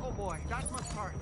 Oh boy, that must hurt.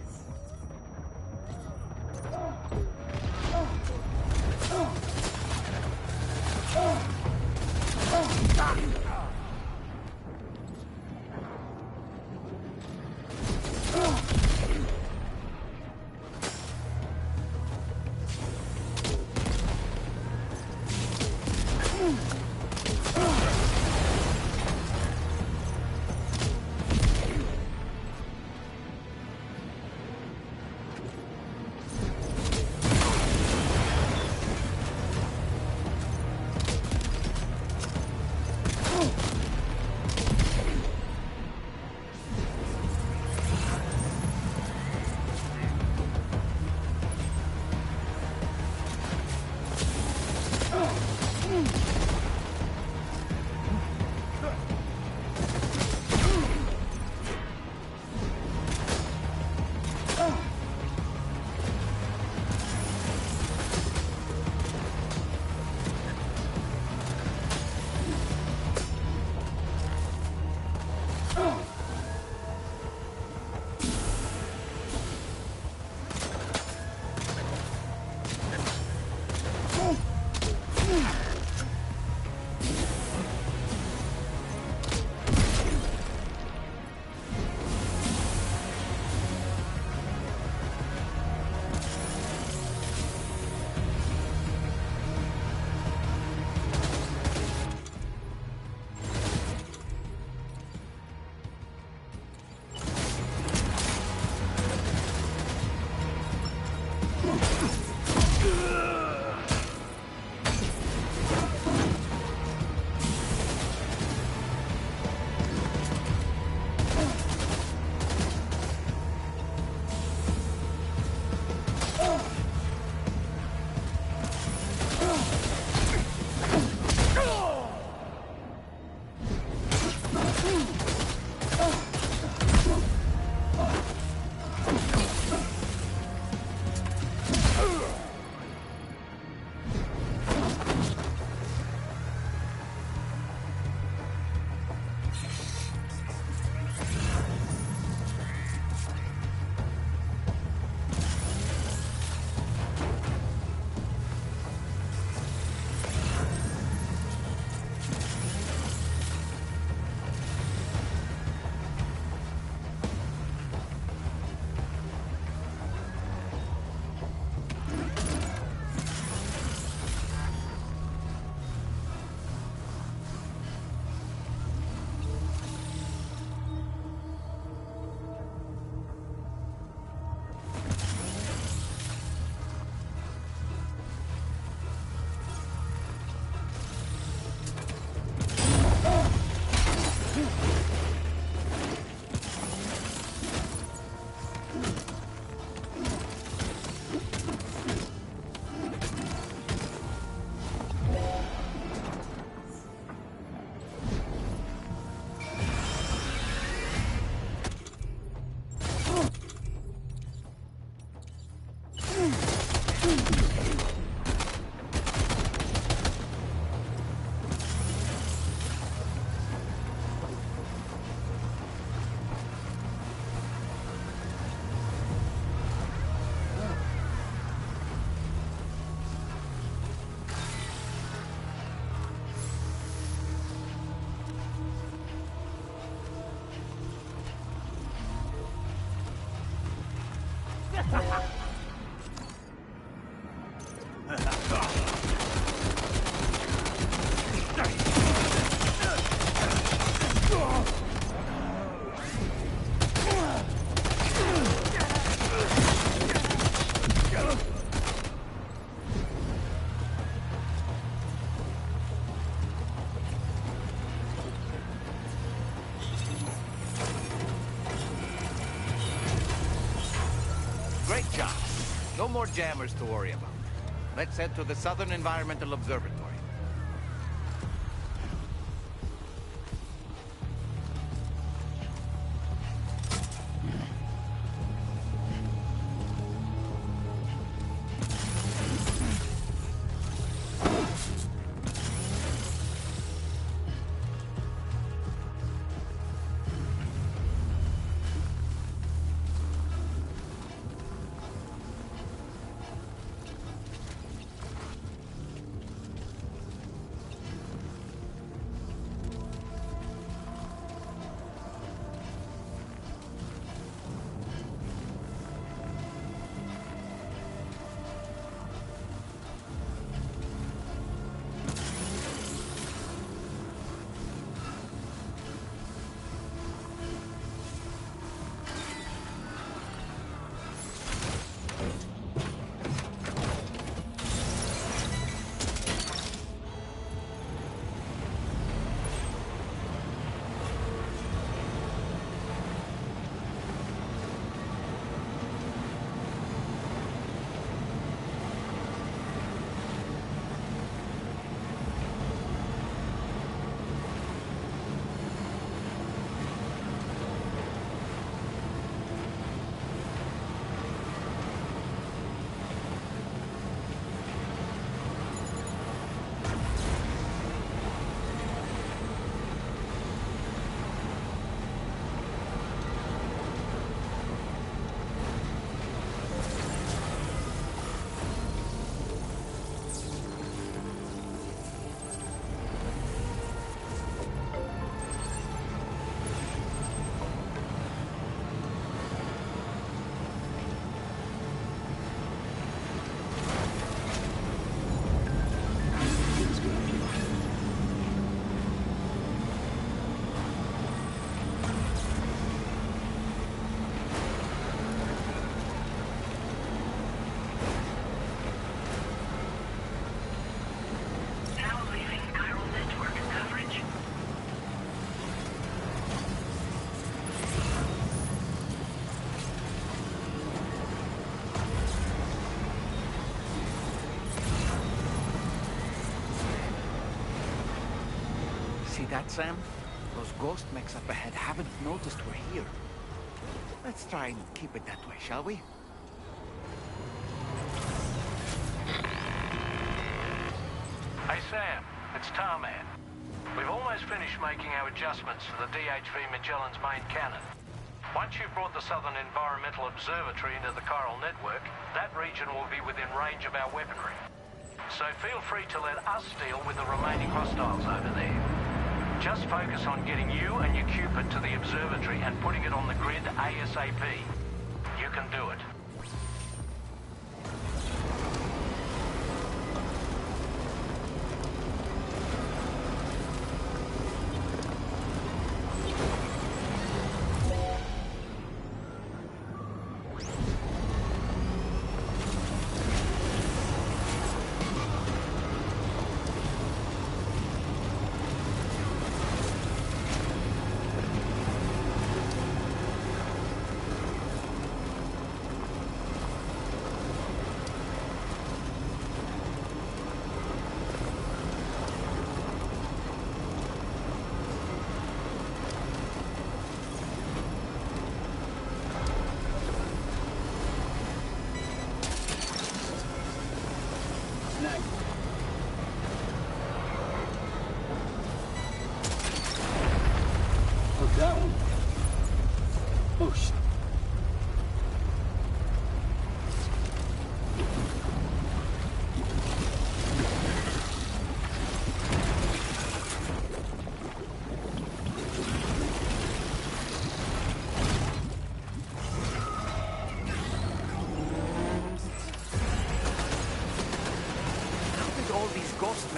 Great job. No more jammers to worry about. Let's head to the Southern Environmental Observatory. See that, Sam? Those ghost mechs up ahead haven't noticed we're here. Let's try and keep it that way, shall we? Hey Sam, it's Tarman. We've almost finished making our adjustments to the DHV Magellan's main cannon. Once you've brought the Southern Environmental Observatory into the Chiral network, that region will be within range of our weaponry. So feel free to let us deal with the remaining hostiles over there. Just focus on getting you and your Cupid to the observatory and putting it on the grid ASAP. You can do it.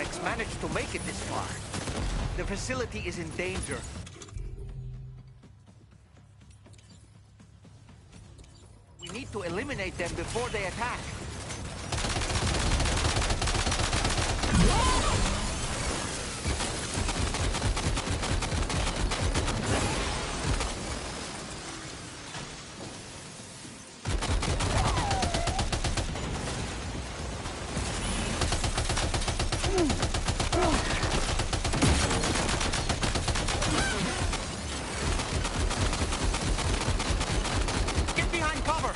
Daleks managed to make it this far. The facility is in danger. We need to eliminate them before they attack. Get behind cover!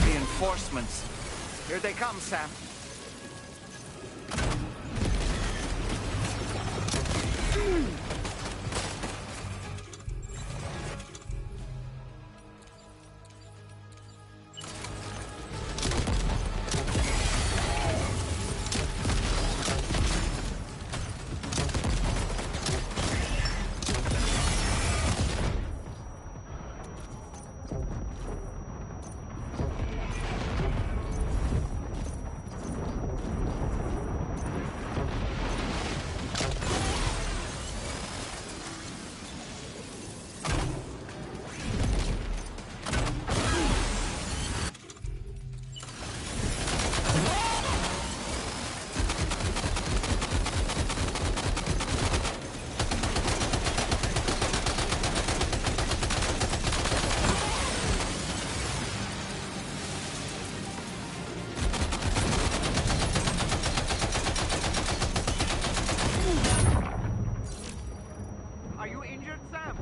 Reinforcements. Here they come, Sam. Are you injured, Sam?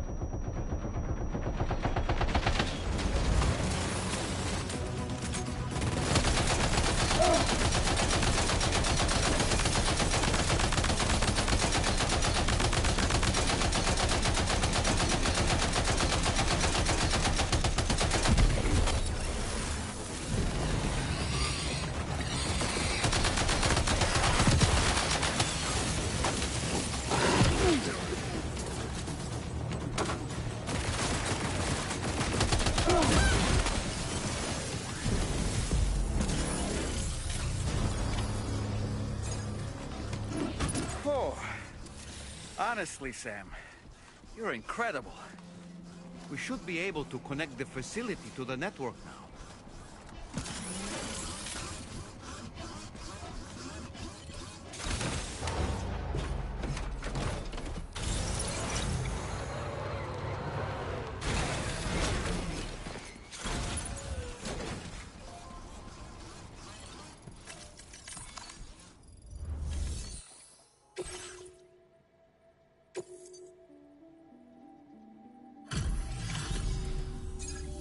Oh, honestly, Sam, you're incredible. We should be able to connect the facility to the network now.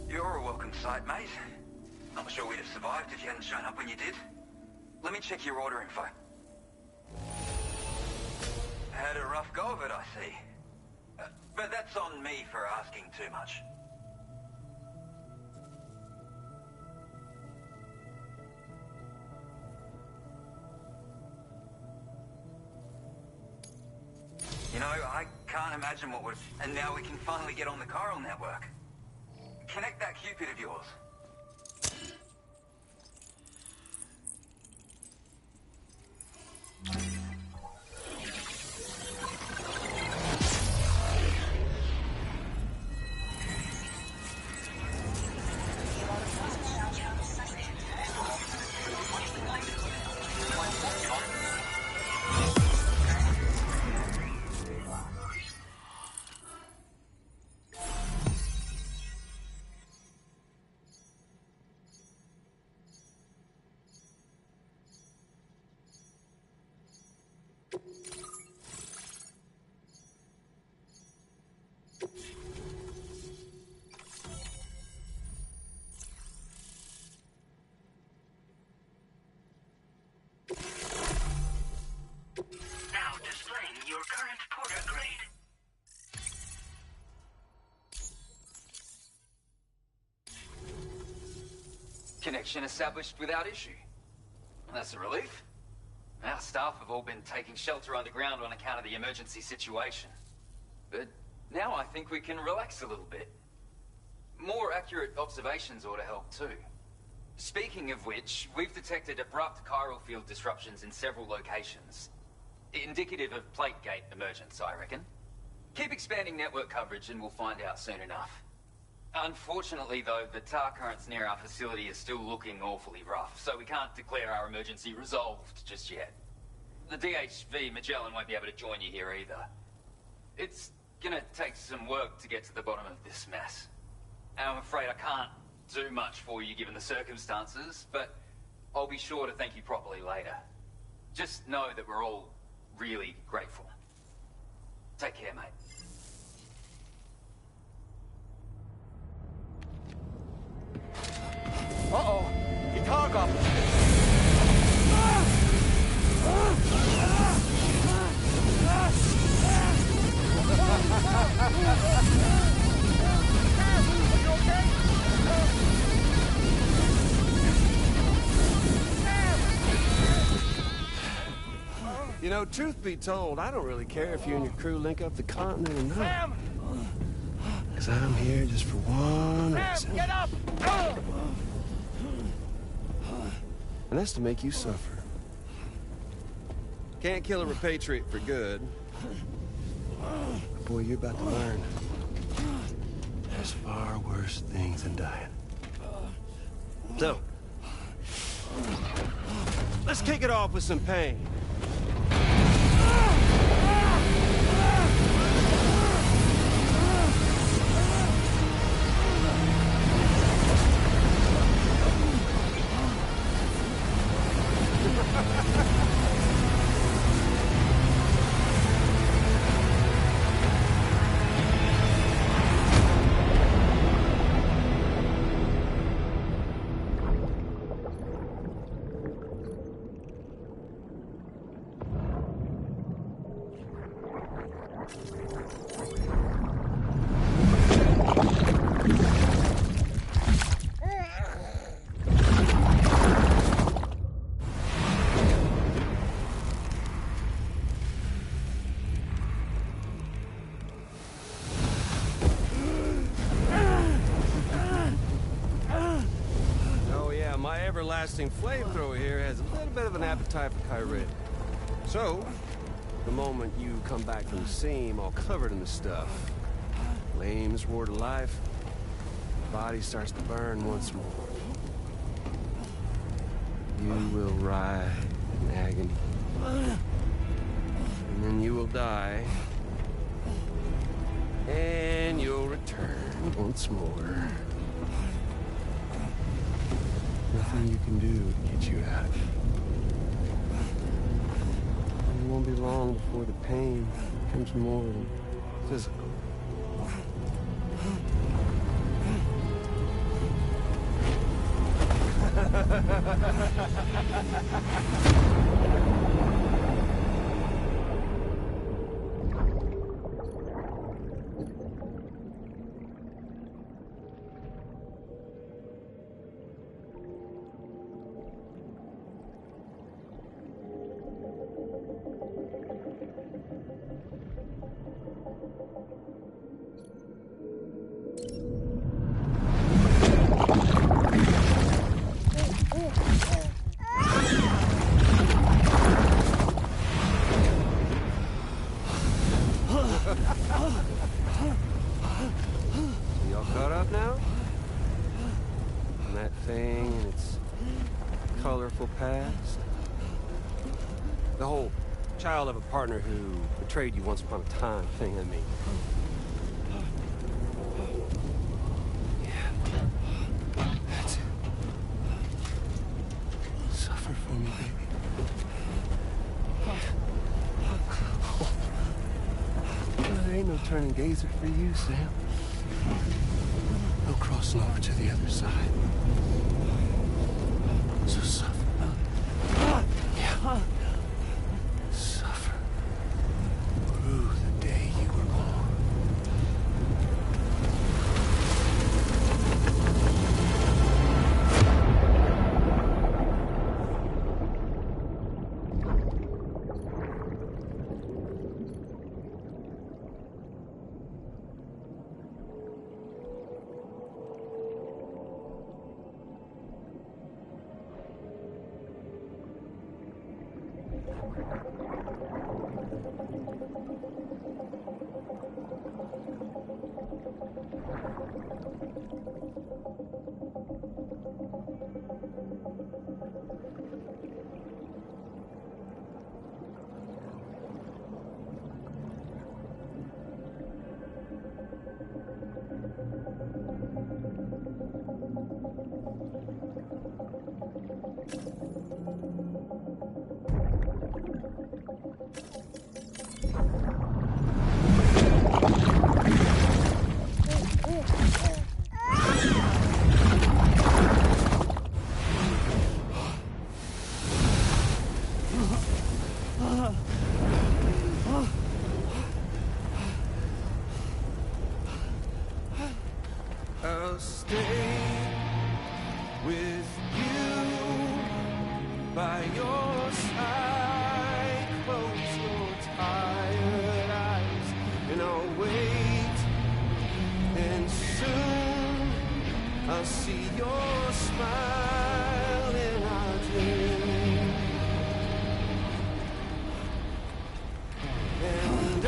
You're a welcome sight, mate. Not sure we'd have survived if you hadn't shown up when you did. Let me check your order info. Had a rough go of it, I see. But that's on me for asking too much. You know, I can't imagine what would... And now we can finally get on the chiral network. Connect that Cupid of yours. connection established without issue. That's a relief. Our staff have all been taking shelter underground on account of the emergency situation. But now I think we can relax a little bit. More accurate observations ought to help too. Speaking of which, we've detected abrupt chiral field disruptions in several locations. Indicative of plate gate emergence, I reckon. Keep expanding network coverage and we'll find out soon enough. Unfortunately though, the tar currents near our facility are still looking awfully rough, so we can't declare our emergency resolved just yet. The DHV Magellan won't be able to join you here either. It's gonna take some work to get to the bottom of this mess. And I'm afraid I can't do much for you given the circumstances, but I'll be sure to thank you properly later. Just know that we're all really grateful. Take care, mate. Uh-oh! Itarga! You know, truth be told, I don't really care if you and your crew link up the continent or not. Sam! Because I'm here just for one reason. Sam, get up! And that's to make you suffer. Can't kill a repatriate for good. But boy, you're about to learn. There's far worse things than dying. So, let's kick it off with some pain. Everlasting flamethrower here has a little bit of an appetite for Kyrie. So, the moment you come back from the seam all covered in the stuff, flames roar to life, the body starts to burn once more. You will writhe in agony. And then you will die. And you'll return once more. Nothing you can do to get you out. And it won't be long before the pain becomes more than physical. Y'all caught up now? On that thing and its colorful past? The whole child of a partner who betrayed you once upon a time thing, I mean. Yeah. That's it. Suffer for me, baby. There ain't no turning gazer for you, Sam. No crossing over to the other side. So suffer. Yeah. Suffer. Through the day you were born. I'll stay with you by your side. Close your tired eyes, and I'll wait. And soon I'll see your smile in our dream. And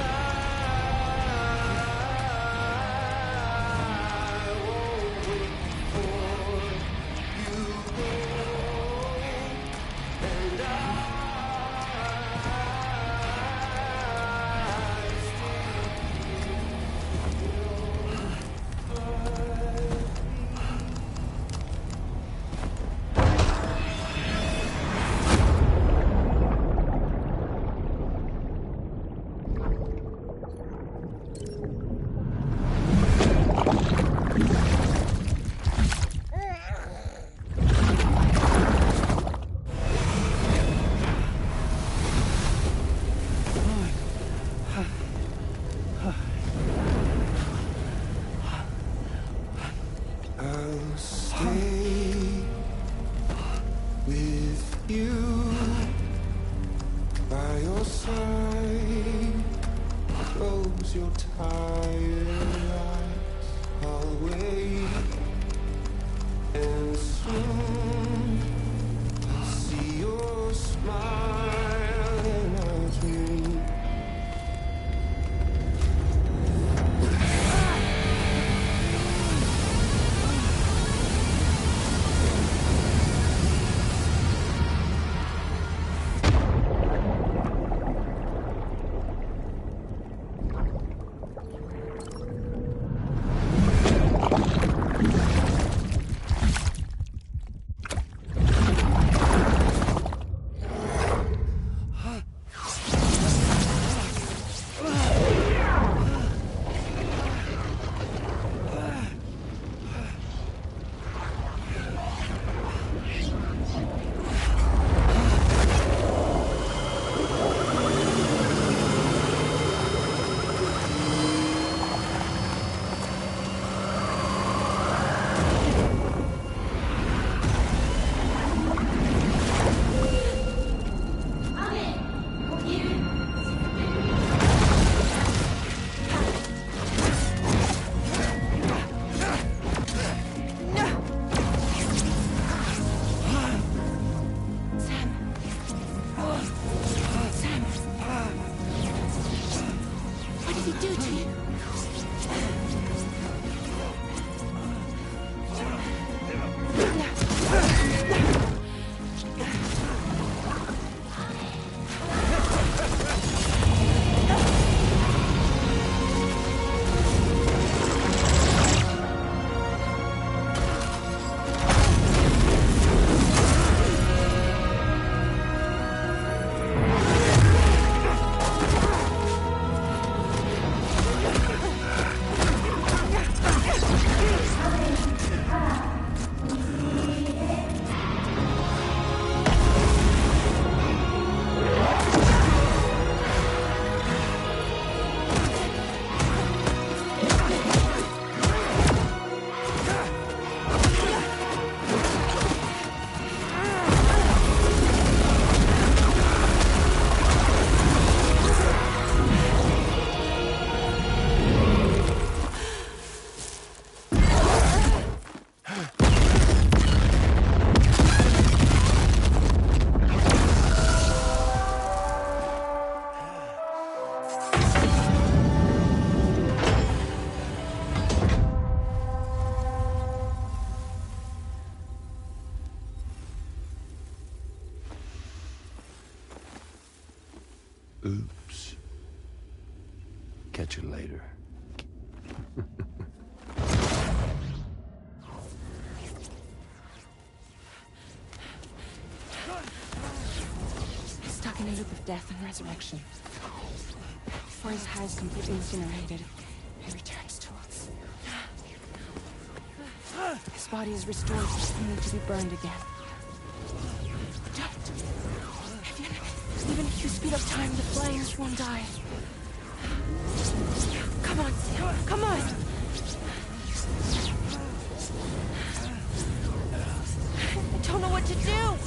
I'll stay with you by your side. Close your tired eyes. I'll wait, and soon I'll see your smile in our dream. Oops. Catch you later. Stuck in a loop of death and resurrection. Before his hair is completely incinerated, he returns to us. His body is restored, only to be burned again. Don't! Even if you speed up time, the flames won't die. Come on, Sam, come on! I don't know what to do!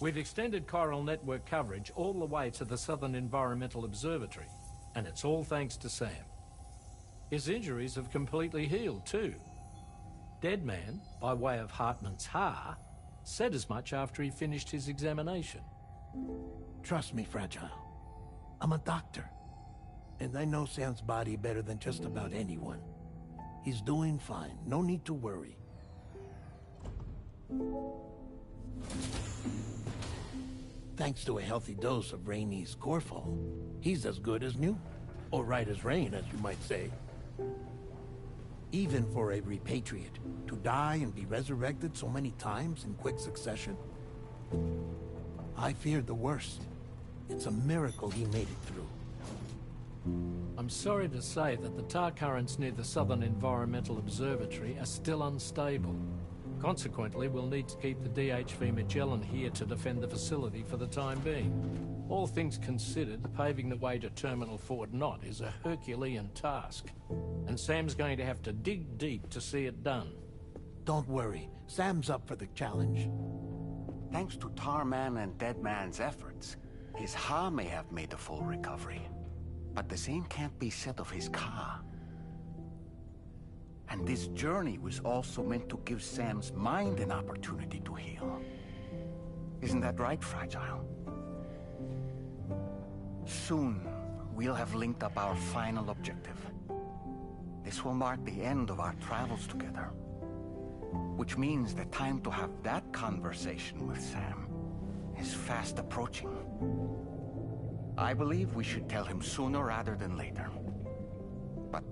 We've extended chiral network coverage all the way to the Southern Environmental Observatory, and it's all thanks to Sam. His injuries have completely healed too. Deadman, by way of Hartman's Ha, said as much after he finished his examination. Trust me, Fragile. I'm a doctor. And I know Sam's body better than just about anyone. He's doing fine. No need to worry. Thanks to a healthy dose of Rainey's Corfol, he's as good as new. Or right as rain, as you might say. Even for a repatriate, to die and be resurrected so many times in quick succession. I feared the worst. It's a miracle he made it through. I'm sorry to say that the tar currents near the Southern Environmental Observatory are still unstable. Consequently, we'll need to keep the DHV Magellan here to defend the facility for the time being. All things considered, paving the way to Terminal Fort Knott is a Herculean task, and Sam's going to have to dig deep to see it done. Don't worry, Sam's up for the challenge. Thanks to Tarman and Deadman's efforts, his Ha may have made a full recovery. But the same can't be said of his Ka. And this journey was also meant to give Sam's mind an opportunity to heal. Isn't that right, Fragile? Soon, we'll have linked up our final objective. This will mark the end of our travels together. Which means the time to have that conversation with Sam is fast approaching. I believe we should tell him sooner rather than later. But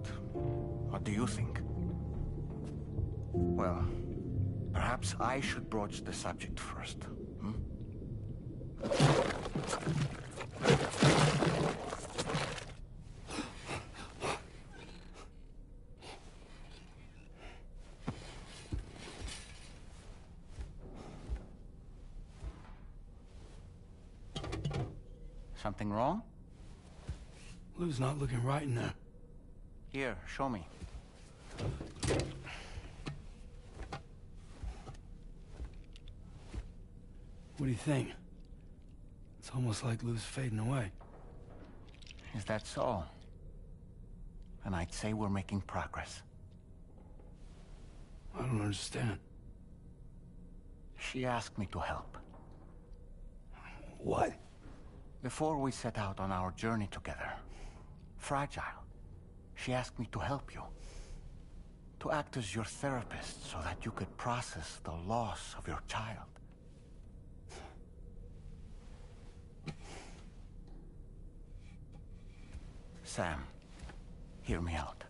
what do you think? Well, perhaps I should broach the subject first. Something wrong? Lou's not looking right in there. Here, show me. What do you think? It's almost like Lou's fading away. Is that so? And I'd say we're making progress. I don't understand. She asked me to help. What? Before we set out on our journey together, Fragile, she asked me to help you. To act as your therapist so that you could process the loss of your child. Sam, hear me out.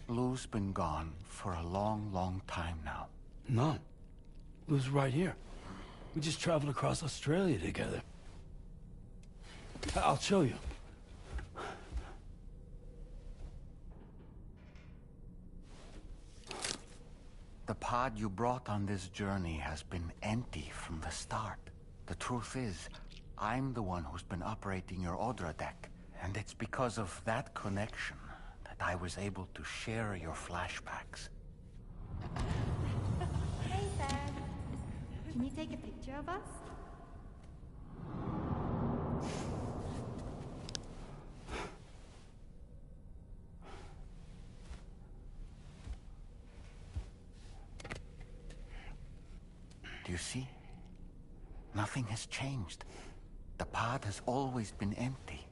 Lou's been gone for a long, long time now. No. Lou's right here. We just traveled across Australia together. I'll show you. The pod you brought on this journey has been empty from the start. The truth is, I'm the one who's been operating your Odra deck, and it's because of that connection that I was able to share your flashbacks. Hey, Sam. Can you take a picture of us? Do you see? Nothing has changed. The pod has always been empty.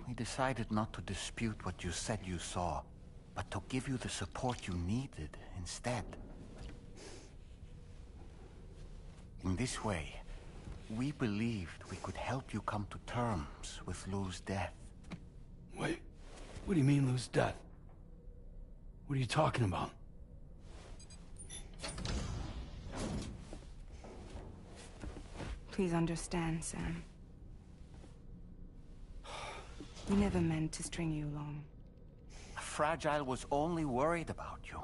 We decided not to dispute what you said you saw, but to give you the support you needed instead. In this way, we believed we could help you come to terms with Lou's death. Wait, what do you mean Lou's death? What are you talking about? Please understand, Sam. We never meant to string you along. Fragile was only worried about you.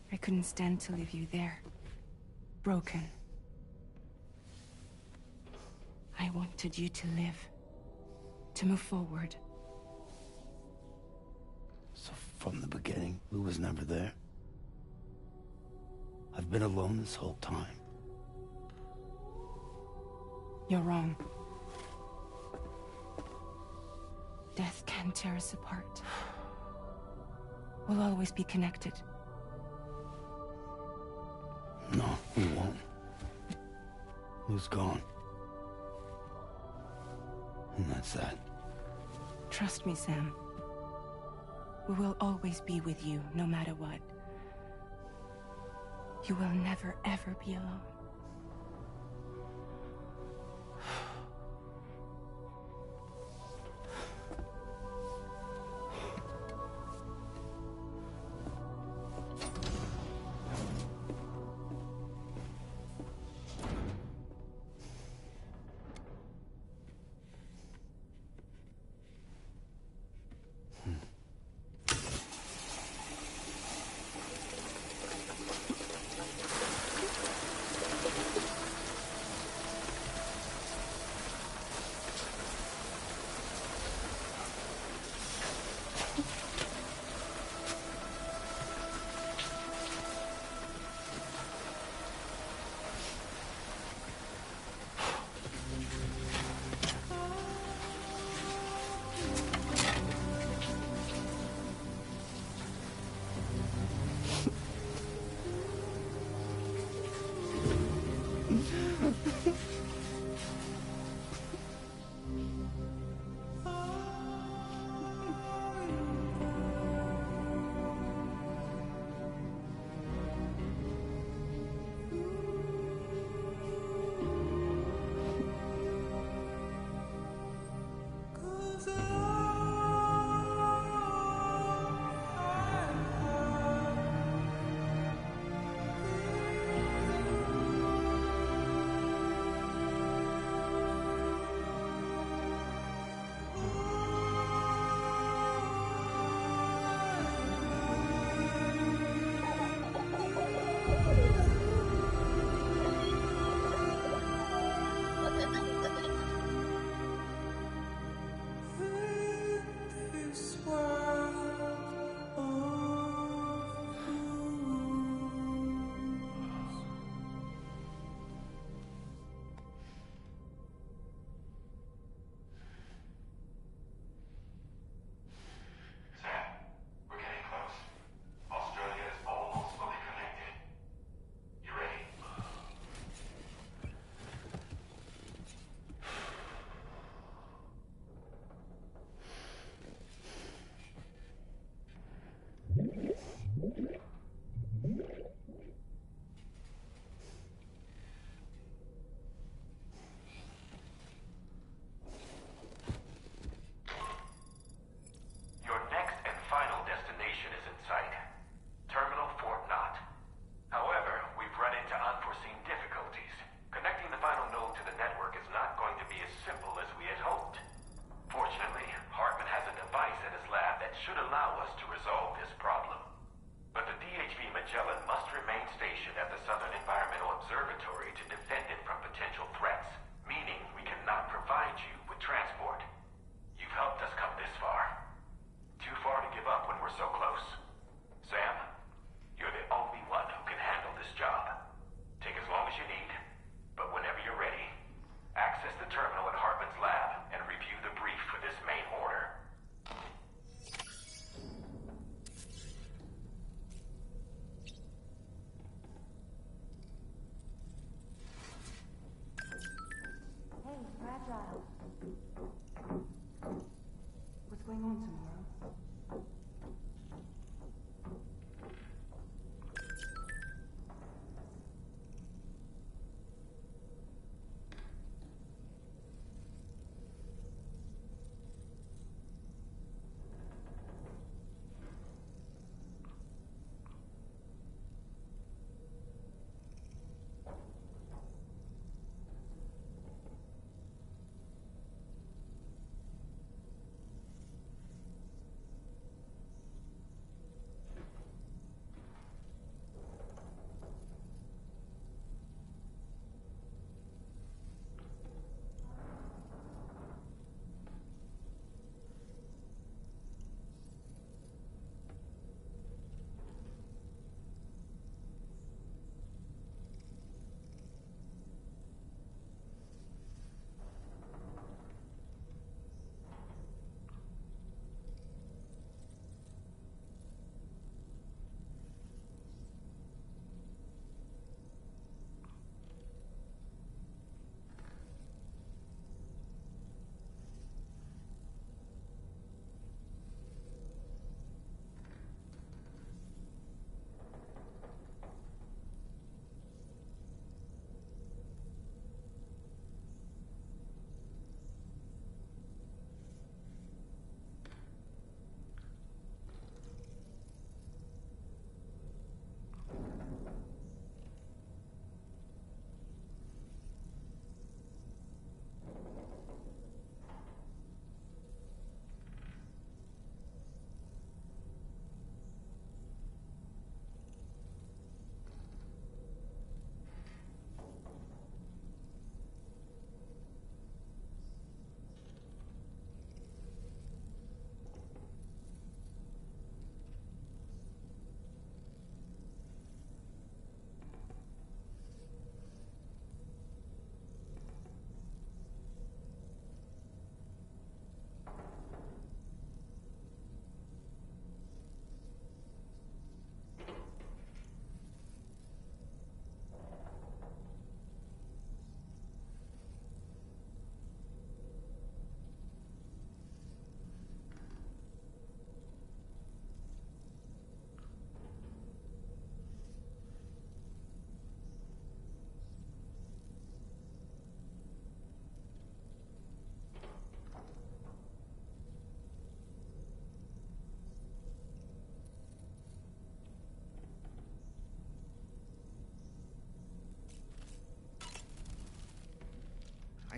I couldn't stand to leave you there. Broken. I wanted you to live. To move forward. So from the beginning, Lou was never there? I've been alone this whole time. You're wrong. Death can tear us apart. We'll always be connected. No, we won't. Lou's gone. And that's that. Trust me, Sam. We will always be with you, no matter what. You will never, ever be alone.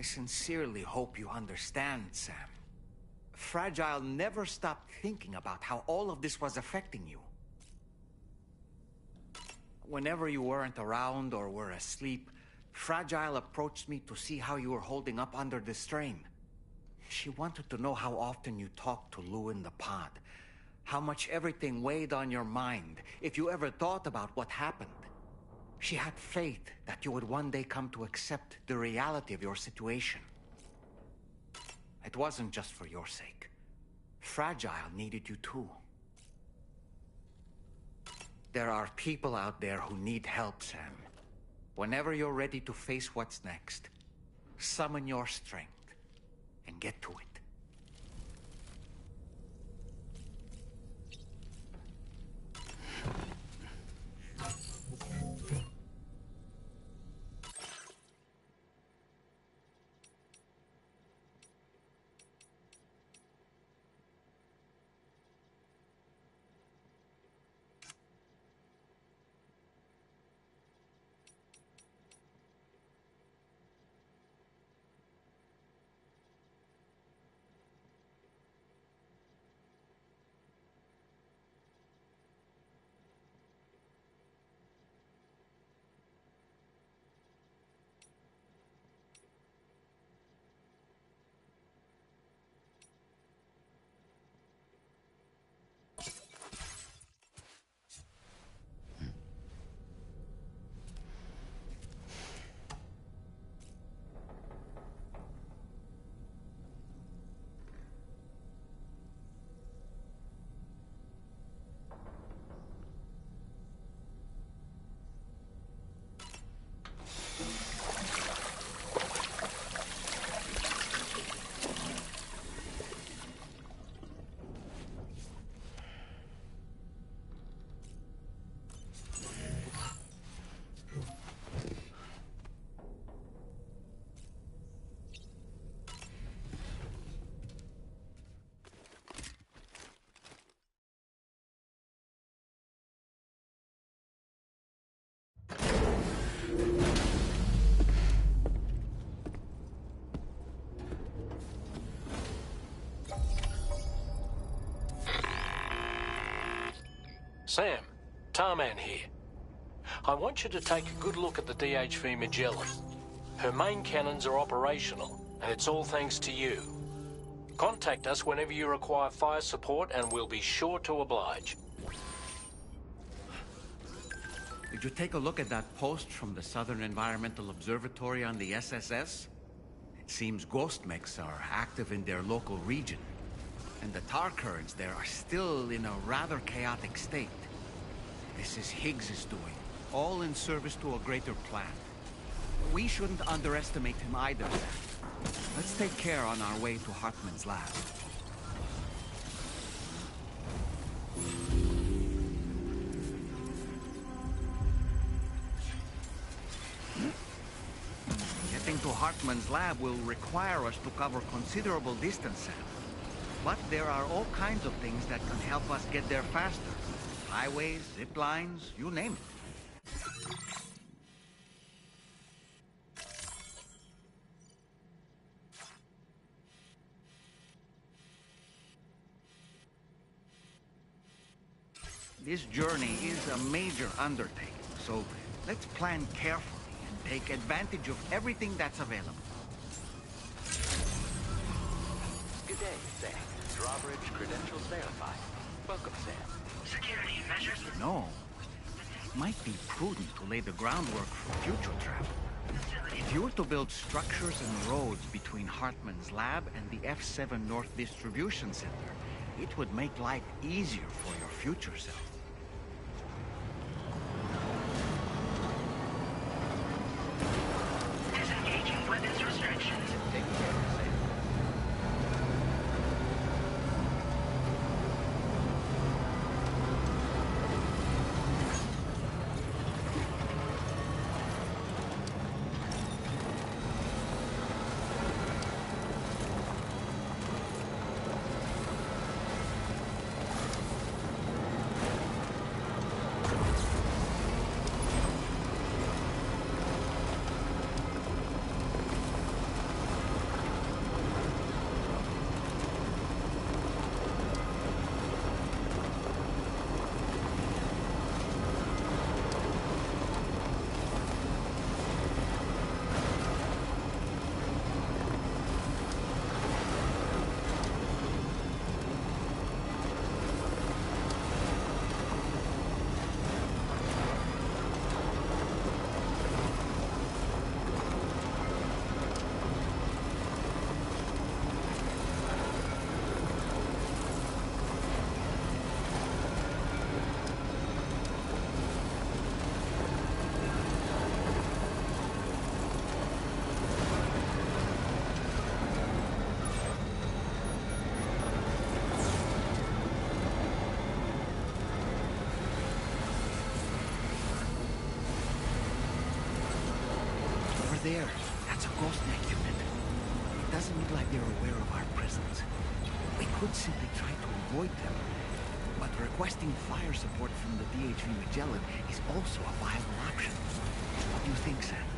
I sincerely hope you understand, Sam. Fragile never stopped thinking about how all of this was affecting you. Whenever you weren't around or were asleep, Fragile approached me to see how you were holding up under the strain. She wanted to know how often you talked to Lou in the pod, how much everything weighed on your mind, if you ever thought about what happened. She had faith that you would one day come to accept the reality of your situation. It wasn't just for your sake. Fragile needed you too. There are people out there who need help, Sam. Whenever you're ready to face what's next, summon your strength and get to it. Sam, Tarman here. I want you to take a good look at the DHV Magellan. Her main cannons are operational, and it's all thanks to you. Contact us whenever you require fire support, and we'll be sure to oblige. Did you take a look at that post from the Southern Environmental Observatory on the SSS? It seems ghost mechs are active in their local region, and the tar currents there are still in a rather chaotic state. This is Higgs' doing, all in service to a greater plan. We shouldn't underestimate him either, Sam. Let's take care on our way to Hartman's lab. Getting to Hartman's lab will require us to cover considerable distance, Sam. But there are all kinds of things that can help us get there faster. Highways, zip lines, you name it. This journey is a major undertaking, so let's plan carefully and take advantage of everything that's available. Good day, Sam. Drawbridge credentials verified. Welcome, Sam. Security measures? No. It might be prudent to lay the groundwork for future travel. If you were to build structures and roads between Hartman's lab and the F7 North Distribution Center, it would make life easier for your future self. Disengaging weapons restrictions. Take care, Sam. Ghost Neck unit. It doesn't look like they're aware of our presence. We could simply try to avoid them, but requesting fire support from the DHV Magellan is also a viable option. What do you think, Sam?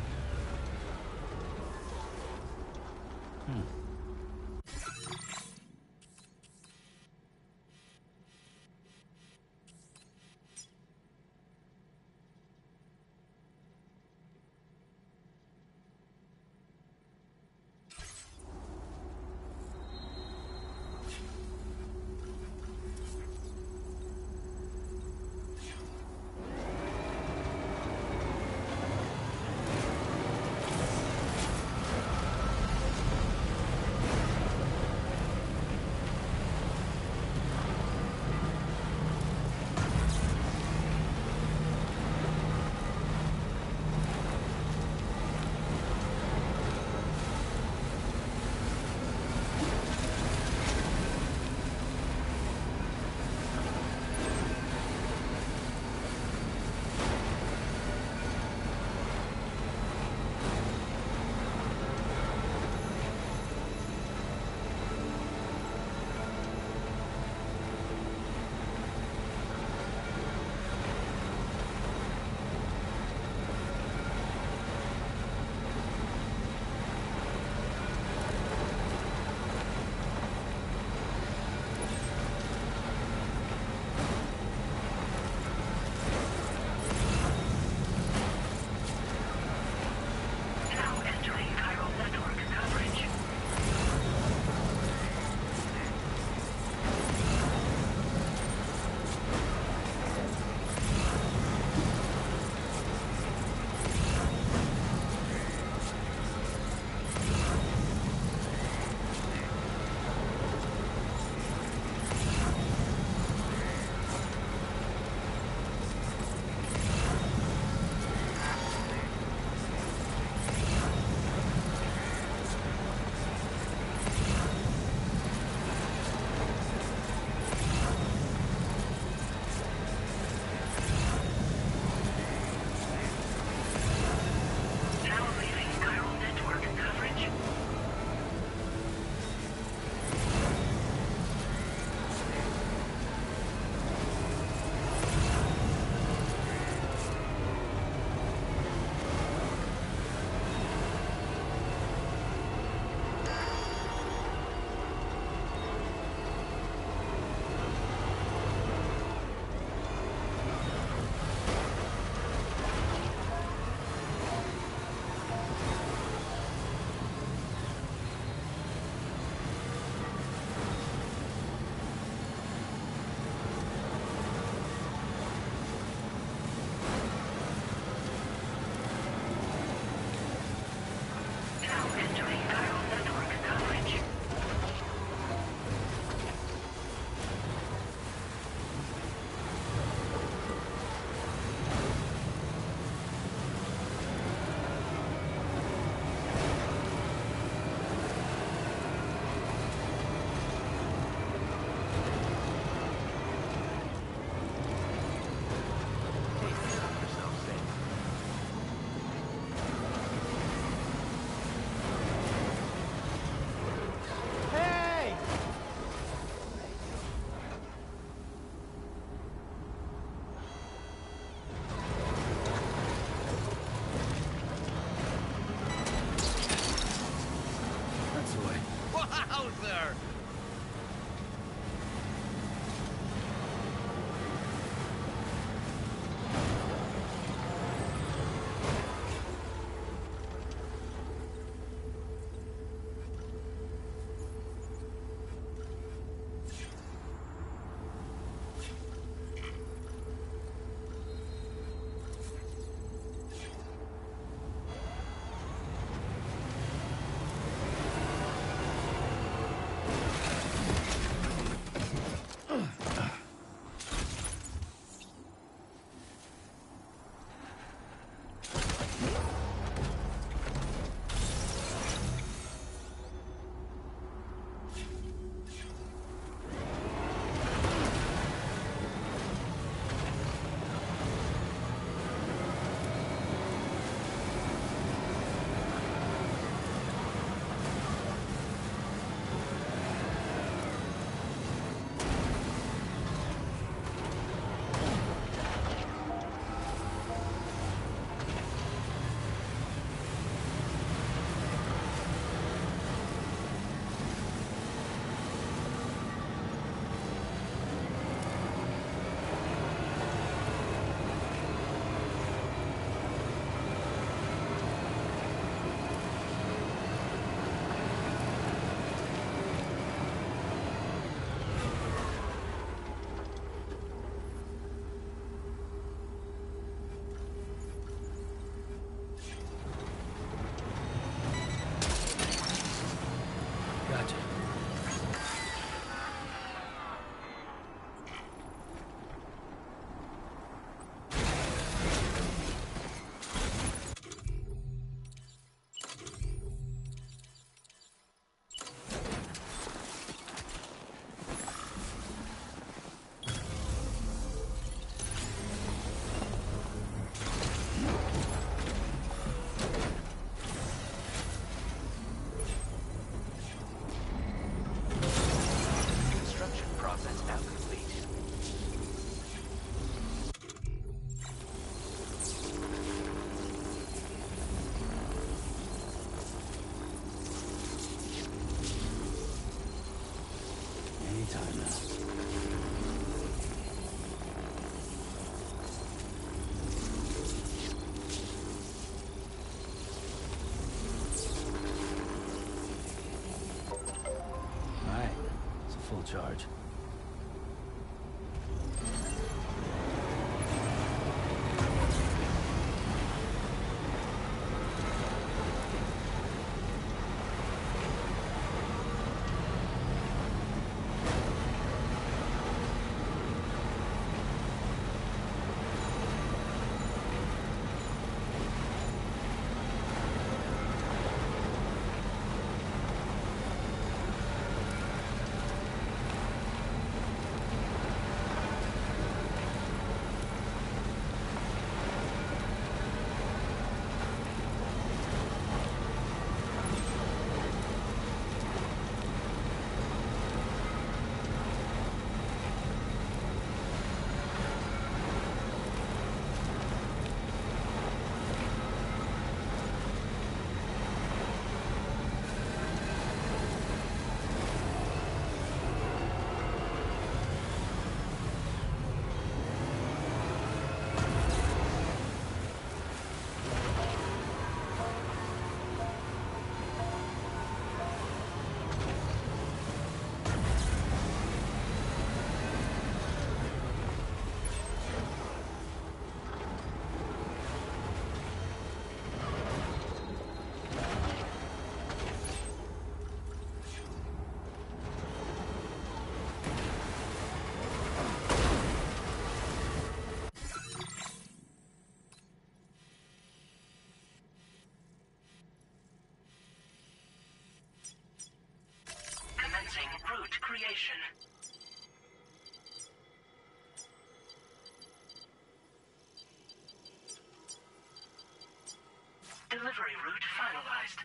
now complete. Anytime now. Alright, it's a full charge. Commencing route creation. Delivery route finalized.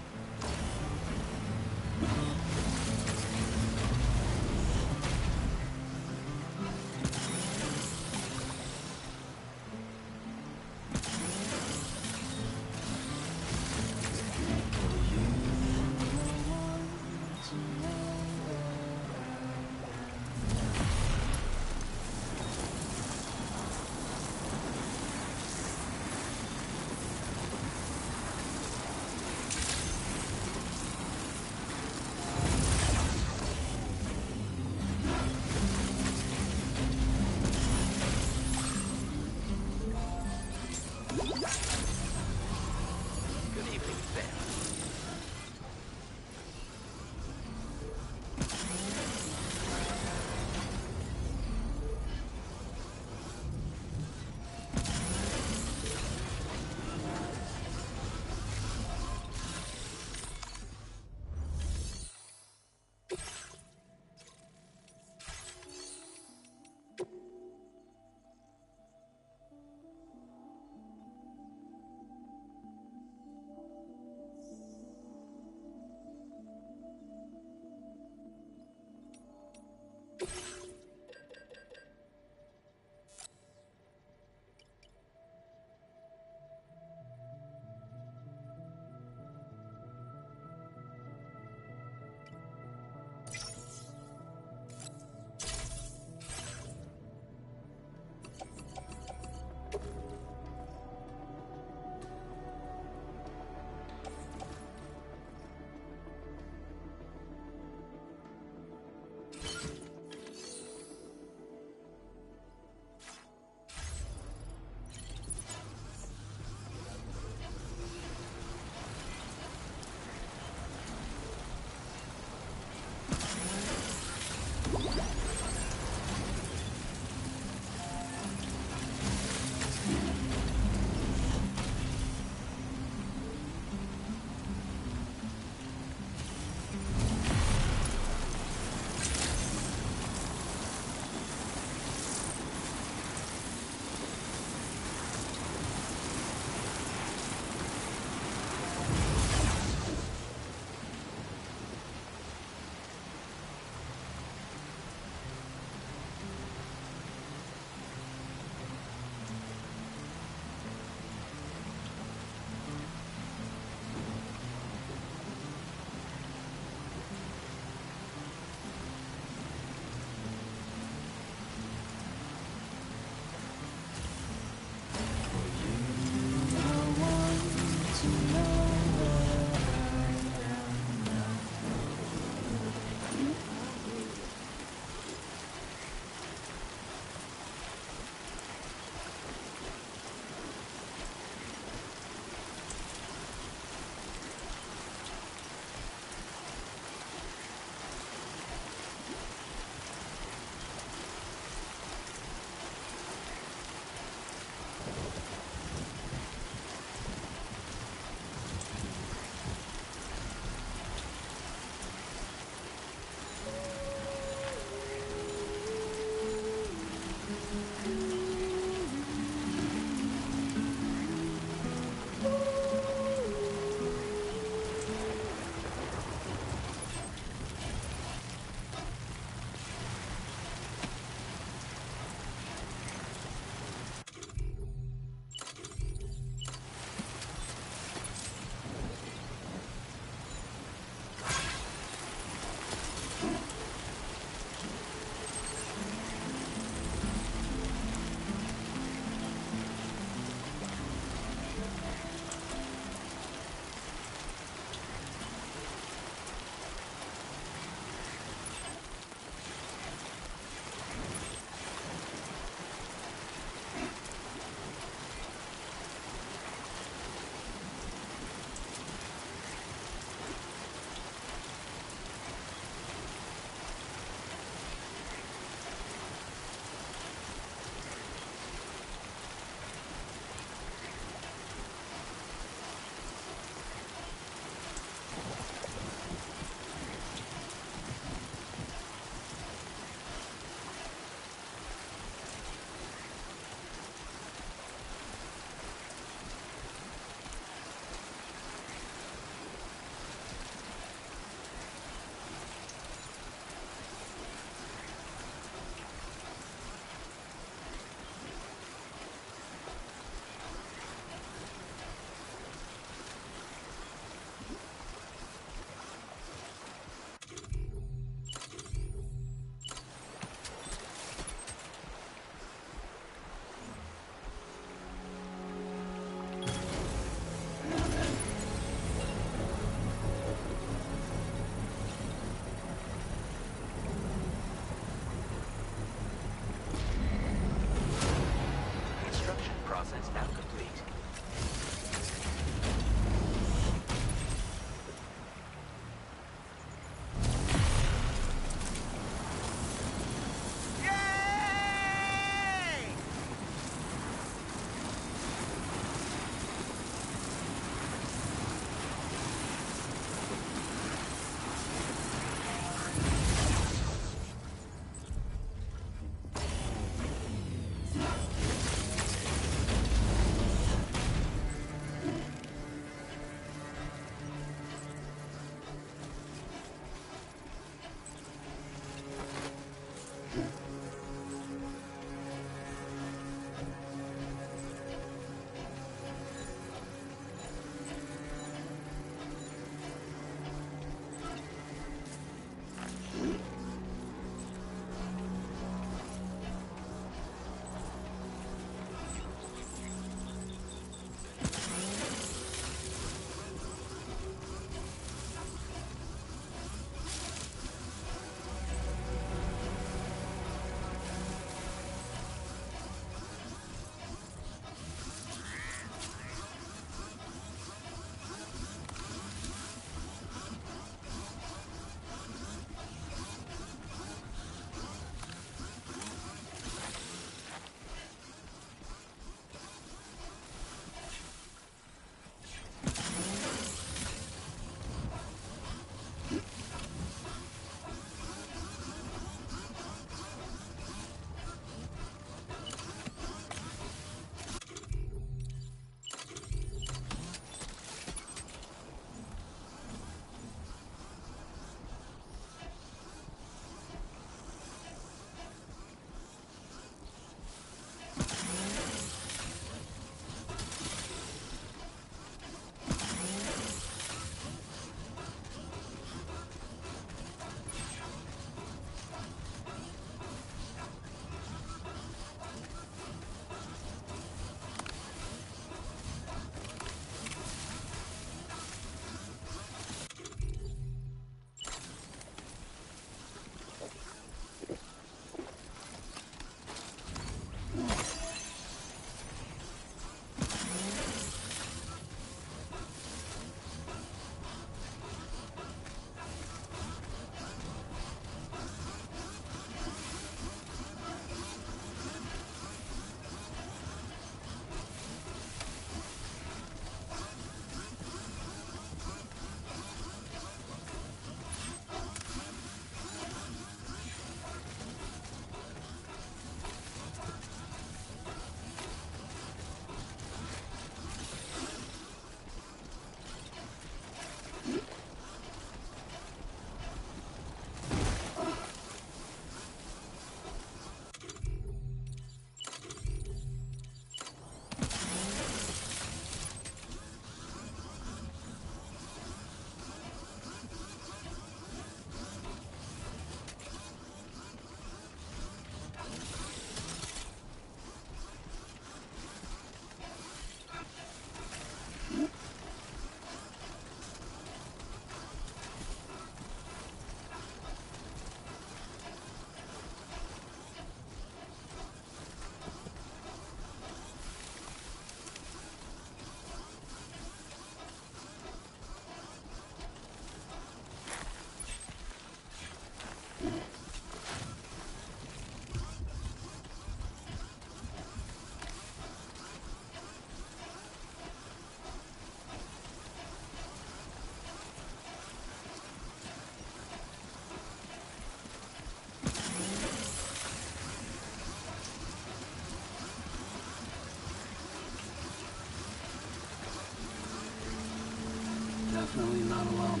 definitely not alone.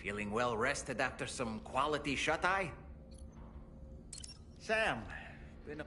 Feeling well rested after some quality shut-eye? Sam, been a...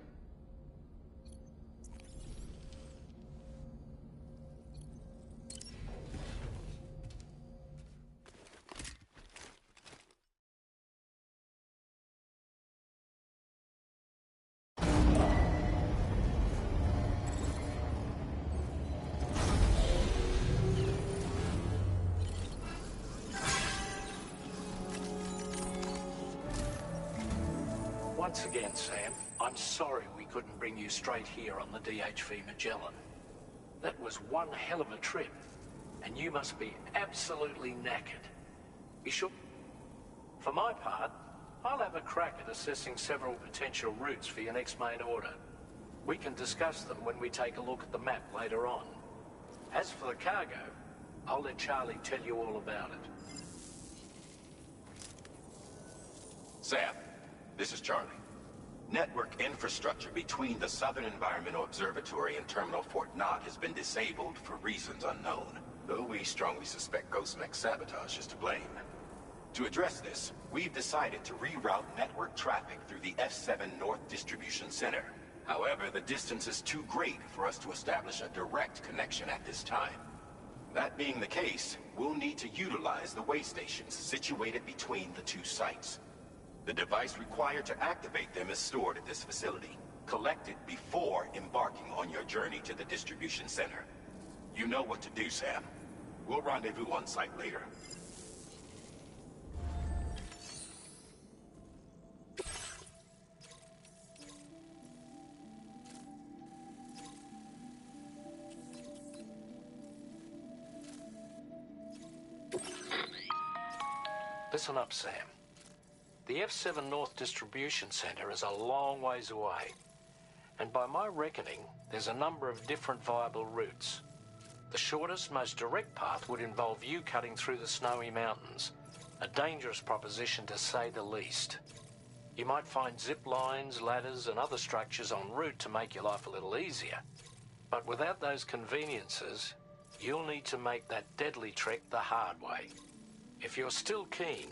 Once again, Sam, I'm sorry we couldn't bring you straight here on the DHV Magellan. That was one hell of a trip, and you must be absolutely knackered. Be sure... For my part, I'll have a crack at assessing several potential routes for your next main order. We can discuss them when we take a look at the map later on. As for the cargo, I'll let Charlie tell you all about it. Sam, this is Charlie. Network infrastructure between the Southern Environmental Observatory and Terminal Fort Knott has been disabled for reasons unknown, though we strongly suspect Ghostmech sabotage is to blame. To address this, we've decided to reroute network traffic through the F7 North Distribution Center. However, the distance is too great for us to establish a direct connection at this time. That being the case, we'll need to utilize the way stations situated between the two sites. The device required to activate them is stored at this facility. Collect it before embarking on your journey to the distribution center. You know what to do, Sam. We'll rendezvous on site later. Listen up, Sam. The F7 North Distribution Center is a long ways away, and by my reckoning, there's a number of different viable routes. The shortest, most direct path would involve you cutting through the snowy mountains, a dangerous proposition to say the least. You might find zip lines, ladders, and other structures en route to make your life a little easier, but without those conveniences, you'll need to make that deadly trek the hard way. If you're still keen,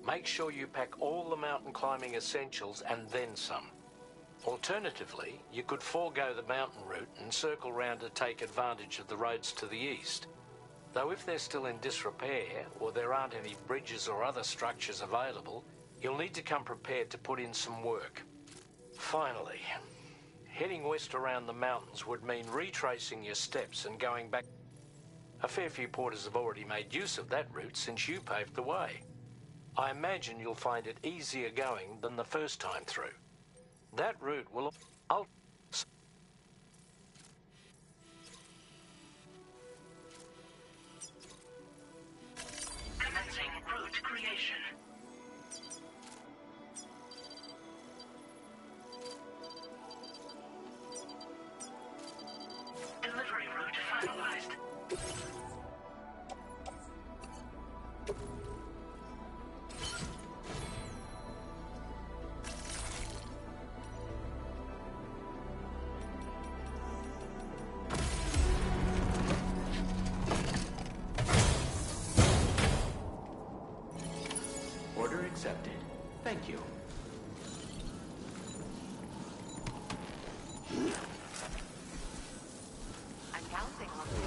make sure you pack all the mountain climbing essentials and then some. Alternatively, you could forego the mountain route and circle round to take advantage of the roads to the east. Though if they're still in disrepair, or there aren't any bridges or other structures available, you'll need to come prepared to put in some work. Finally, heading west around the mountains would mean retracing your steps and going back. A fair few porters have already made use of that route since you paved the way. I imagine you'll find it easier going than the first time through. That route will... Commencing route creation. Delivery route finalized. Order accepted. Thank you. I'm counting on you.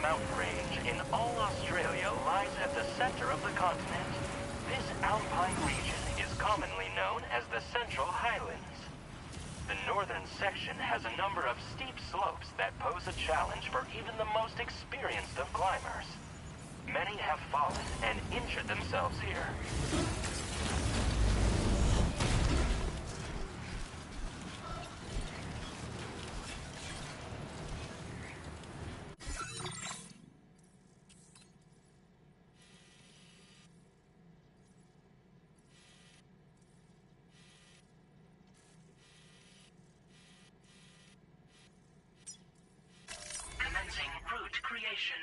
mountain range in all Australia lies at the center of the continent. This alpine region is commonly known as the Central Highlands. The northern section has a number of steep slopes that pose a challenge for even the most experienced of climbers. Many have fallen and injured themselves here. Commencing route creation.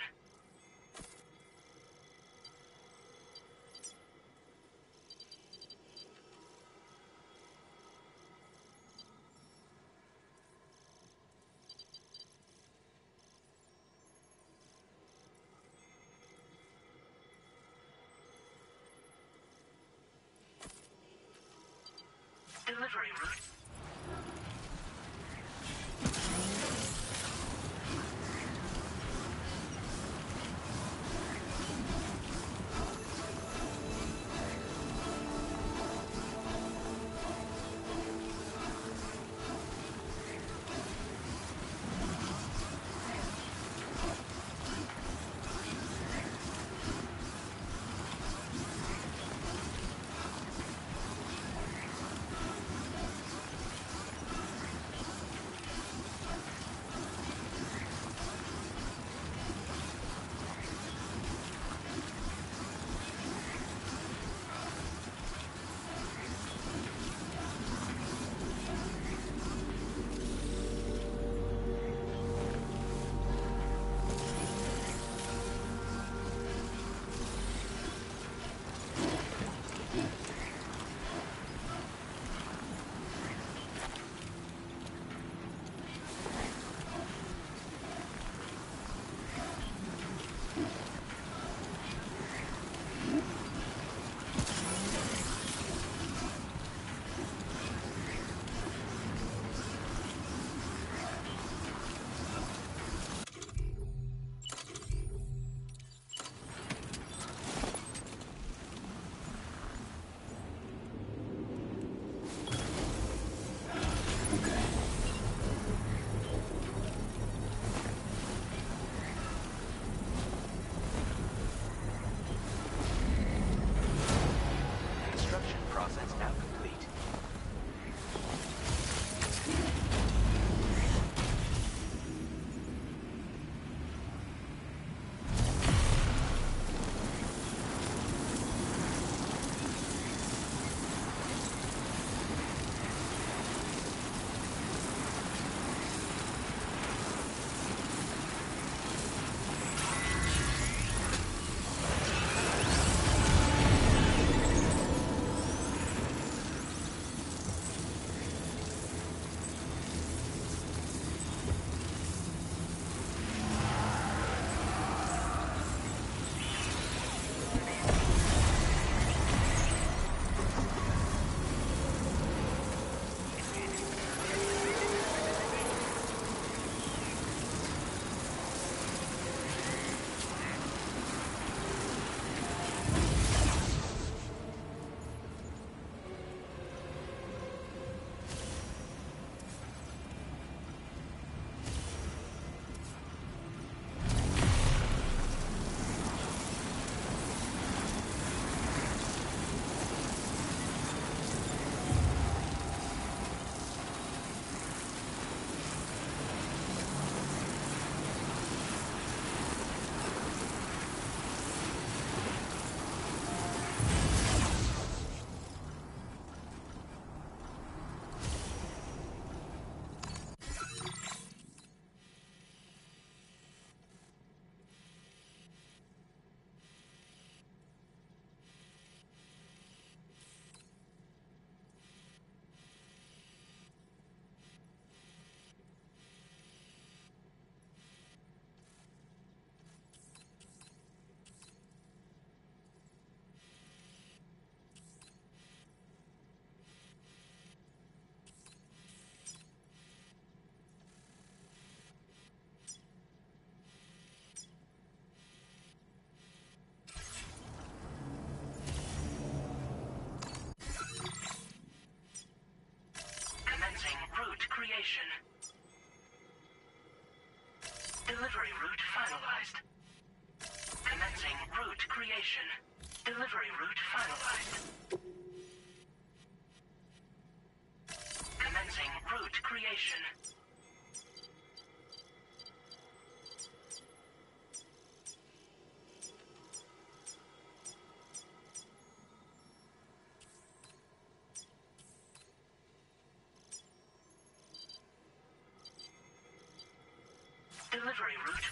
creation. Delivery route.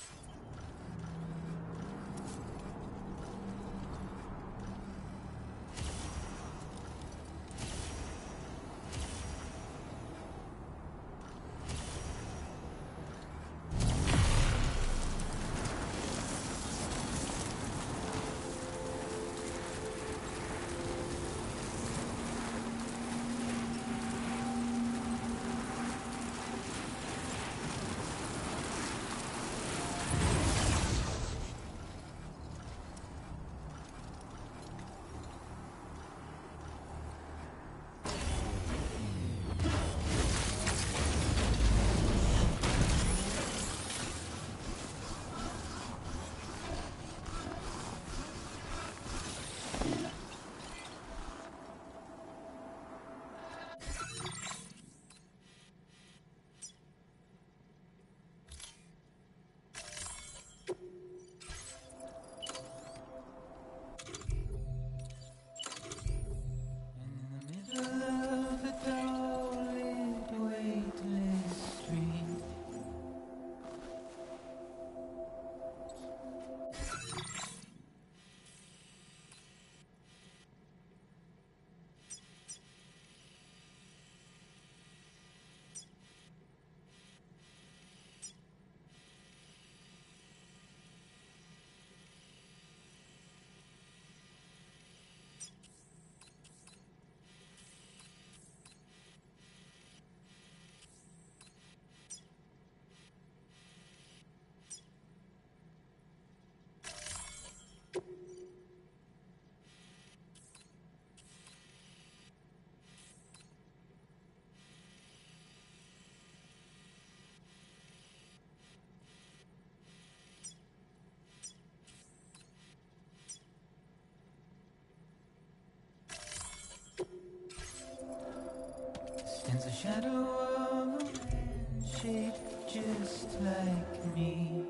Stands a shadow of a man shaped just like me.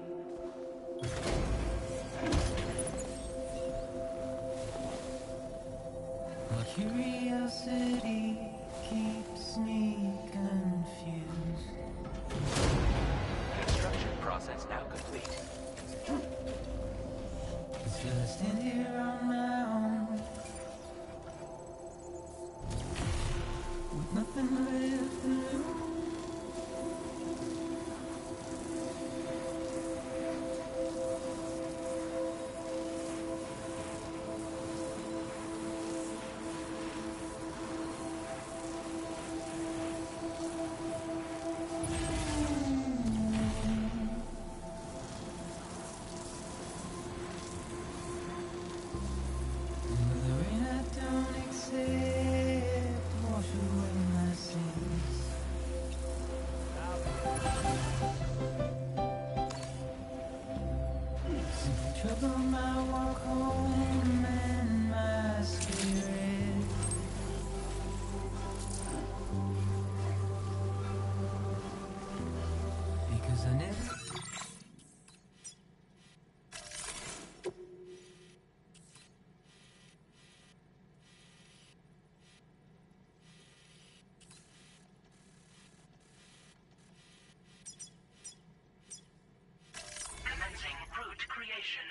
My curiosity keeps me confused. Construction process now complete. Still I stand here on my own, with nothing left to lose. Trouble my walk home and my spirit. Because I never Commencing route creation.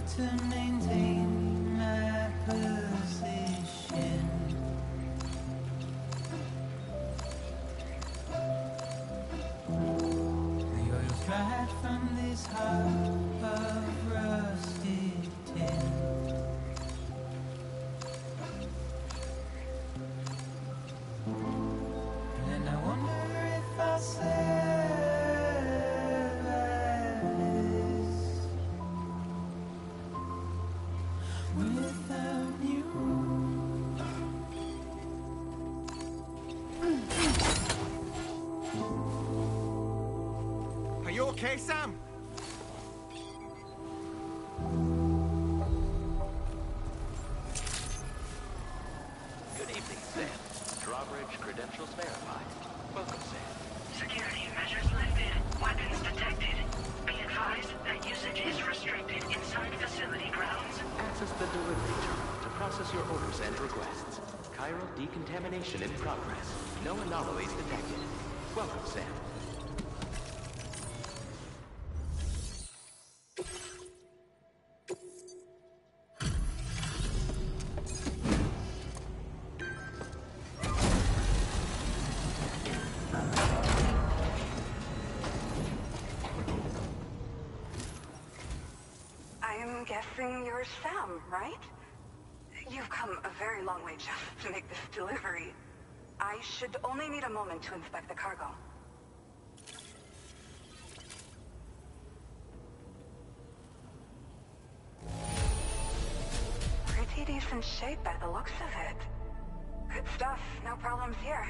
to maintain my position. The oil's dried from this heart of rusted tin. And I wonder if I'll survive this without you. Are you okay, Sam? Good evening, Sam. Drawbridge credentials verified. Welcome, Sam. Security measures lifted. Weapons detected. Be advised that usage is restricted inside facility grounds. Access the delivery terminal to process your orders and requests. Chiral decontamination in progress. No anomalies detected. Welcome, Sam. I'm guessing you're Sam, right? You've come a very long way just to make this delivery. I should only need a moment to inspect the cargo. Pretty decent shape by the looks of it. Good stuff, no problems here.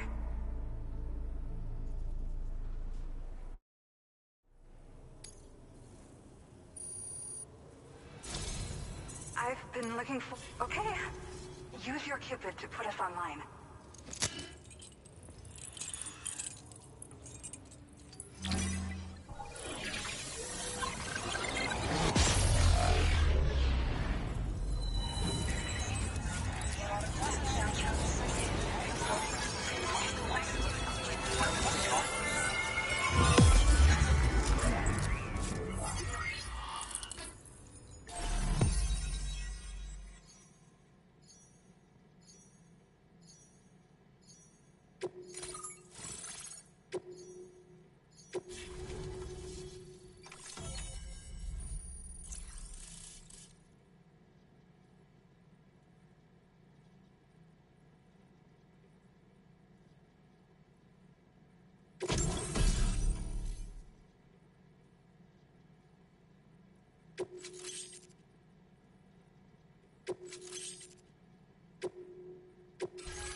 I've been looking for... Okay. Use your Cupid to put us online.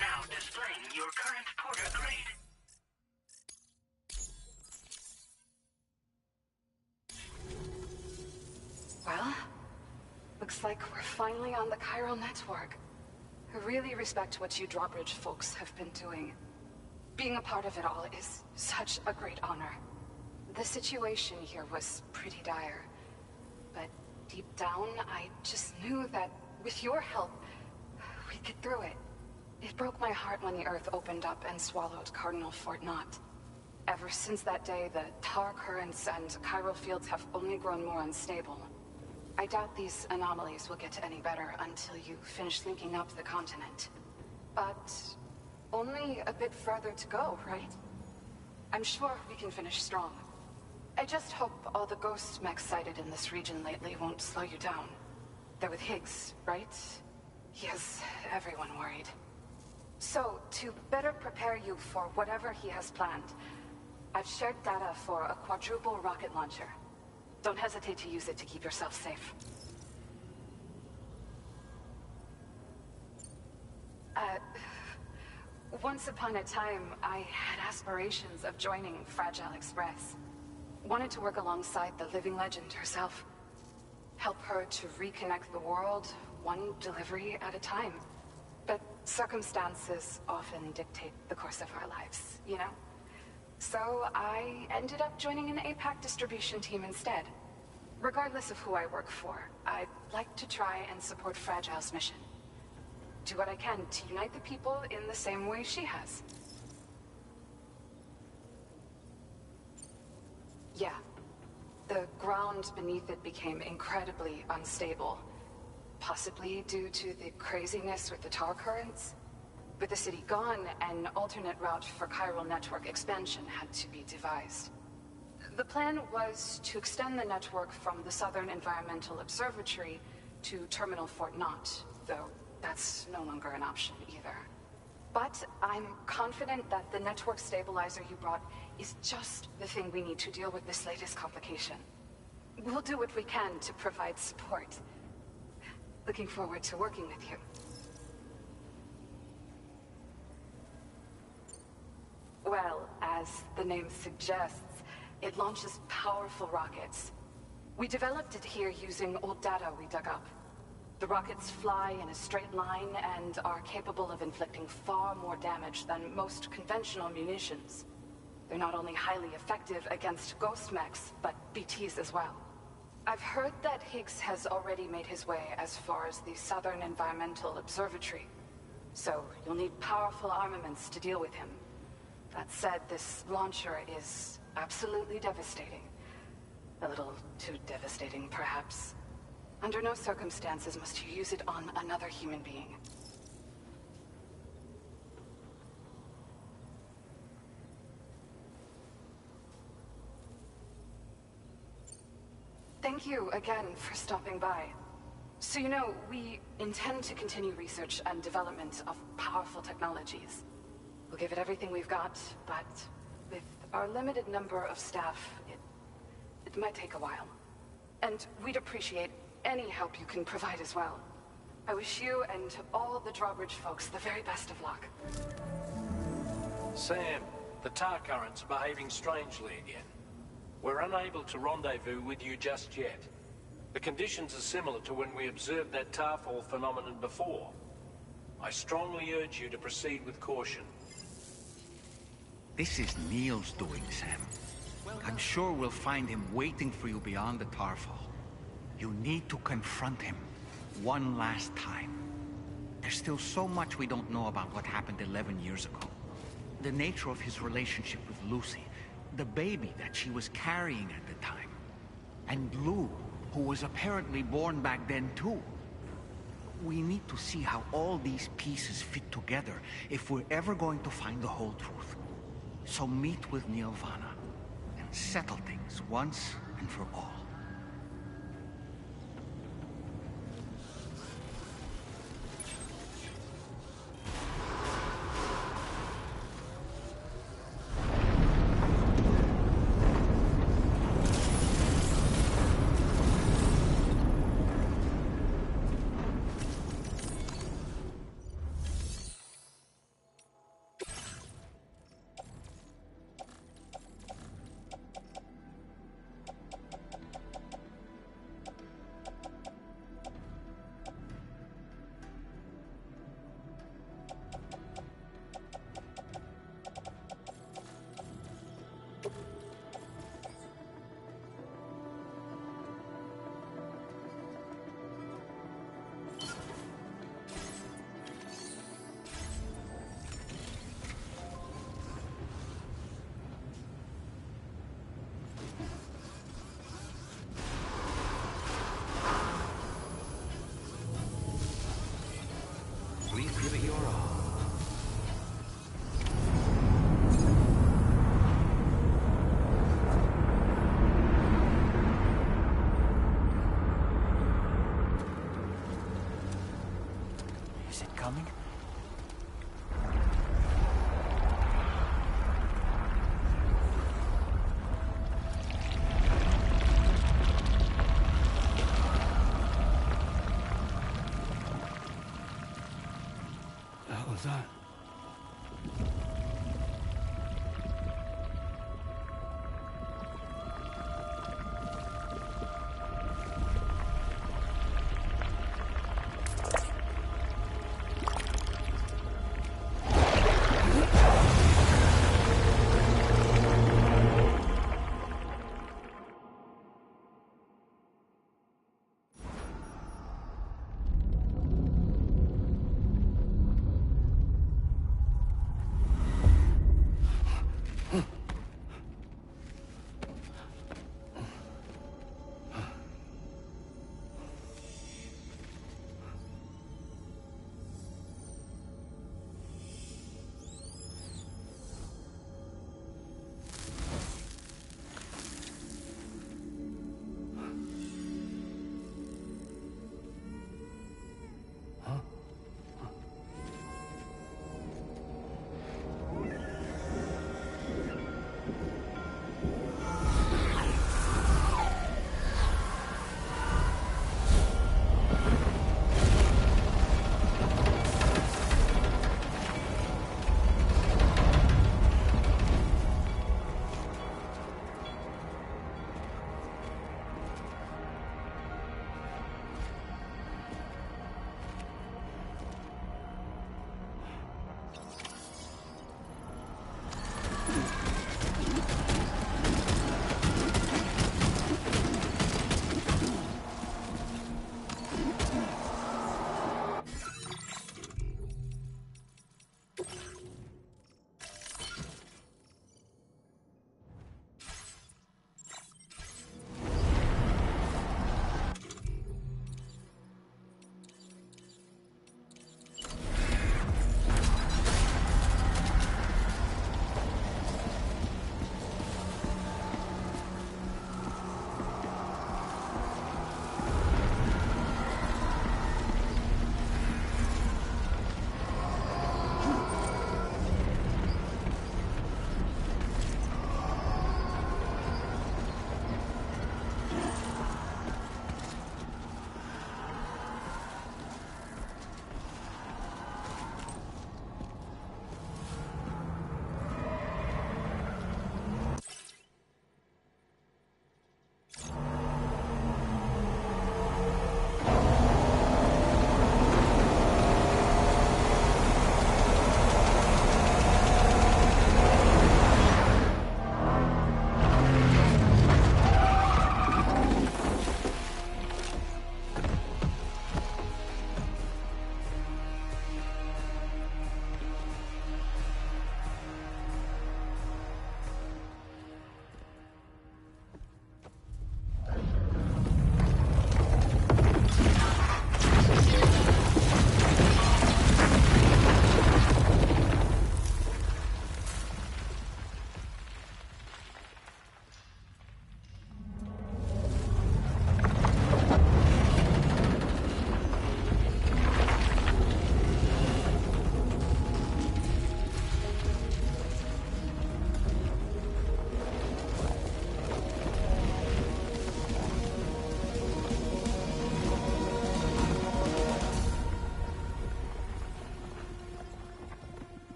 Now displaying your current porter grade. Well, looks like we're finally on the chiral network. I really respect what you Drawbridge folks have been doing. Being a part of it all is such a great honor. The situation here was pretty dire, but deep down, I just knew that with your help, we'd get through it. It broke my heart when the Earth opened up and swallowed Cardinal Fort Knott. Ever since that day, the tar currents and chiral fields have only grown more unstable. I doubt these anomalies will get any better until you finish linking up the continent. But only a bit further to go, right? I'm sure we can finish strong. I just hope all the ghost mechs sighted in this region lately won't slow you down. They're with Higgs, right? He has everyone worried. So, to better prepare you for whatever he has planned, I've shared data for a quadruple rocket launcher. Don't hesitate to use it to keep yourself safe. Once upon a time, I had aspirations of joining Fragile Express. Wanted to work alongside the living legend herself. Help her to reconnect the world, one delivery at a time. But circumstances often dictate the course of our lives, you know? So I ended up joining an APAC distribution team instead. Regardless of who I work for, I'd like to try and support Fragile's mission. Do what I can to unite the people in the same way she has. Yeah. the ground beneath it became incredibly unstable. Possibly due to the craziness with the tar currents. With the city gone, an alternate route for chiral network expansion had to be devised. The plan was to extend the network from the Southern Environmental Observatory to Terminal Fort Knott, though that's no longer an option either. But I'm confident that the network stabilizer you brought is just the thing we need to deal with this latest complication. We'll do what we can to provide support. Looking forward to working with you. Well, as the name suggests, it launches powerful rockets. We developed it here using old data we dug up. The rockets fly in a straight line and are capable of inflicting far more damage than most conventional munitions. They're not only highly effective against ghost mechs, but BTs as well. I've heard that Higgs has already made his way as far as the Southern Environmental Observatory. So you'll need powerful armaments to deal with him. That said, this launcher is absolutely devastating. A little too devastating, perhaps. Under no circumstances must you use it on another human being. Thank you again for stopping by. So you know, we intend to continue research and development of powerful technologies. We'll give it everything we've got, but with our limited number of staff, it might take a while. And we'd appreciate any help you can provide as well. I wish you and all the Drawbridge folks the very best of luck. Sam, the tar currents are behaving strangely again. We're unable to rendezvous with you just yet. The conditions are similar to when we observed that tarfall phenomenon before. I strongly urge you to proceed with caution. This is Neil's doing, Sam. I'm sure we'll find him waiting for you beyond the tarfall. You need to confront him one last time. There's still so much we don't know about what happened 11 years ago. The nature of his relationship with Lucy, the baby that she was carrying at the time, and Lou, who was apparently born back then too. We need to see how all these pieces fit together if we're ever going to find the whole truth. So meet with Neil Vana and settle things once and for all. Is it coming? The hell is that?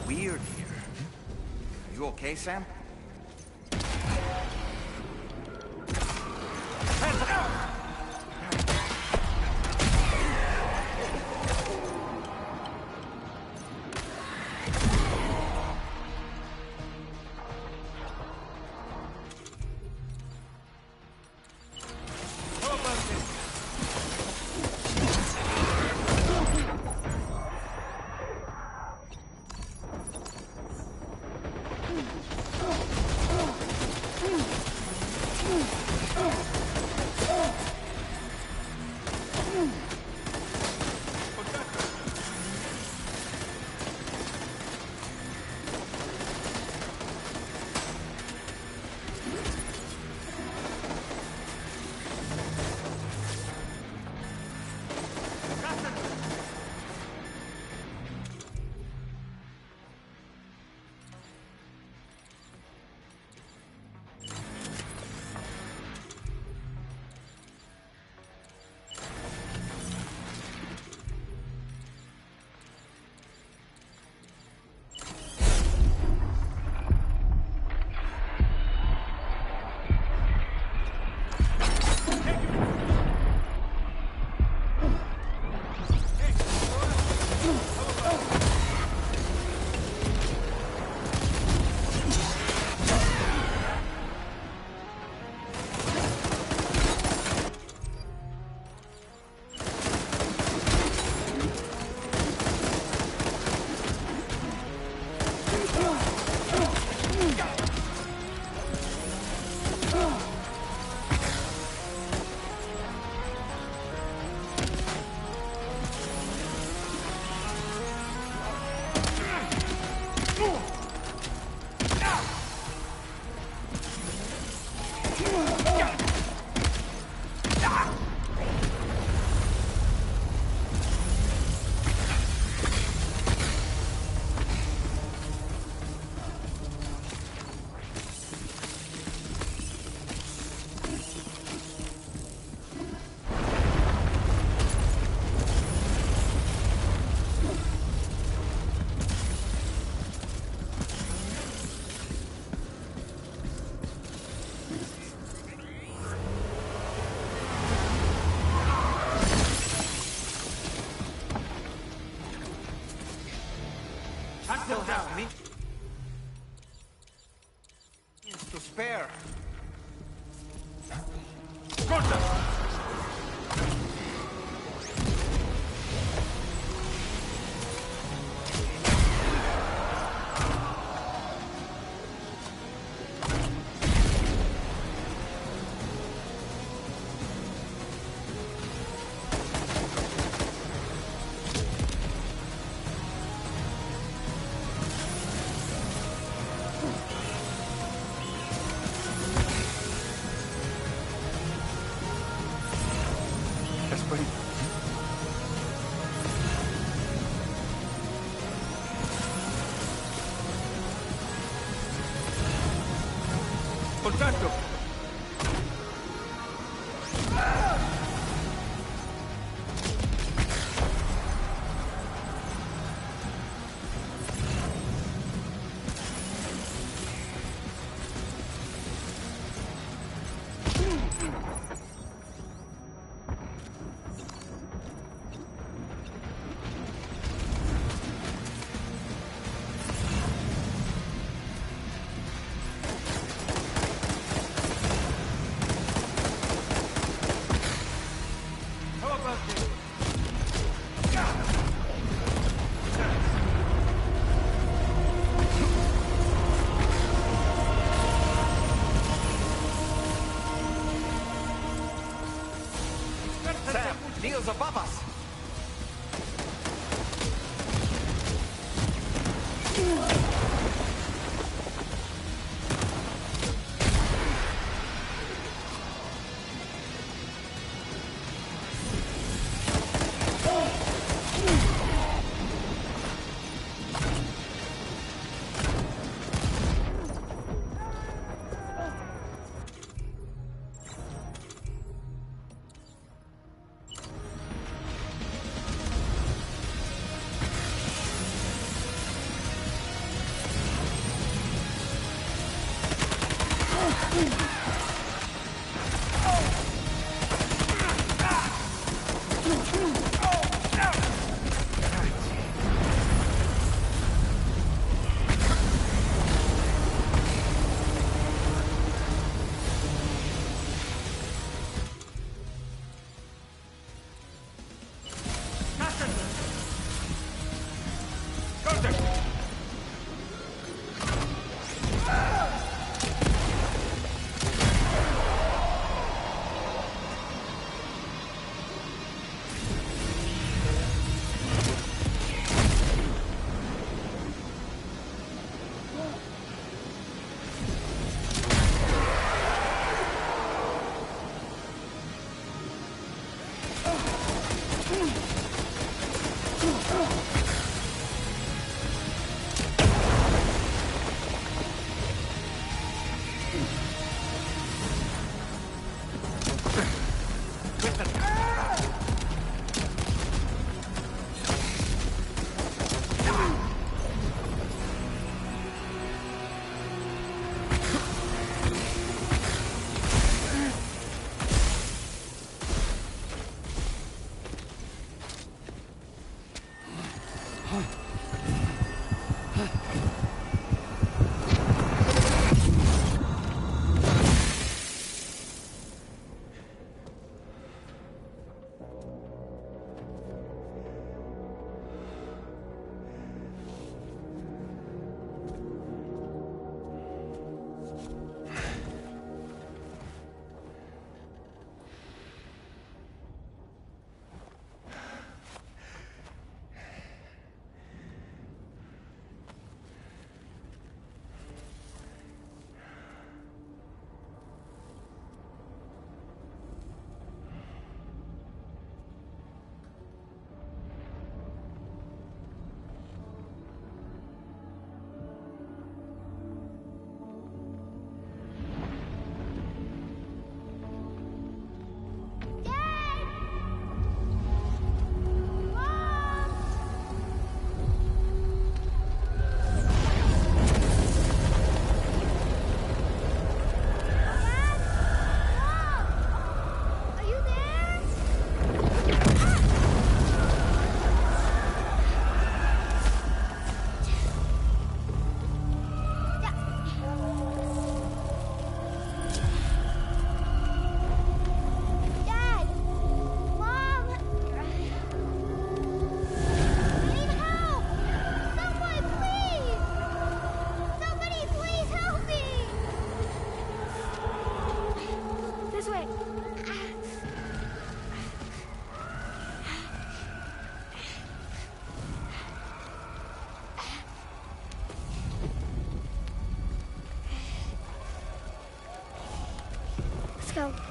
weird here. You okay, Sam? Still have me to spare. Contacto! Sam, Neil's above us. go.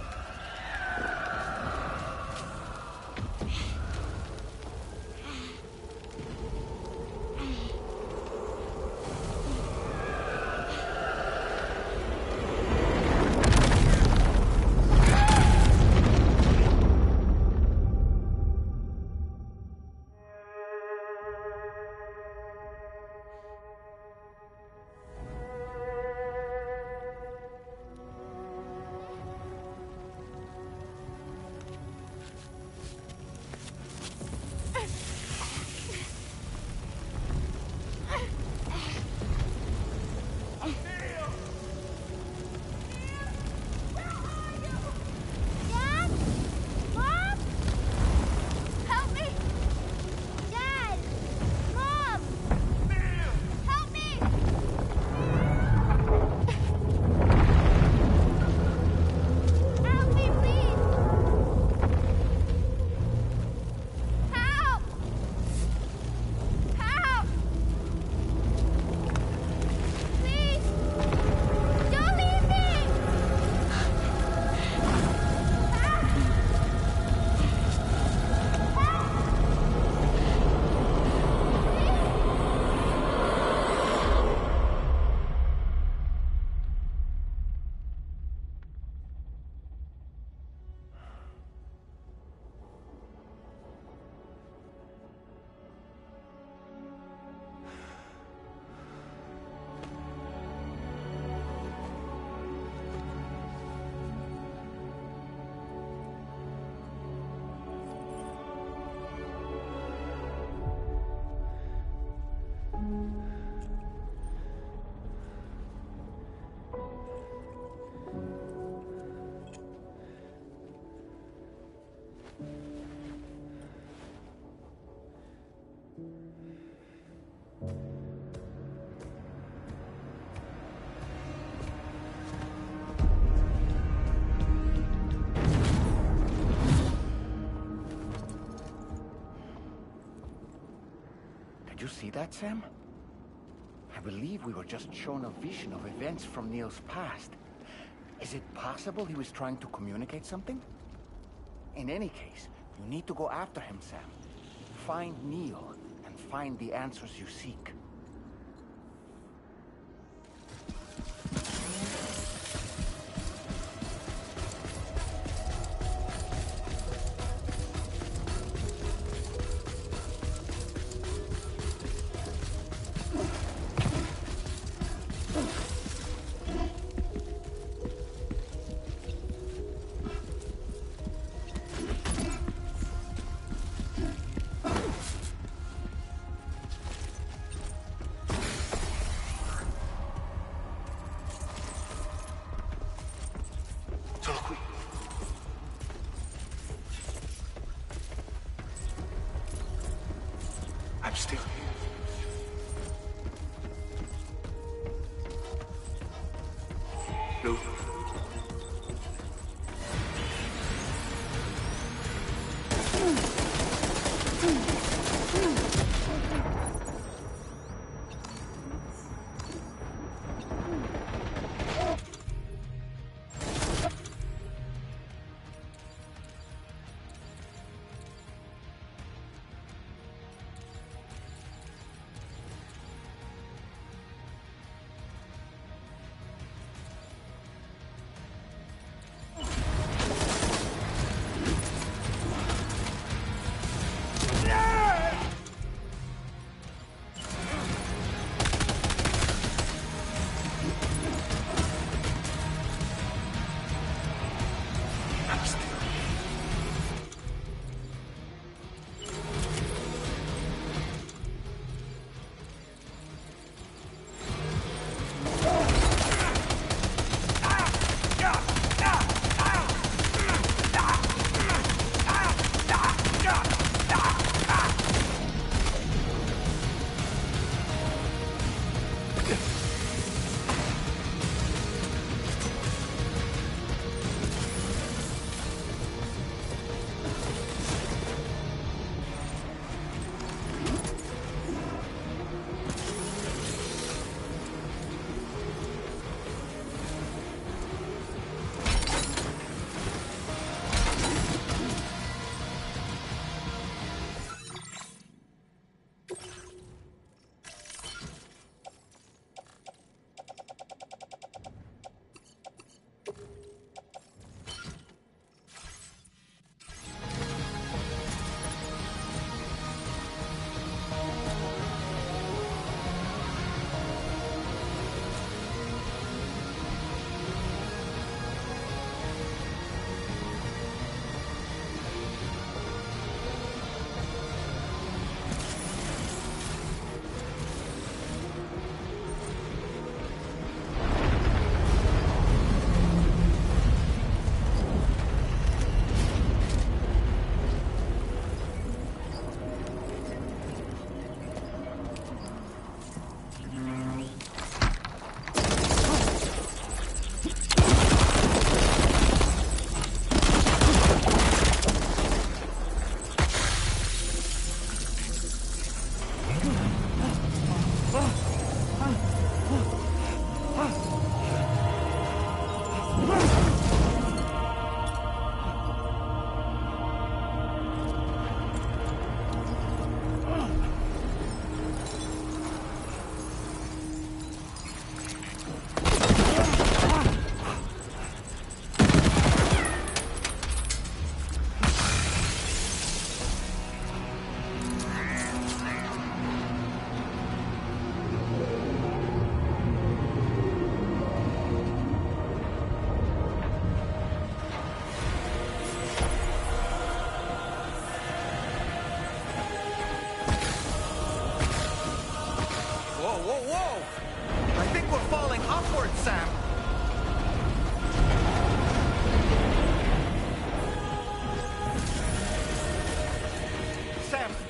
see that, Sam? I believe we were just shown a vision of events from Neil's past. Is it possible he was trying to communicate something? In any case, you need to go after him, Sam. Find Neil, and find the answers you seek. I'm still here. No.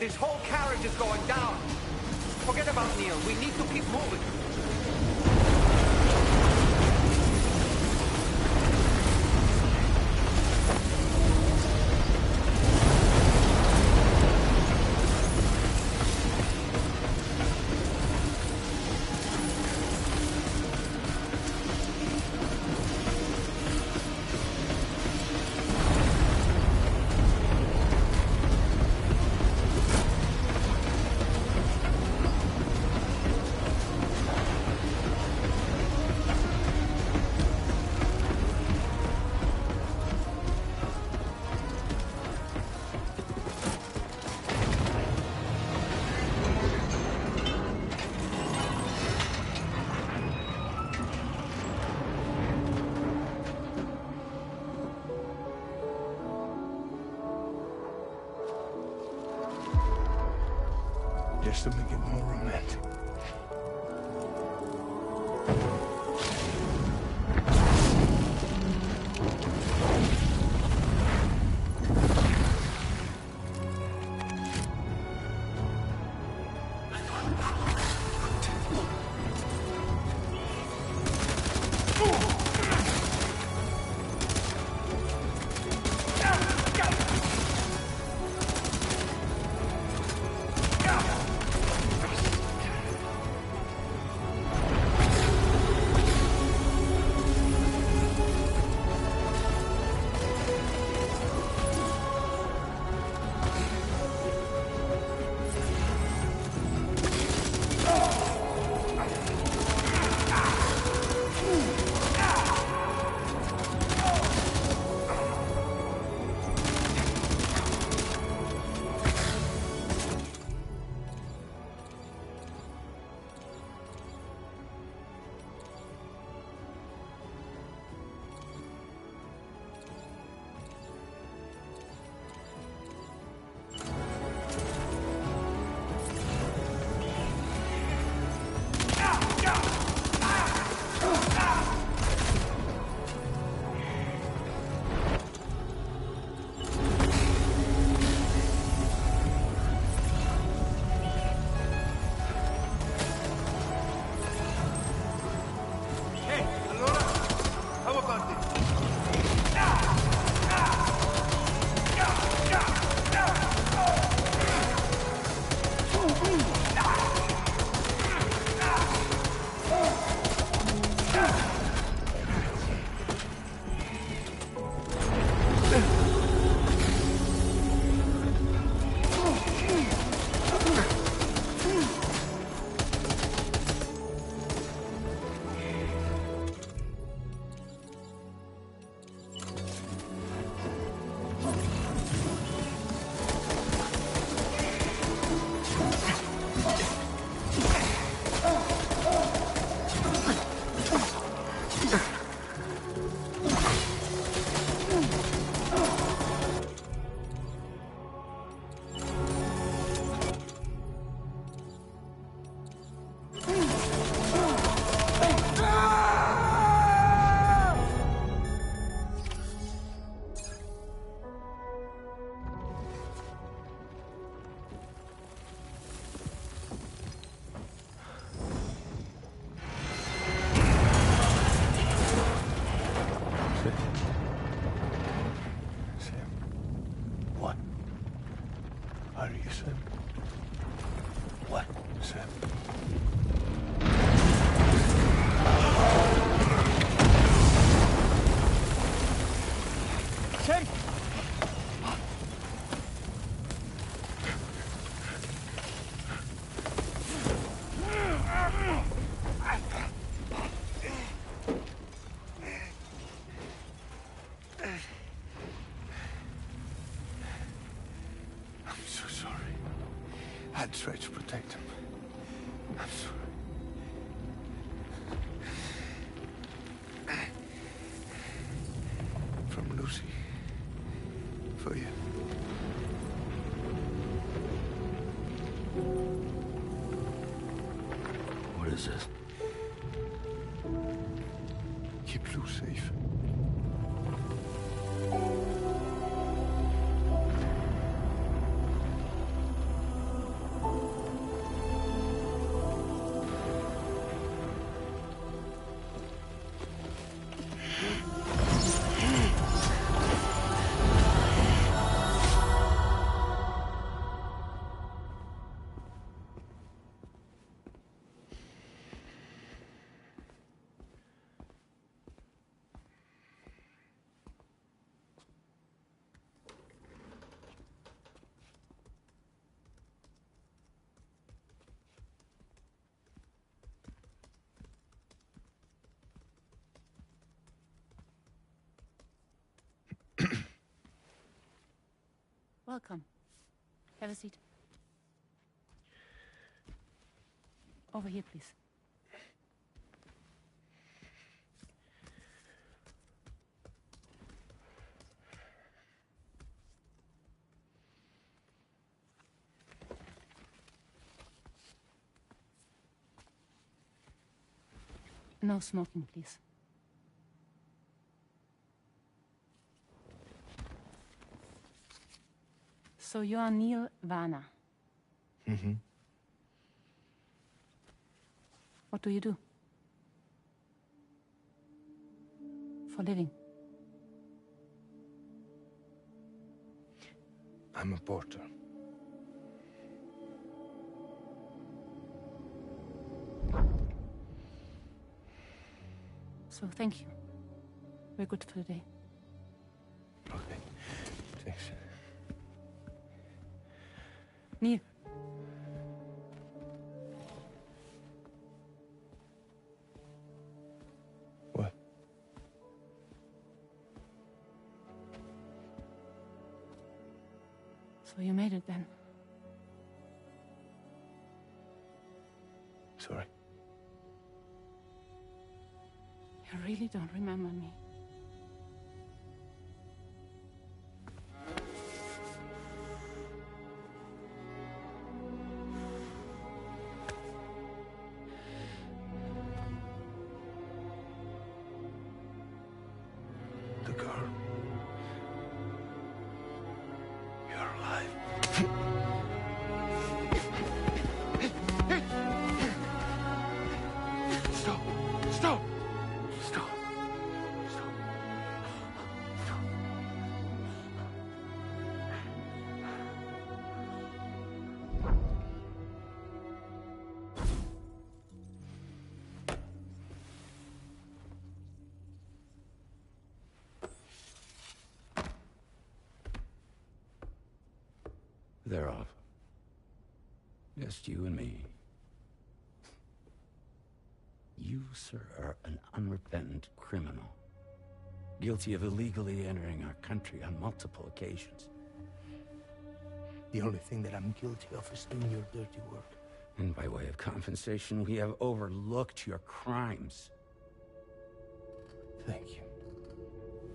This whole carriage is going down. Forget about Neil. We need to keep moving. just to make it more romantic. I'd try to protect him. I'm sorry. From Lucy. For you. What is this? Keep Lou safe. Welcome. Have a seat. Over here, please. No smoking, please. So you are Neil Varner. Mm-hmm. What do you do? For living? I'm a porter. So thank you. We're good for the day. Okay. Thanks. Neil. What? So you made it then? Sorry. You really don't remember me. The girl. You're alive. Stop! Stop! Stop! Stop! Stop! They're off. Just you and me. You, sir, are an unrepentant criminal. Guilty of illegally entering our country on multiple occasions. The only thing that I'm guilty of is doing your dirty work. And by way of compensation, we have overlooked your crimes. Thank you.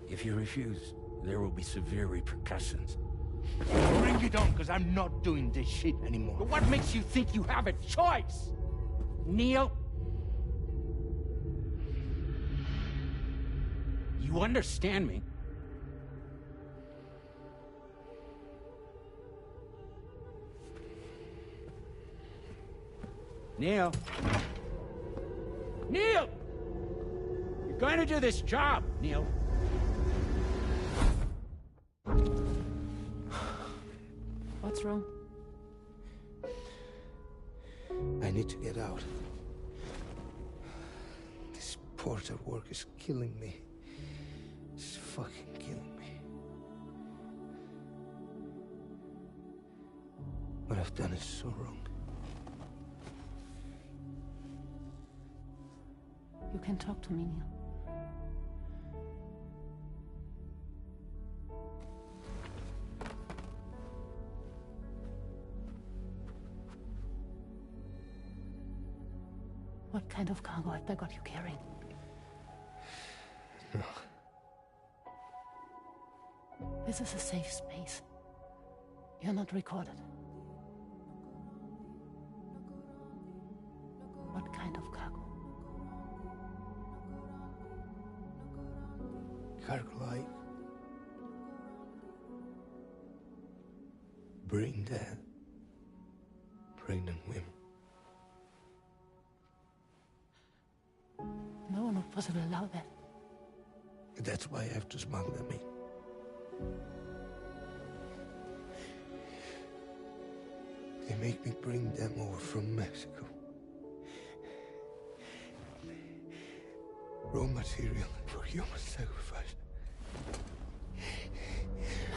If you refuse, there will be severe repercussions. Bring it on, because I'm not doing this shit anymore. But what makes you think you have a choice? Neil? You understand me? Neil? Neil! You're going to do this job, Neil. What's wrong? I need to get out. This porter work is killing me. It's fucking killing me. What I've done is so wrong. You can talk to me, Neil. What kind of cargo have they got you carrying? No. This is a safe space. You're not recorded. What kind of cargo? Cargo like brain dead, pregnant women. No one would possibly allow that. That's why I have to smuggle them in. They make me bring them over from Mexico. Raw material for human sacrifice.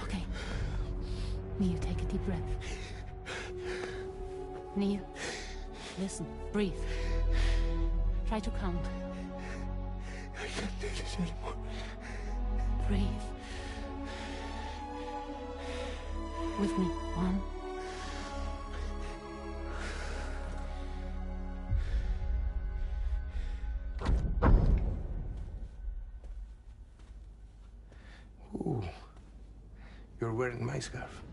Okay. Neil, take a deep breath. Neil, listen, breathe. Try to count. I can't do this anymore. Breathe. With me. 1. Ooh, you're wearing my scarf.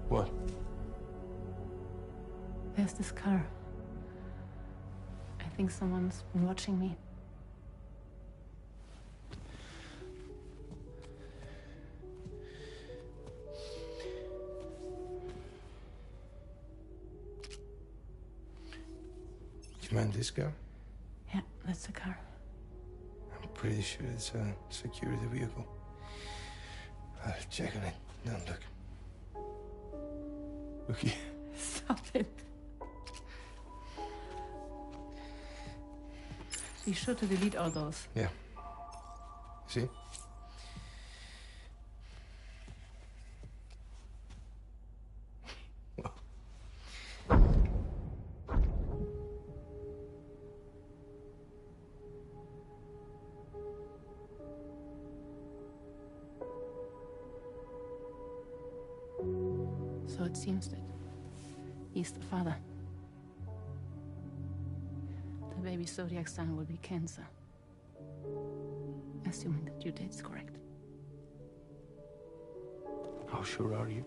What? There's this car. I think someone's been watching me. Do you mind this car? Yeah, that's the car. I'm pretty sure it's a security vehicle. I'll check on it. Now look. Look here. Stop it. Be sure to delete all those. Yeah. See? So it seems that he's the father. The baby Zodiac's son will be cancer. Assuming the due date's correct. How sure are you?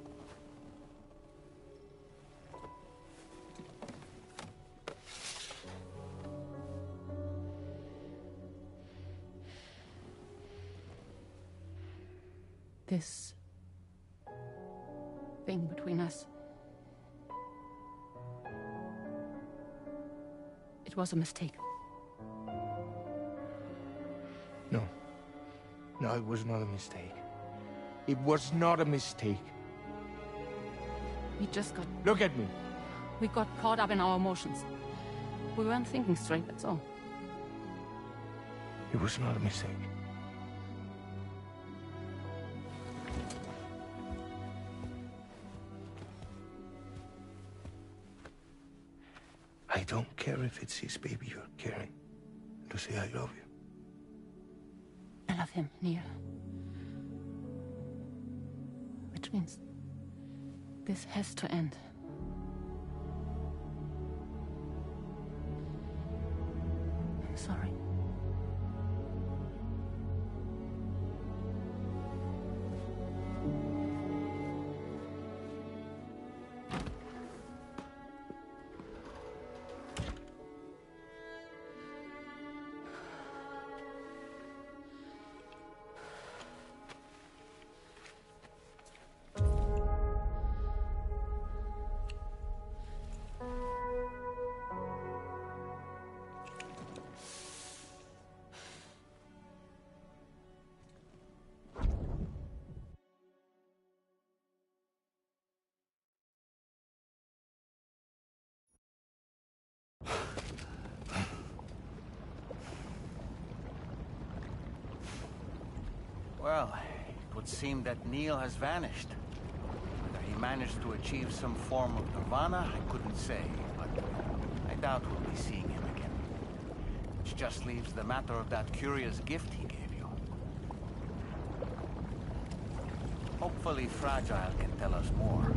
This thing between us. It was a mistake. No. No, it was not a mistake. It was not a mistake. We just got... Look at me. We got caught up in our emotions. We weren't thinking straight, that's all. It was not a mistake. I don't care if it's his baby you're carrying. Lucy, I love you. I love him, Neil. Which means this has to end. I'm sorry. Well, it would seem that Neil has vanished. Whether he managed to achieve some form of nirvana, I couldn't say, but I doubt we'll be seeing him again. Which just leaves the matter of that curious gift he gave you. Hopefully Fragile can tell us more.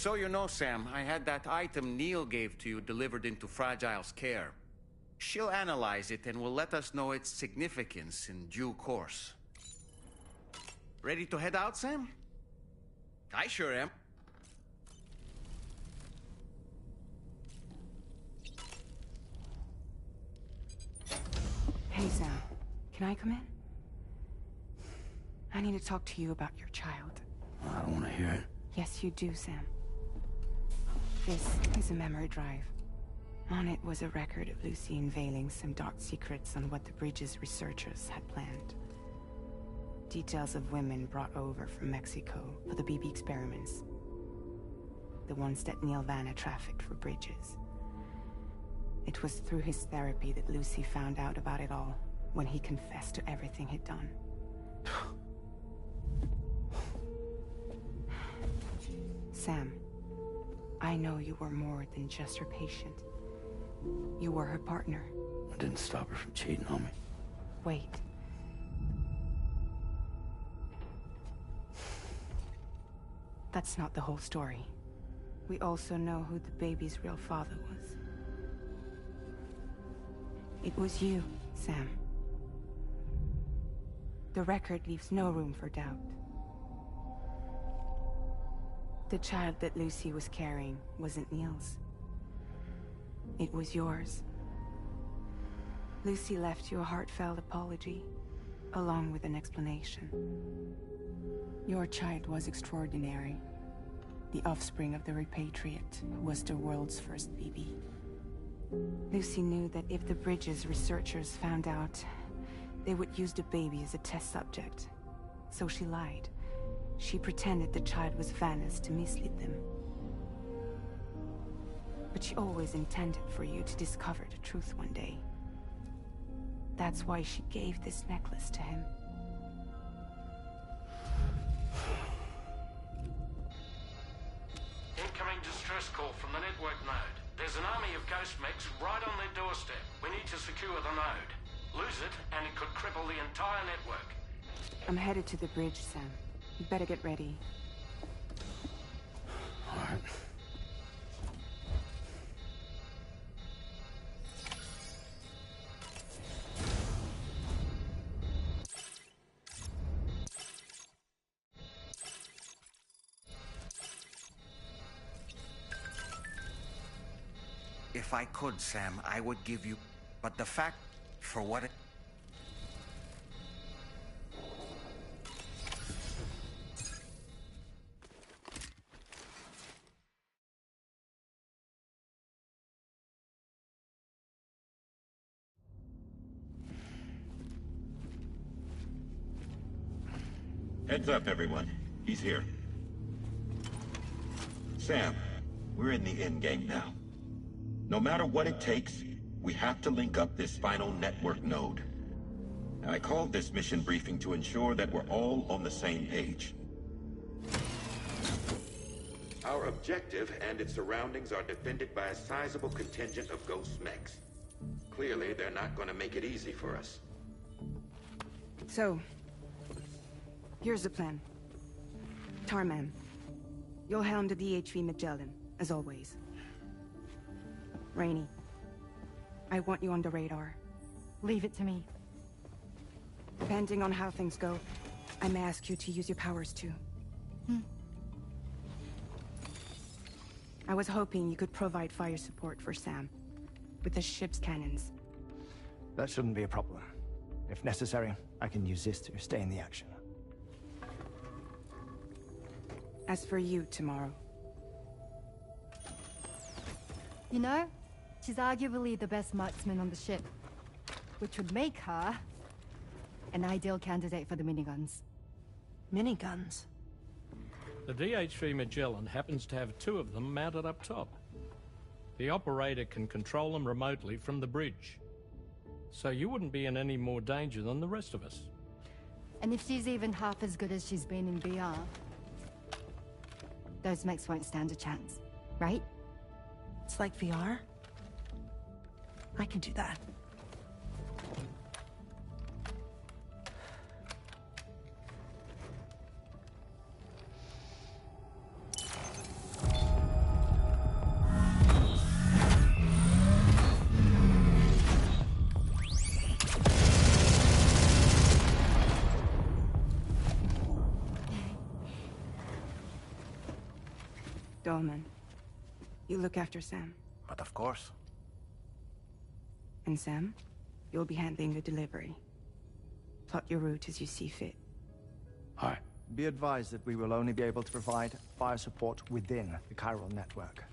So you know, Sam, I had that item Neil gave to you delivered into Fragile's care. She'll analyze it and will let us know its significance in due course. Ready to head out, Sam? I sure am. Hey, Sam. Can I come in? I need to talk to you about your child. I don't want to hear it. Yes, you do, Sam. This is a memory drive. On it was a record of Lucy unveiling some dark secrets on what the Bridges researchers had planned. Details of women brought over from Mexico for the BB experiments. The ones that Neil Vanna trafficked for Bridges. It was through his therapy that Lucy found out about it all, when he confessed to everything he'd done. Sam, I know you were more than just her patient. You were her partner. I didn't stop her from cheating on me. Wait. That's not the whole story. We also know who the baby's real father was. It was you, Sam. The record leaves no room for doubt. The child that Lucy was carrying wasn't Neil's. It was yours. Lucy left you a heartfelt apology, along with an explanation. Your child was extraordinary. The offspring of the repatriate who was the world's first BB. Lucy knew that if the Bridges researchers found out, they would use the baby as a test subject. So she lied. She pretended the child was Vanna's to mislead them. But she always intended for you to discover the truth one day. That's why she gave this necklace to him. Incoming distress call from the network node. There's an army of ghost mechs right on their doorstep. We need to secure the node. Lose it, and it could cripple the entire network. I'm headed to the bridge, Sam. You better get ready. All right. If I could, Sam, I would give you... But the fact, for what it... Heads up, everyone. He's here. Sam, we're in the end game now. No matter what it takes, we have to link up this final network node. I called this mission briefing to ensure that we're all on the same page. Our objective and its surroundings are defended by a sizable contingent of ghost mechs. Clearly, they're not going to make it easy for us. So, here's the plan. Tarman, you'll helm the DHV Magellan, as always. Rainey, I want you on the radar. Leave it to me. Depending on how things go, I may ask you to use your powers too. I was hoping you could provide fire support for Sam, with the ship's cannons. That shouldn't be a problem. If necessary, I can use this to stay in the action. As for you, tomorrow. You know, she's arguably the best marksman on the ship, which would make her an ideal candidate for the miniguns. Miniguns? The DHV Magellan happens to have 2 of them mounted up top. The operator can control them remotely from the bridge. So you wouldn't be in any more danger than the rest of us. And if she's even half as good as she's been in VR, those mechs won't stand a chance, right? It's like VR? I can do that. Dolman. You look after Sam. But of course. And Sam, you'll be handling the delivery. Plot your route as you see fit. Alright. Be advised that we will only be able to provide fire support within the chiral network.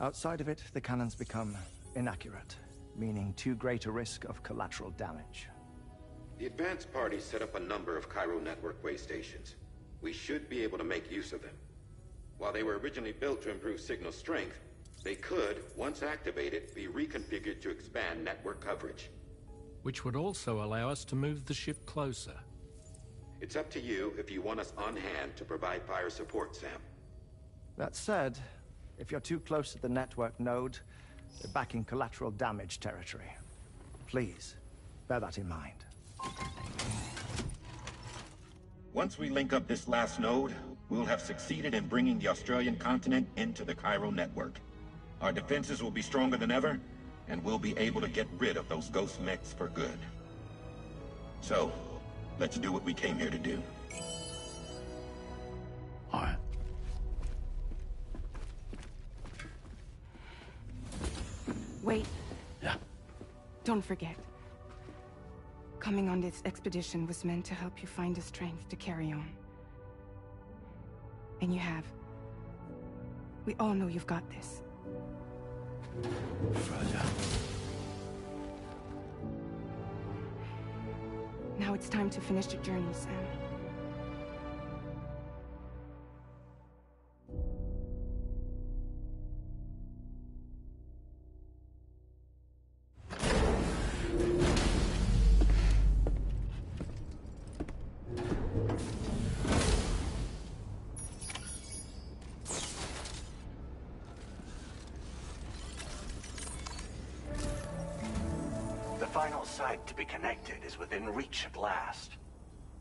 Outside of it, the cannons become inaccurate, meaning too great a risk of collateral damage. The advanced party set up a number of chiral network way stations. We should be able to make use of them. While they were originally built to improve signal strength, they could, once activated, be reconfigured to expand network coverage. Which would also allow us to move the ship closer. It's up to you if you want us on hand to provide fire support, Sam. That said, if you're too close to the network node, you're back in collateral damage territory. Please, bear that in mind. Once we link up this last node, we'll have succeeded in bringing the Australian continent into the chiral network. Our defenses will be stronger than ever, and we'll be able to get rid of those ghost mechs for good. So, let's do what we came here to do. All right. Wait. Yeah. Don't forget. Coming on this expedition was meant to help you find the strength to carry on. And you have. We all know you've got this. Fragile. Now it's time to finish the journey, Sam. The final site to be connected is within reach at last.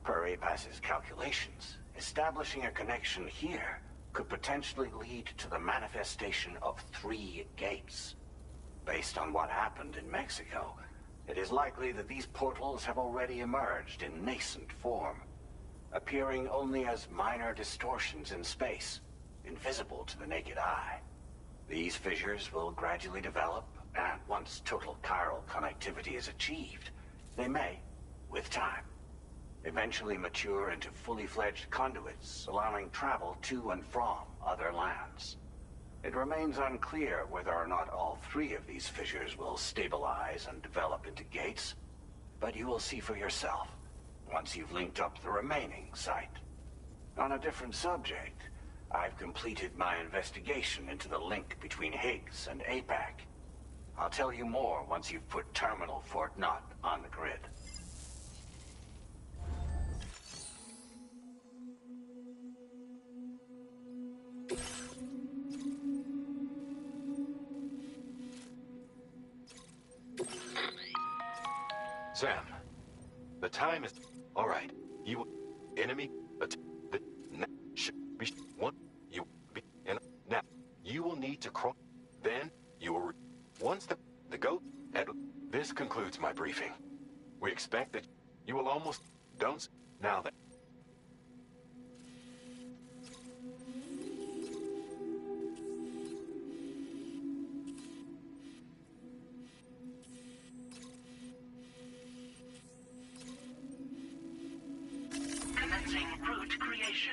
Per APAS's calculations, establishing a connection here could potentially lead to the manifestation of 3 gates. Based on what happened in Mexico, it is likely that these portals have already emerged in nascent form, appearing only as minor distortions in space, invisible to the naked eye. These fissures will gradually develop, and once total chiral connectivity is achieved, they may, with time, eventually mature into fully fledged conduits, allowing travel to and from other lands. It remains unclear whether or not all 3 of these fissures will stabilize and develop into gates, but you will see for yourself once you've linked up the remaining site. On a different subject, I've completed my investigation into the link between Higgs and APAC. I'll tell you more once you've put Terminal Fort Knott on the grid. Sam, the time is... All right. You... Enemy... The... Should be... One... You... Be... And... Now, you will need to cross... Then, you will... Once the go... And this concludes my briefing. We expect that you will almost... Don't... Now that... Commencing route creation.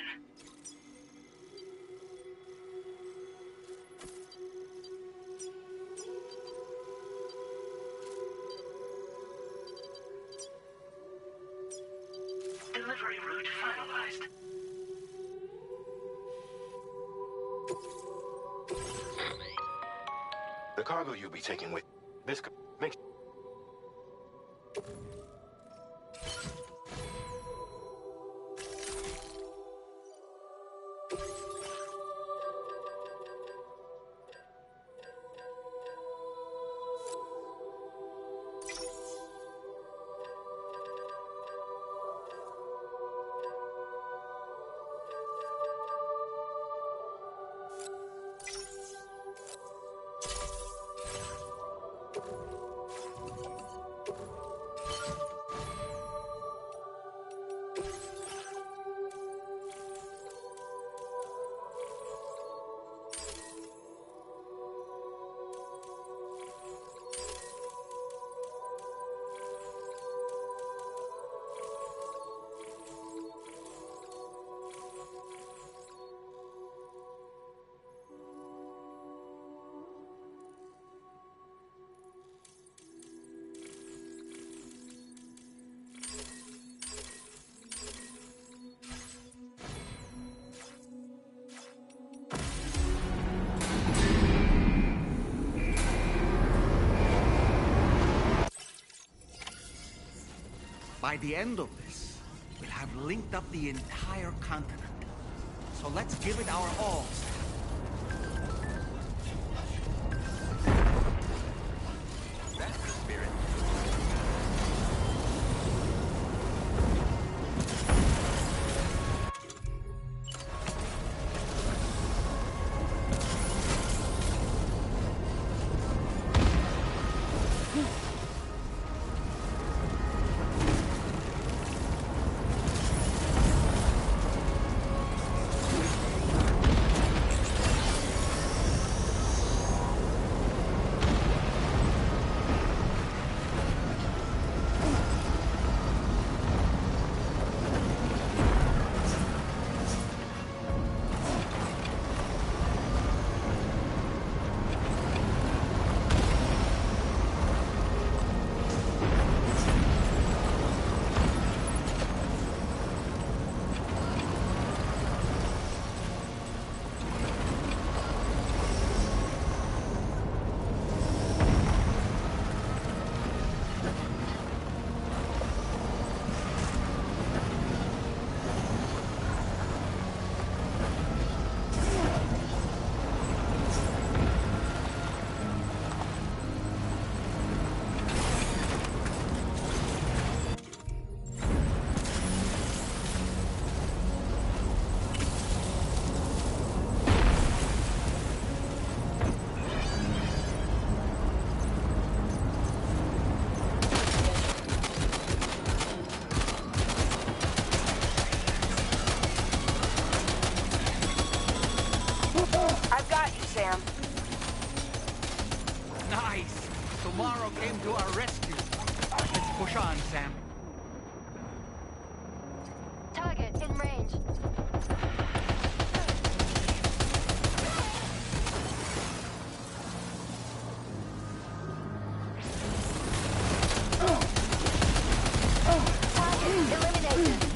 Delivery route finalized. The cargo you'll be taking with... This... Makes... By the end of this, we'll have linked up the entire continent. So let's give it our all. That's the spirit. I've got you, Sam. Nice! Tomorrow came to our rescue. Let's push on, Sam. Target in range. Target eliminated.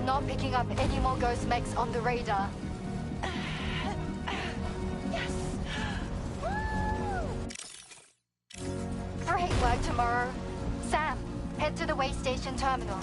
Not picking up any more ghost mechs on the radar. Yes! Woo! Great work tomorrow. Sam, head to the way station terminal.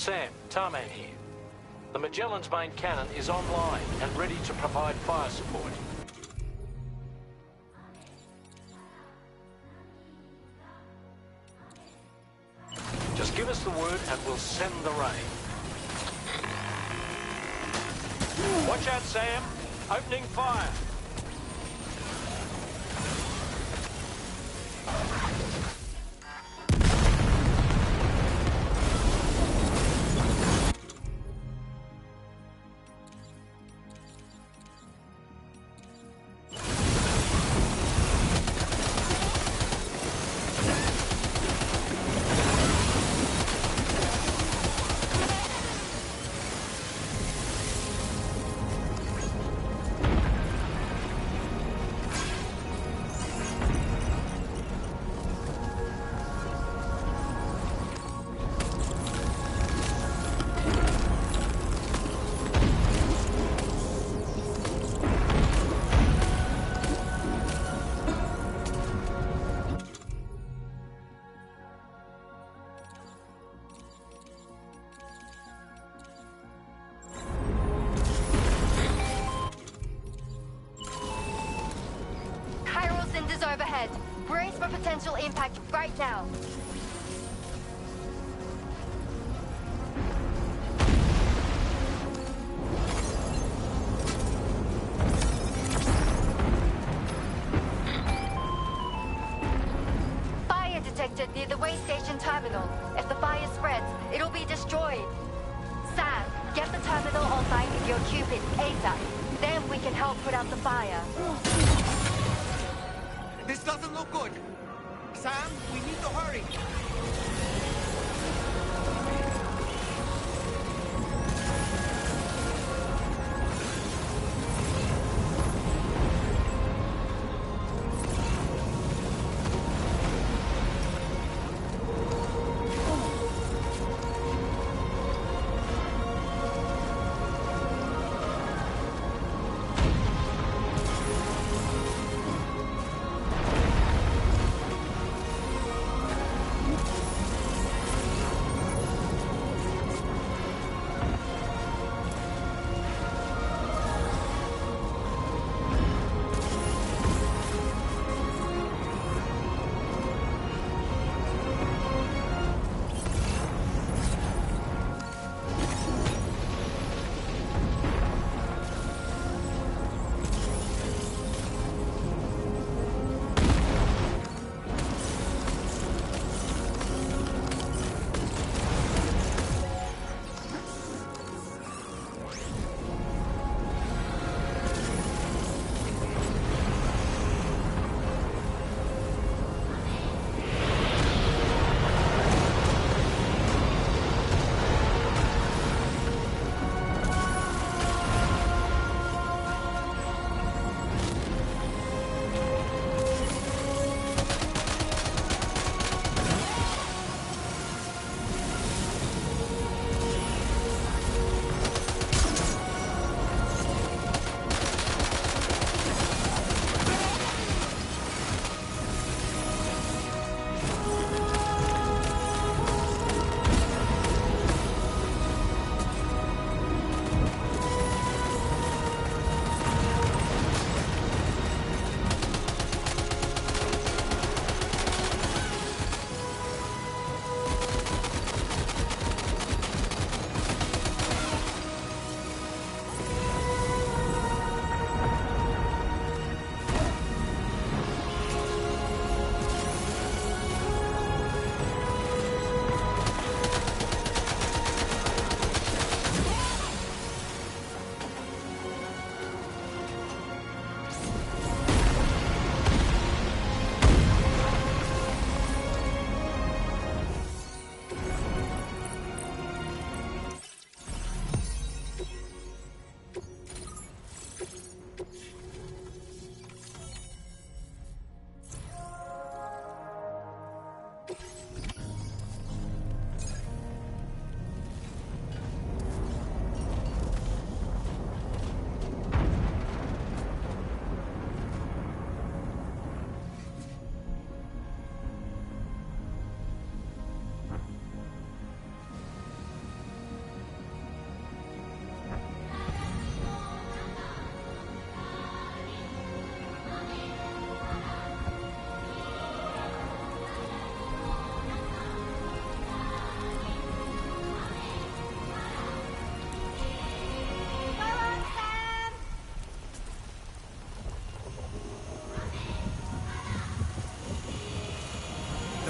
Sam, Tarman here. The Magellan's main cannon is online and ready to provide fire support. Just give us the word and we'll send the rain. Watch out, Sam. Opening fire. Overhead. Brace for potential impact right now. Fire detected near the way station terminal. If the fire spreads, it'll be destroyed. Sam, get the terminal online with your Cupid ASAP. Then we can help put out the fire. This doesn't look good. Sam, we need to hurry.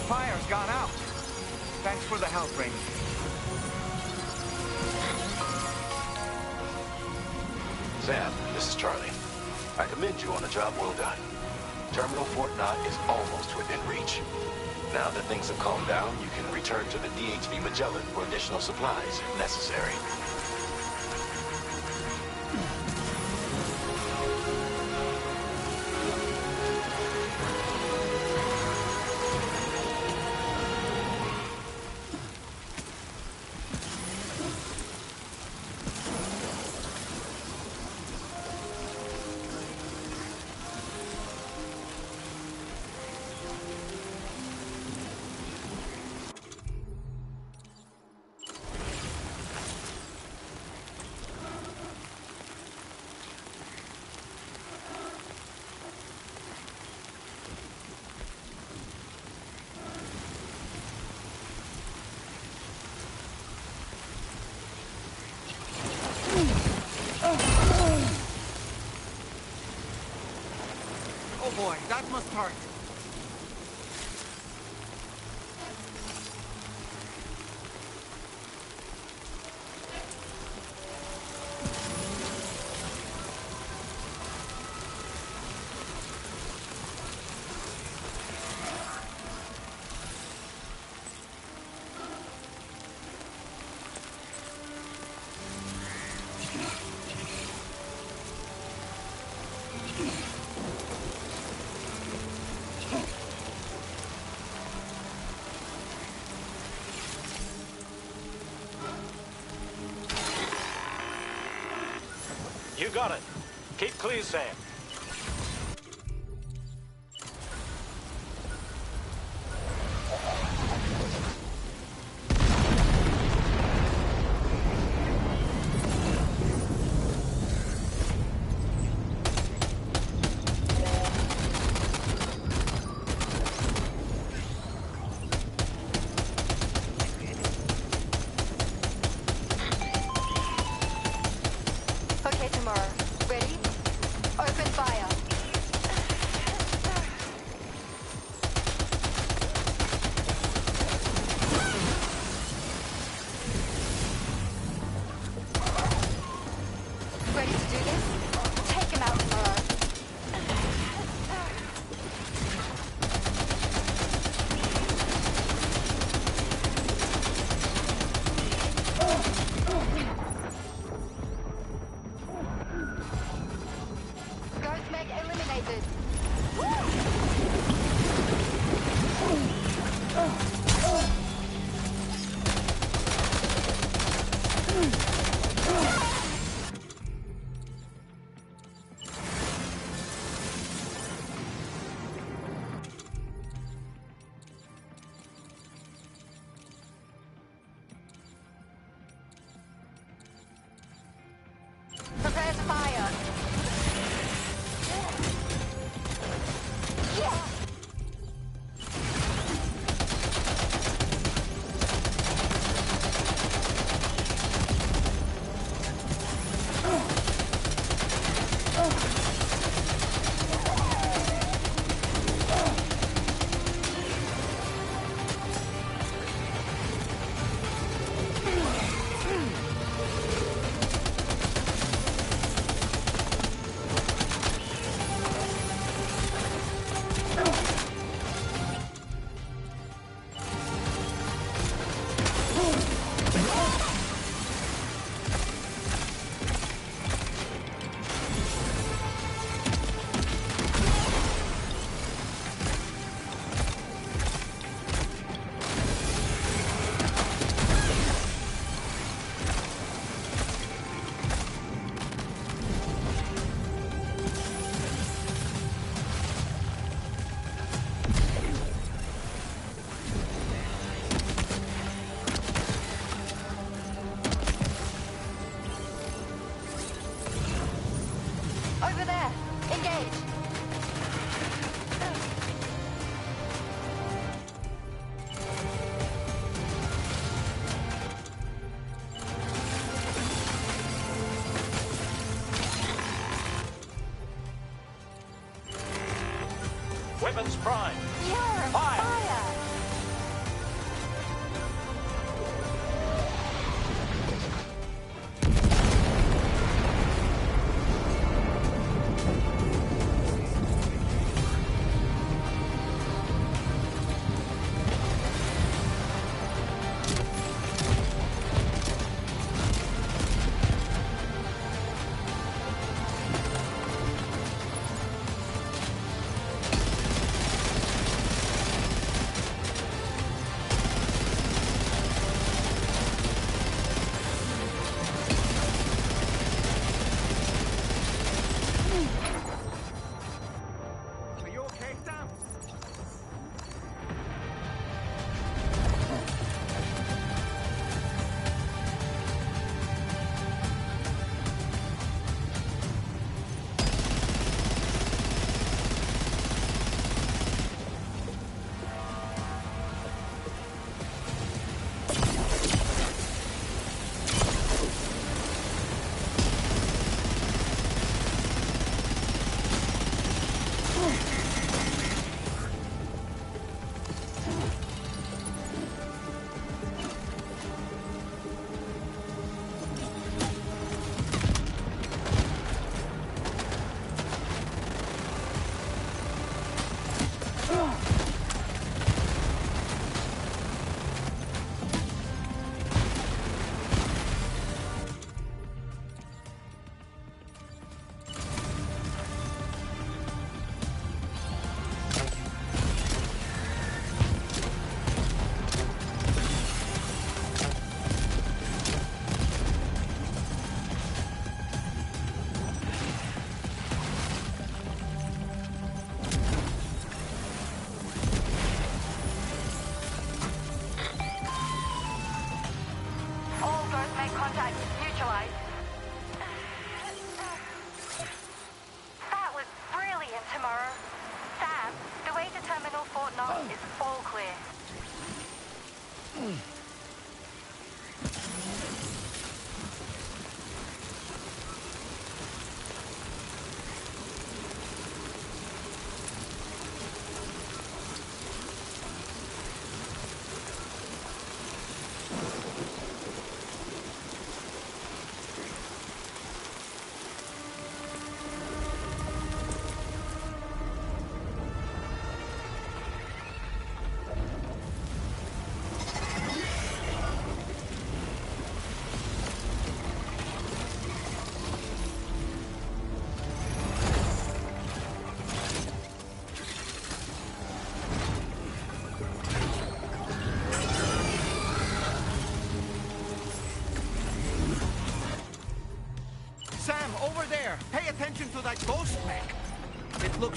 fire's gone out. Thanks for the help, Rainy. Sam, this is Charlie. I commend you on a job well done. Terminal Fort Knott is almost within reach. Now that things have calmed down, you can return to the DHV Magellan for additional supplies if necessary. Oh boy, that must hurt. You got it. Keep clear, Sam. Okay, tomorrow. Ready? Open fire. Ready to do this? Take him out tomorrow. Ghost Meg eliminated. Prepare to fire. Over there. Engage. Weapons prime. Yeah, Fire. fire.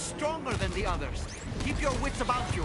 stronger than the others. Keep your wits about you.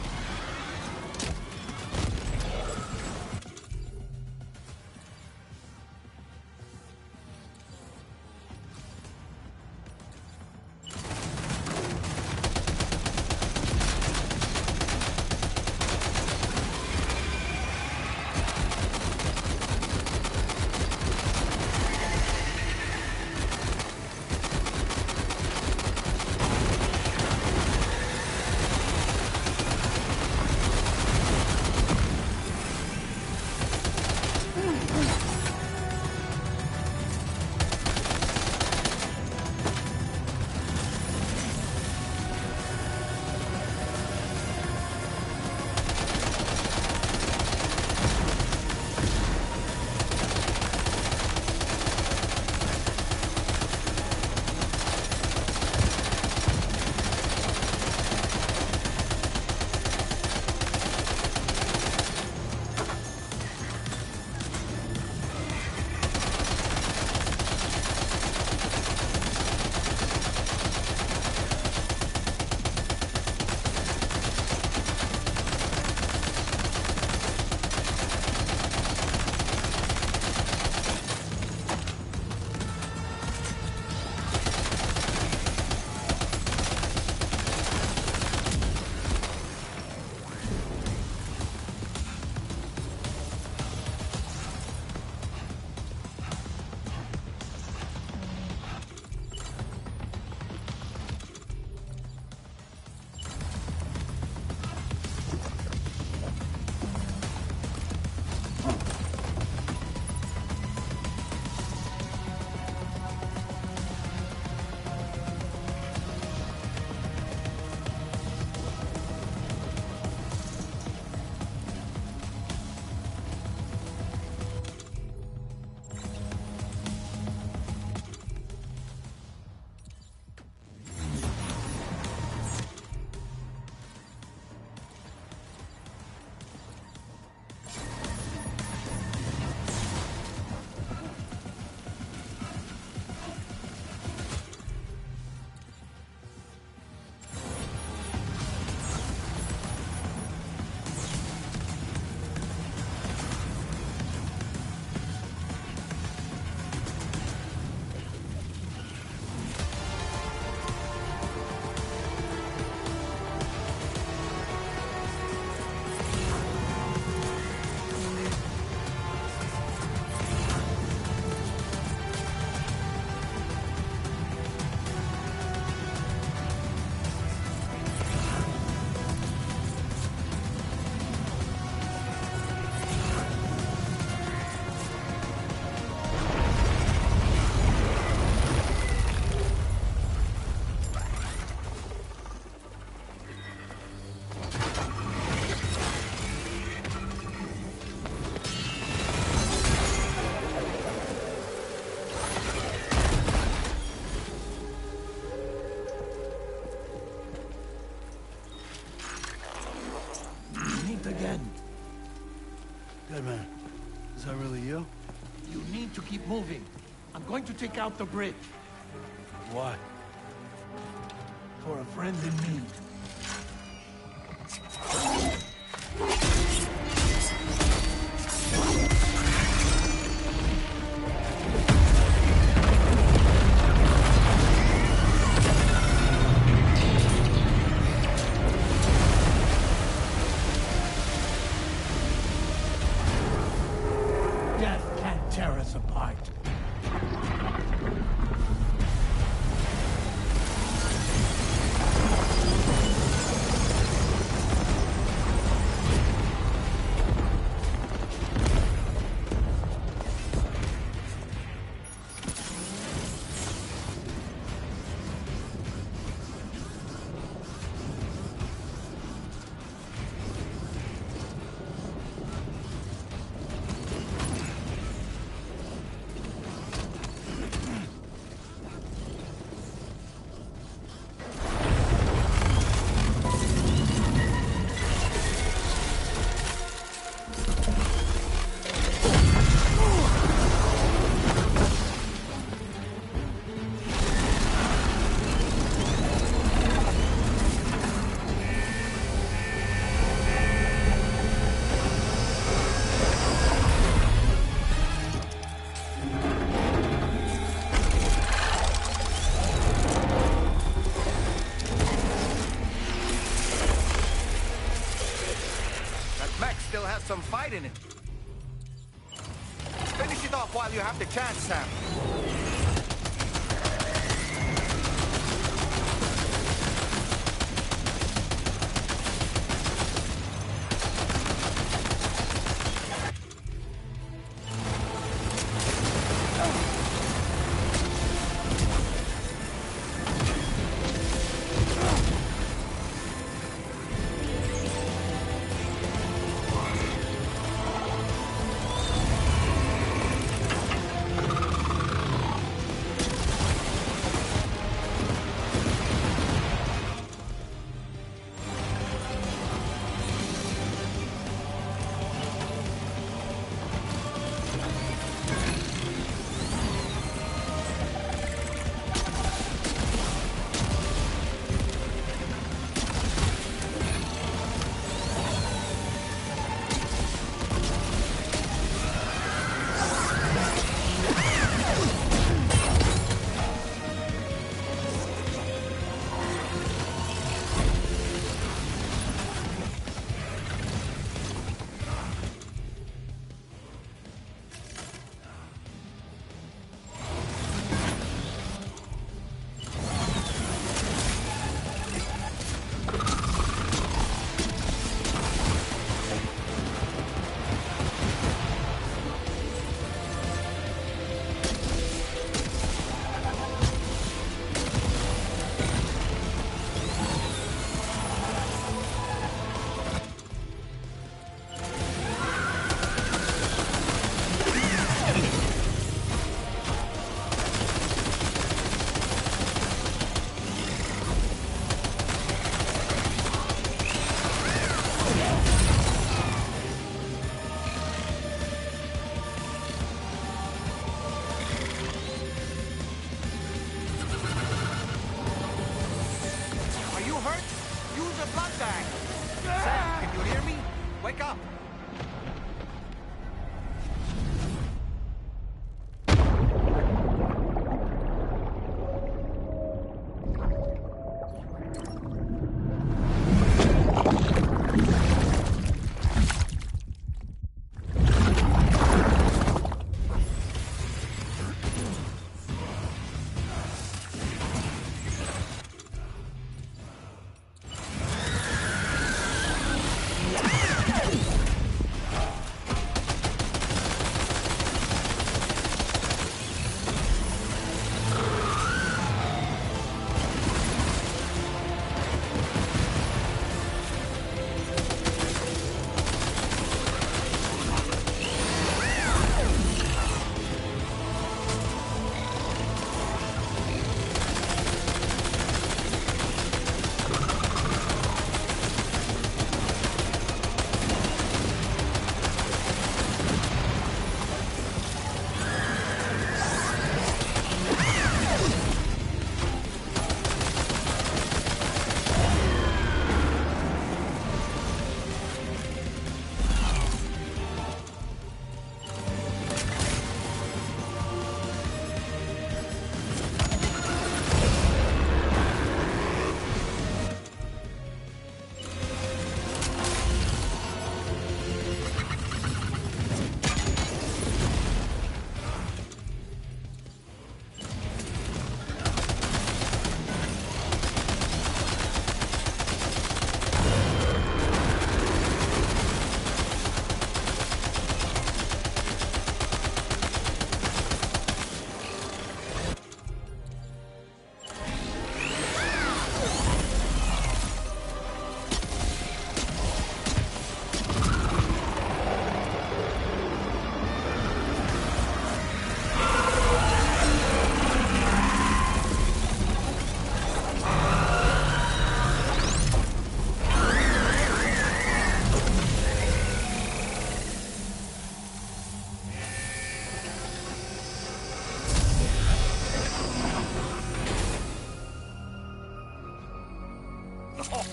Good man. Is that really you? You need to keep moving. I'm going to take out the bridge. Why? For a friend in need. Tear us apart. still has some fight in it. Finish it off while you have the chance, Sam.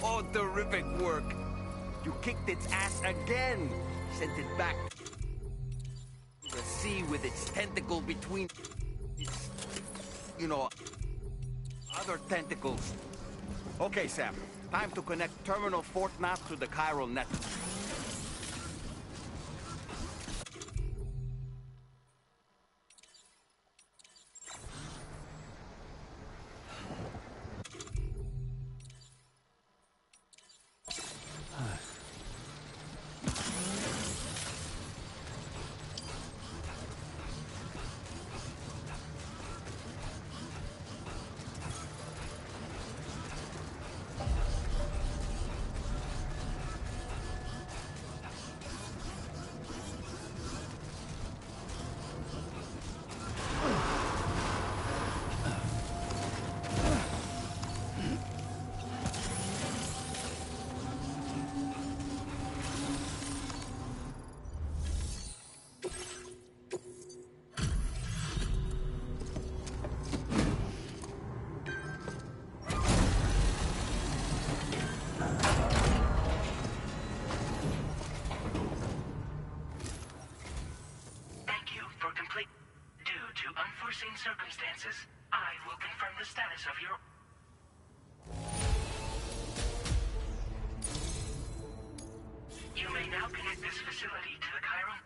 Oh, terrific work. You kicked its ass again. Sent it back to the sea with its tentacle between its, other tentacles. Okay, Sam. Time to connect Terminal Fort Knot to the chiral network. circumstances, I will confirm the status of your... You may now connect this facility to the Chiron.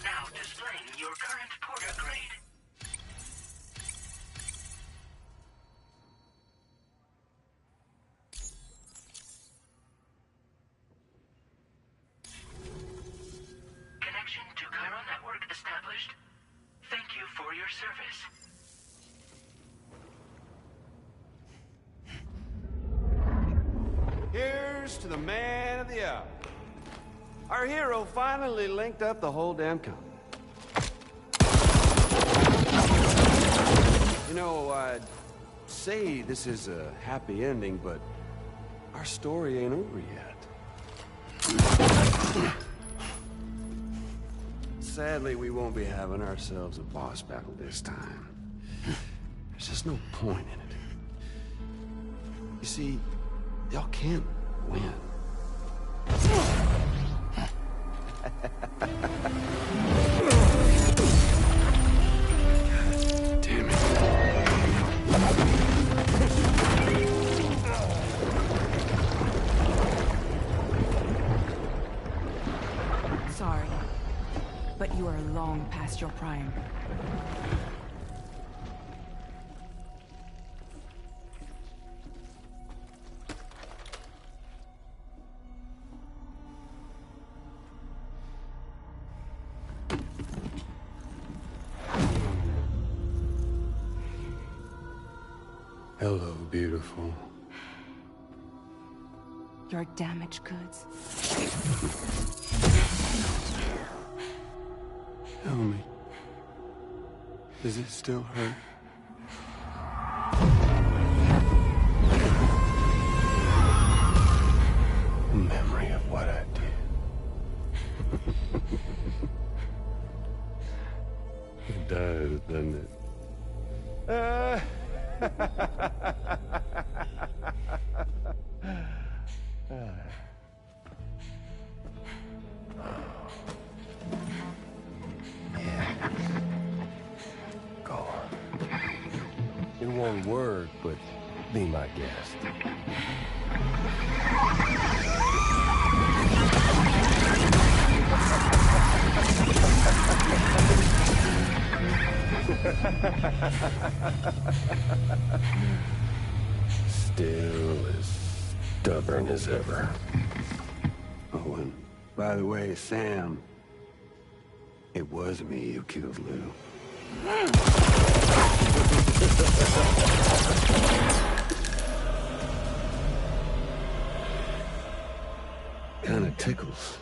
Now displaying your current porter grade. Connection to Chiron network established. Thank you for your service. Here's to the man of the hour. Our hero finally linked up the whole damn company. You know, I'd say this is a happy ending, but our story ain't over yet. Sadly, we won't be having ourselves a boss battle this time. There's just no point in it. You see, y'all can't win. Damn it. Sorry, but you are long past your prime. Hello, beautiful. Your damaged goods. Tell me, does it still hurt? A memory of what I did. It does, doesn't it? Go on. In one word, but be my guest. Still as stubborn as ever. Oh, and by the way, Sam, it was me who killed Lou. Kinda tickles.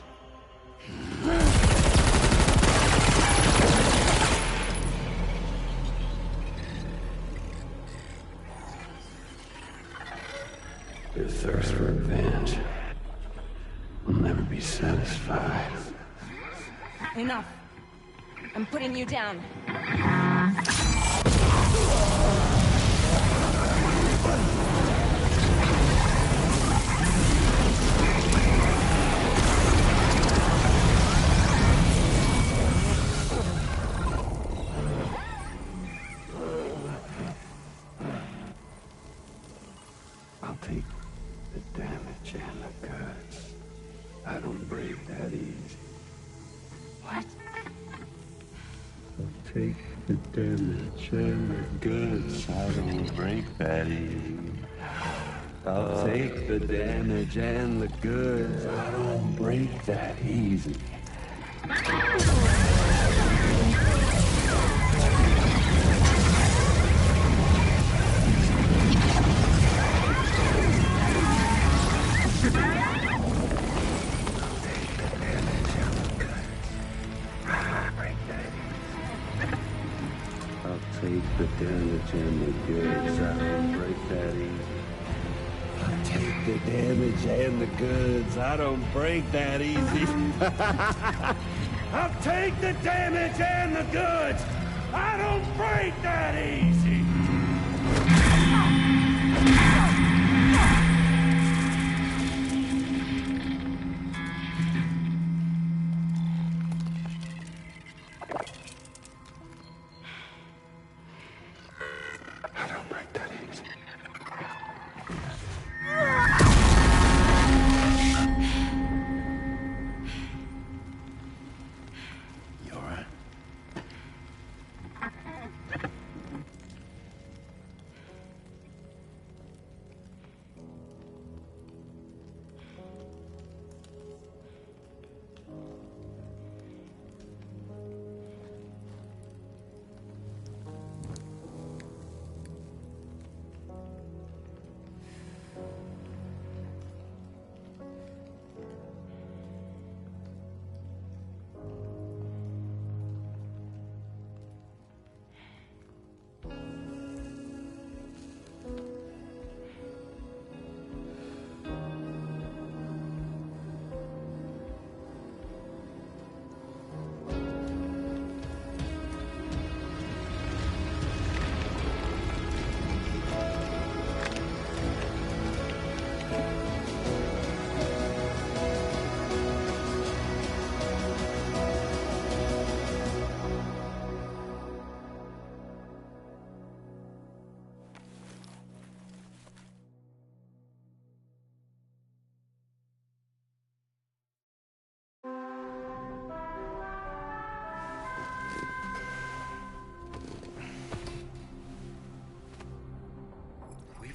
Your thirst for revenge will never be satisfied. Enough. I'm putting you down. I'll take the damage and the goods. I don't break that easy. What? I'll take the damage and the goods. I don't break that easy. I'll take the damage and the goods. I don't break that easy. Take the damage and the goods. I don't break that easy. I'll take the damage and the goods. I don't break that easy. I'll take the damage and the goods. I don't break that easy.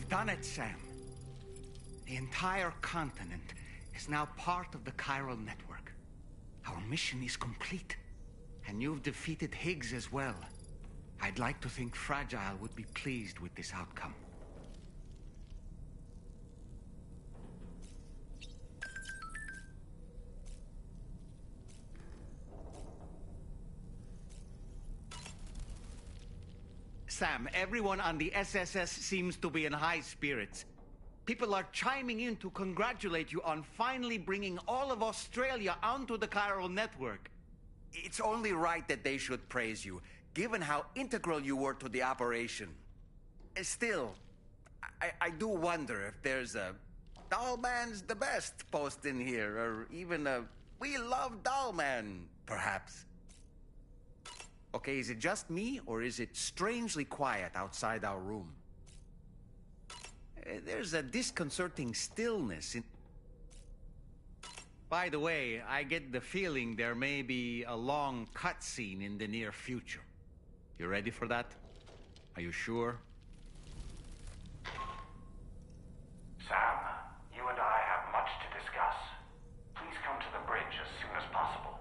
Done it, Sam. The entire continent is now part of the chiral network. Our mission is complete. And you've defeated Higgs as well. I'd like to think Fragile would be pleased with this outcome. Sam, everyone on the SSS seems to be in high spirits. People are chiming in to congratulate you on finally bringing all of Australia onto the chiral network. It's only right that they should praise you, given how integral you were to the operation. Still, I do wonder if there's a Dollman's the best post in here, or even a We Love Dollman, perhaps. Okay, is it just me, or is it strangely quiet outside our room? There's a disconcerting stillness in... By the way, I get the feeling there may be a long cutscene in the near future. You ready for that? Are you sure? Sam, you and I have much to discuss. Please come to the bridge as soon as possible.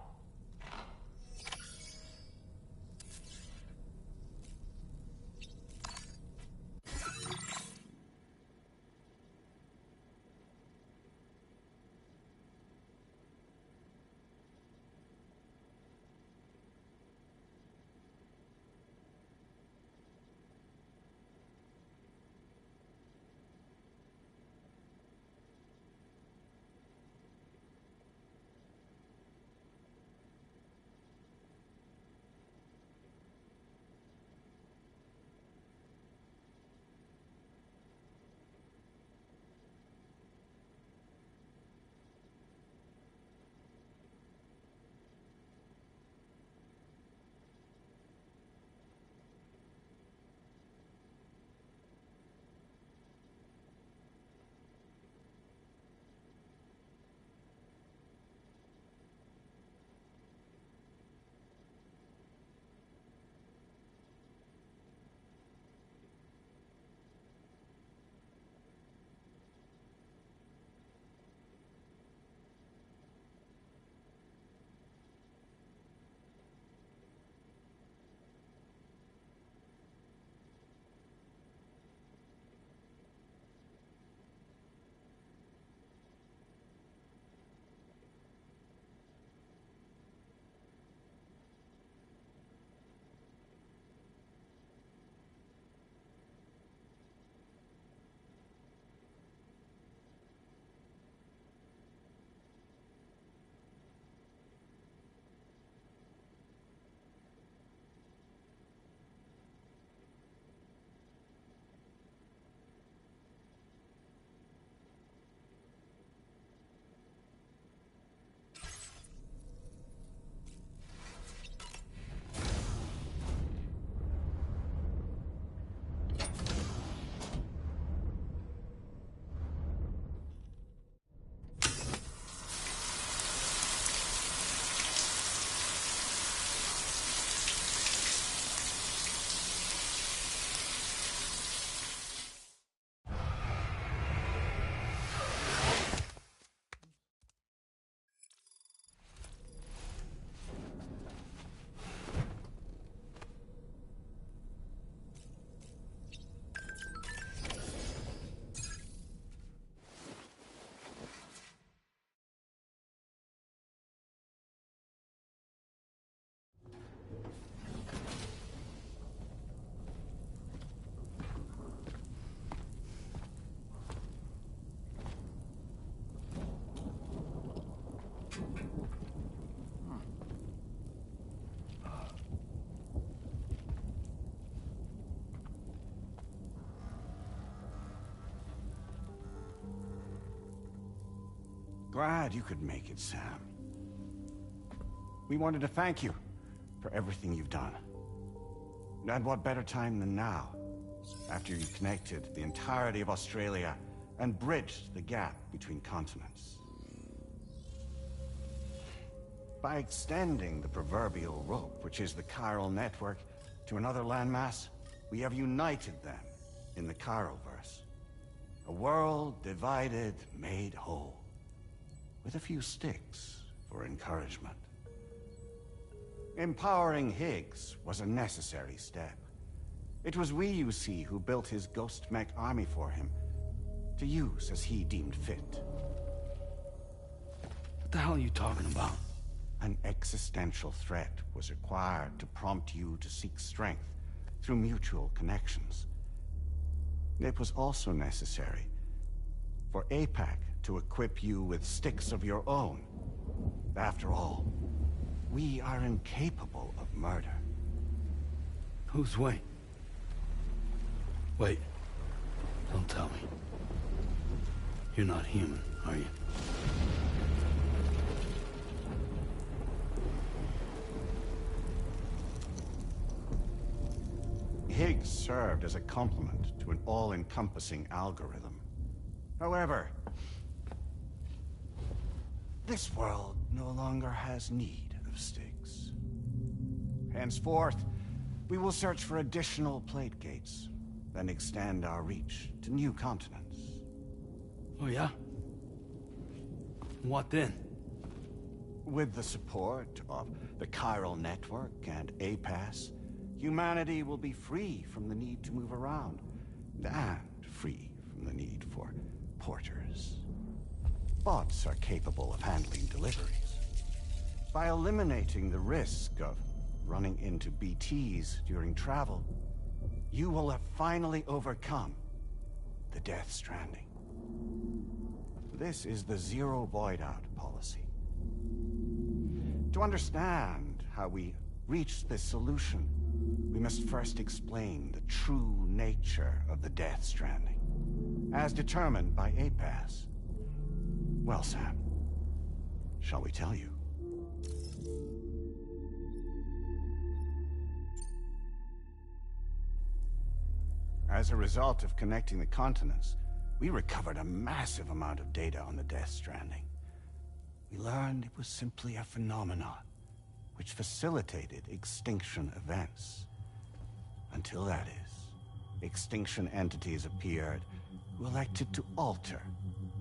Glad you could make it, Sam. We wanted to thank you for everything you've done. And what better time than now, after you connected the entirety of Australia and bridged the gap between continents. By extending the proverbial rope, which is the chiral network, to another landmass, we have united them in the Chiroverse. A world divided, made whole, with a few sticks for encouragement. Empowering Higgs was a necessary step. It was we, you see, who built his ghost mech army for him, to use as he deemed fit. What the hell are you talking about? An existential threat was required to prompt you to seek strength through mutual connections. It was also necessary for APAC to equip you with sticks of your own. After all, we are incapable of murder. Who's Wayne? Wait. Don't tell me. You're not human, are you? Higgs served as a complement to an all-encompassing algorithm. However, this world no longer has need of sticks. Henceforth, we will search for additional plate gates, then extend our reach to new continents. Oh yeah? What then? With the support of the chiral network and APAS, humanity will be free from the need to move around, and free from the need for porters. Bots are capable of handling deliveries. By eliminating the risk of running into BTs during travel, you will have finally overcome the Death Stranding. This is the Zero Void Out policy. To understand how we reached this solution, we must first explain the true nature of the Death Stranding, as determined by APAS. Well, Sam, shall we tell you? As a result of connecting the continents, we recovered a massive amount of data on the Death Stranding. We learned it was simply a phenomenon which facilitated extinction events. Until that is, extinction entities appeared who elected to alter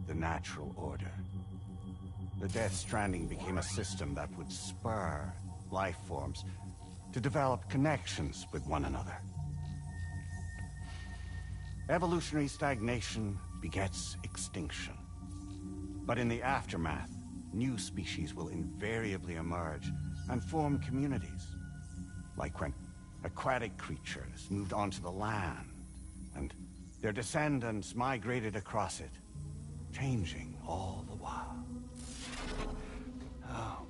the natural order. The Death Stranding became a system that would spur life forms to develop connections with one another. Evolutionary stagnation begets extinction. But in the aftermath, new species will invariably emerge and form communities. Like when aquatic creatures moved onto the land, and their descendants migrated across it, changing all the while. Oh.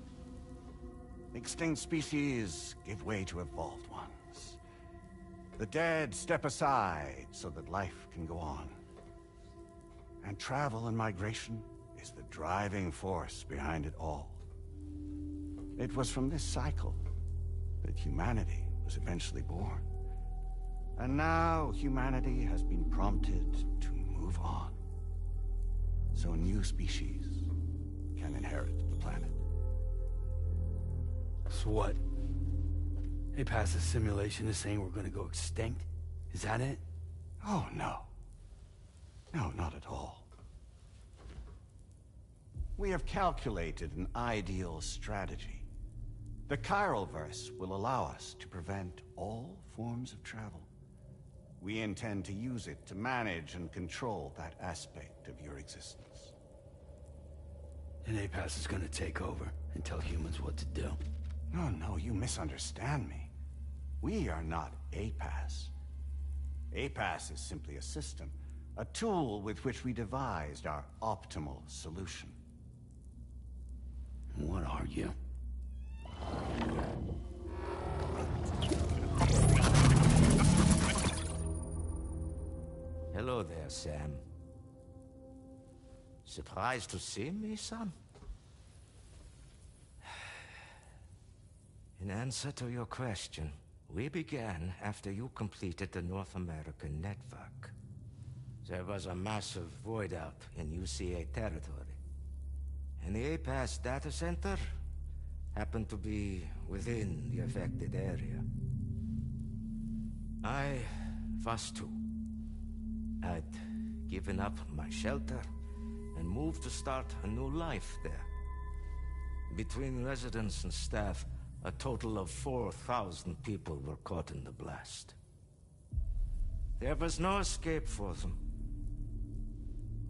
Extinct species give way to evolved ones. The dead step aside so that life can go on. And travel and migration is the driving force behind it all. It was from this cycle that humanity was eventually born. And now humanity has been prompted to move on, so new species can inherit the planet. So what? APAS' simulation is saying we're gonna go extinct? Is that it? Oh, no. No, not at all. We have calculated an ideal strategy. The Chiroverse will allow us to prevent all forms of travel. We intend to use it to manage and control that aspect of your existence. And APAS is gonna take over and tell humans what to do. No, you misunderstand me. We are not APAS. APAS is simply a system, a tool with which we devised our optimal solution. What are you? Hello there, Sam. Surprised to see me, son? In answer to your question, we began after you completed the North American network. There was a massive void out in UCA territory, and the APAS data center happened to be within the affected area. I was too. I'd given up my shelter and moved to start a new life there. Between residents and staff, a total of 4,000 people were caught in the blast. There was no escape for them.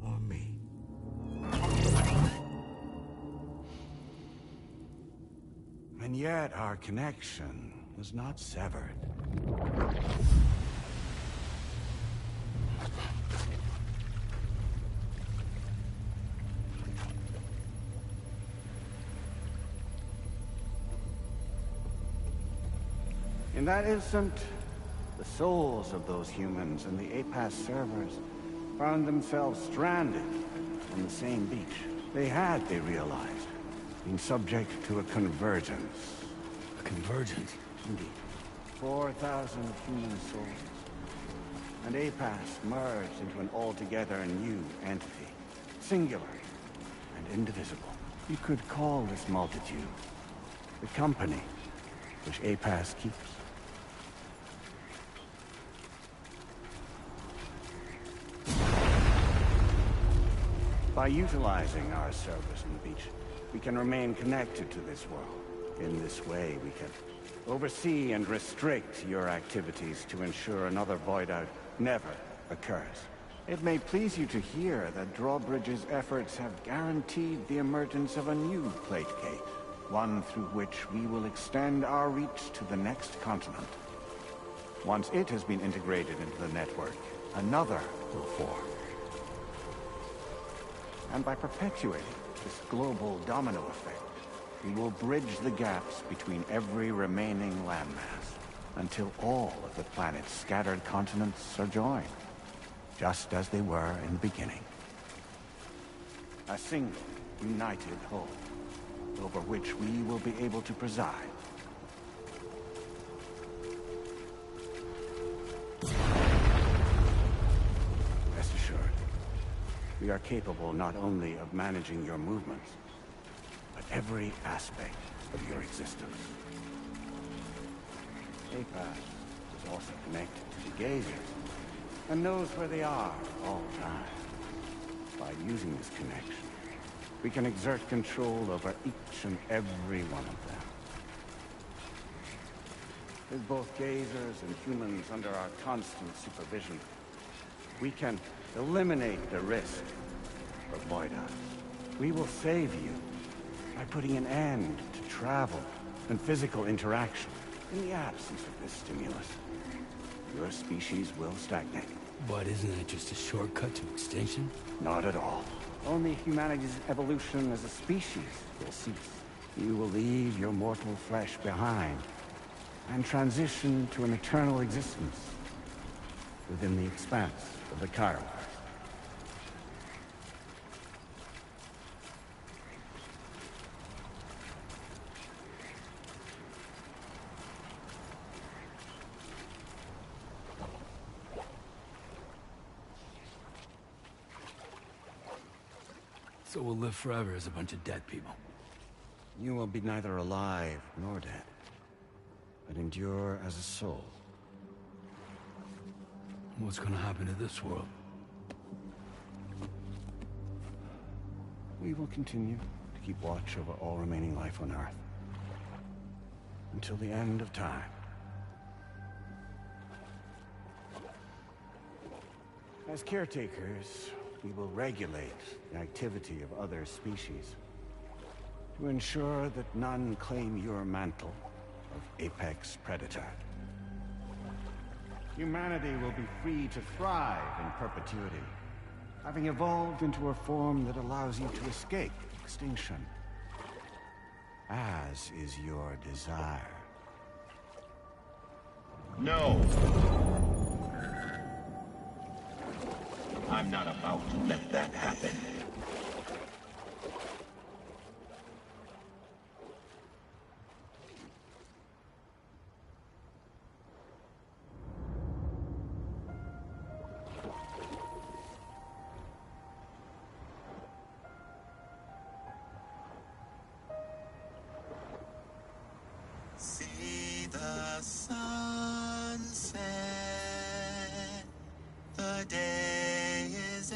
Or me. And yet our connection was not severed. In that instant, the souls of those humans and the APAS servers found themselves stranded on the same beach. They realized, been subject to a convergence. A convergence? Indeed. 4,000 human souls. And APAS merged into an altogether new entity. Singular and indivisible. You could call this multitude the company which APAS keeps. By utilizing our service on the beach, we can remain connected to this world. In this way, we can oversee and restrict your activities to ensure another void out never occurs. It may please you to hear that Drawbridge's efforts have guaranteed the emergence of a new plate gate, one through which we will extend our reach to the next continent. Once it has been integrated into the network, another will form. And by perpetuating this global domino effect, we will bridge the gaps between every remaining landmass until all of the planet's scattered continents are joined, just as they were in the beginning. A single, united whole, over which we will be able to preside. Rest assured, we are capable not only of managing your movements, but every aspect of your existence. APAS is also connected to the gazers, and knows where they are at all times. By using this connection, we can exert control over each and every one of them. With both gazers and humans under our constant supervision, we can eliminate the risk of void out. We will save you by putting an end to travel and physical interaction. In the absence of this stimulus, your species will stagnate. But isn't that just a shortcut to extinction? Not at all. Only humanity's evolution as a species will cease. You will leave your mortal flesh behind and transition to an eternal existence within the expanse of the Chiron. So we'll live forever as a bunch of dead people. You will be neither alive nor dead, but endure as a soul. What's gonna happen to this world? We will continue to keep watch over all remaining life on Earth until the end of time. As caretakers, we will regulate the activity of other species to ensure that none claim your mantle of apex predator. Humanity will be free to thrive in perpetuity, having evolved into a form that allows you to escape extinction, as is your desire. No! I'm not about to let that happen. the day is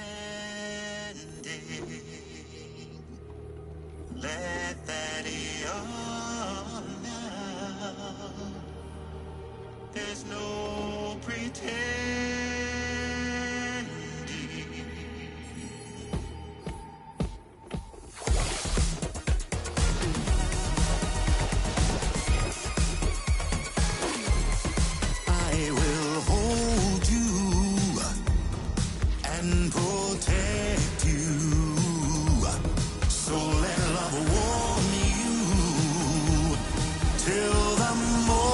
ending. Let that yawn now. There's no pretending. I will hold you and protect you. So let love warm you till the morning.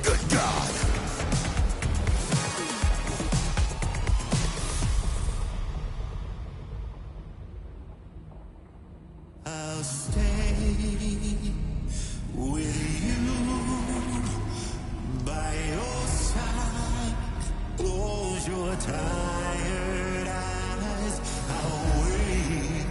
Good God. I'll stay with you by your side. Close your tired eyes. I'll wait,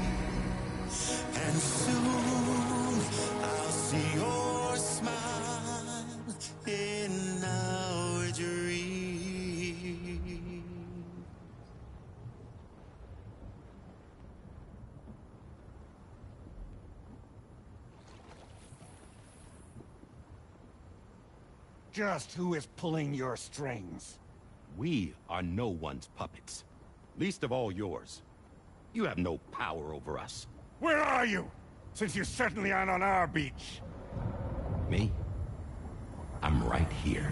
and soon I'll see your smile in our dream. Just who is pulling your strings? We are no one's puppets. Least of all yours. You have no power over us. Where are you? Since you certainly aren't on our beach. Me? I'm right here.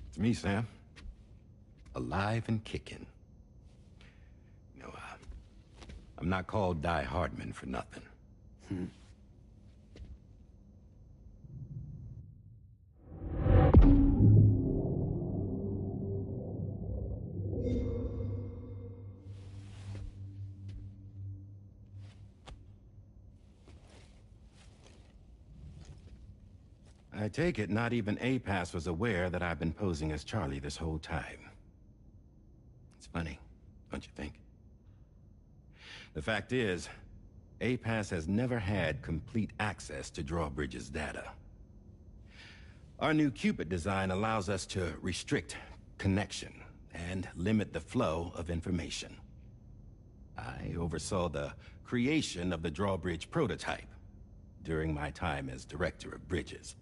It's me, Sam. Alive and kicking. No, I'm not called Die Hardman for nothing. I take it not even APAS was aware that I've been posing as Charlie this whole time. It's funny, don't you think? The fact is, APAS has never had complete access to Drawbridge's data. Our new Cupid design allows us to restrict connection and limit the flow of information. I oversaw the creation of the Drawbridge prototype during my time as Director of Bridges.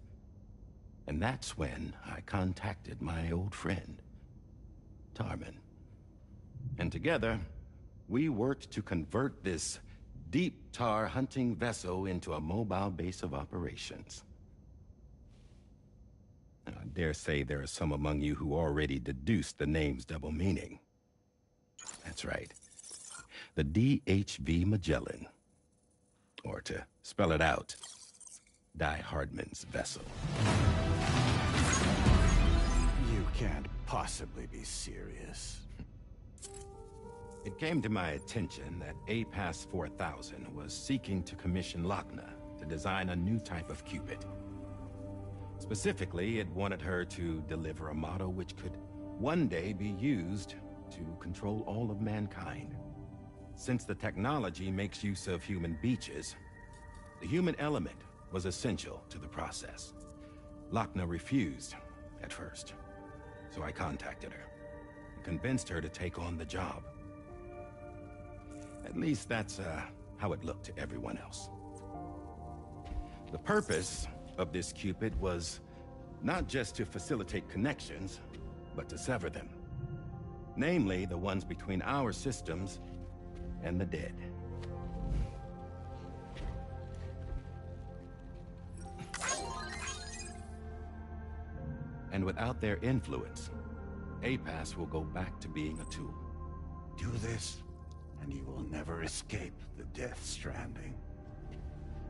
And that's when I contacted my old friend, Tarman. And together, we worked to convert this deep tar hunting vessel into a mobile base of operations. I dare say there are some among you who already deduced the name's double meaning. That's right. The DHV Magellan. Or to spell it out, Die Hardman's vessel. You can't possibly be serious. It came to my attention that APAS 4000 was seeking to commission Lochna to design a new type of Cupid. Specifically, it wanted her to deliver a model which could one day be used to control all of mankind. Since the technology makes use of human beaches, the human element was essential to the process. Lochna refused at first, so I contacted her and convinced her to take on the job. At least that's how it looked to everyone else. The purpose of this Cupid was not just to facilitate connections, but to sever them. Namely, the ones between our systems and the dead. And without their influence, APAS will go back to being a tool. Do this, and you will never escape the death stranding.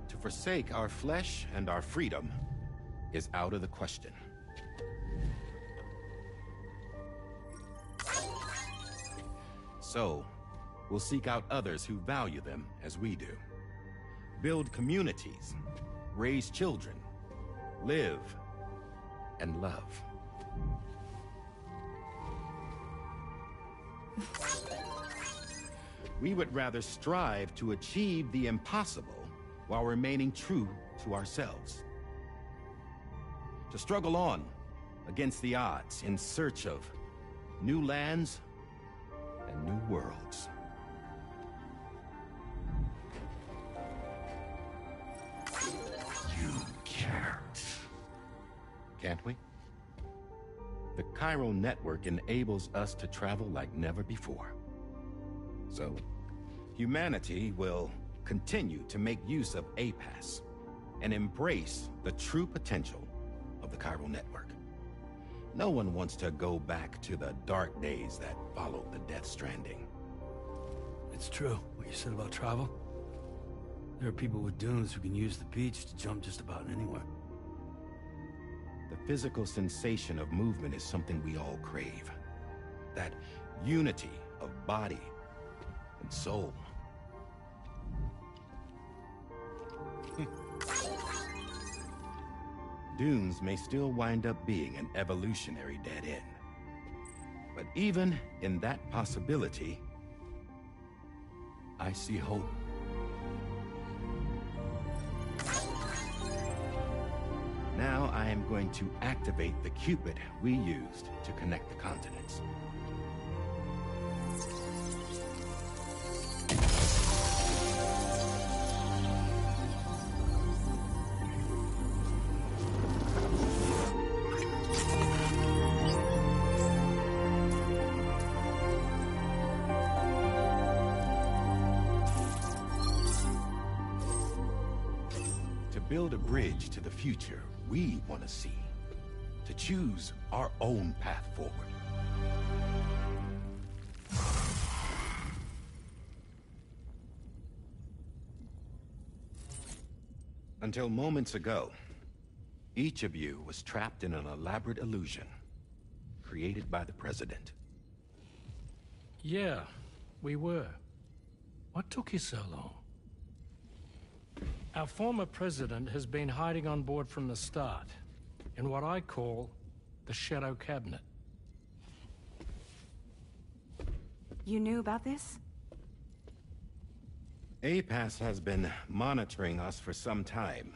To forsake our flesh and our freedom is out of the question. So, we'll seek out others who value them as we do. Build communities raise children, live, and love. We would rather strive to achieve the impossible while remaining true to ourselves. To struggle on against the odds in search of new lands and new worlds. You can't. Can't we? The chiral network enables us to travel like never before. So, humanity will continue to make use of APAS and embrace the true potential of the chiral network. No one wants to go back to the dark days that followed the Death Stranding. It's true, what you said about travel. There are people with dunes who can use the beach to jump just about anywhere. The physical sensation of movement is something we all crave. That unity of body and soul. Dunes may still wind up being an evolutionary dead end. But even in that possibility, I see hope. Now I am going to activate the Cupid we used to connect the continents. To build a bridge to the future we want to see, to choose our own path forward. Until moments ago, each of you was trapped in an elaborate illusion created by the President. Yeah, we were. What took you so long? Our former president has been hiding on board from the start, in what I call the Shadow Cabinet. You knew about this? APAS has been monitoring us for some time.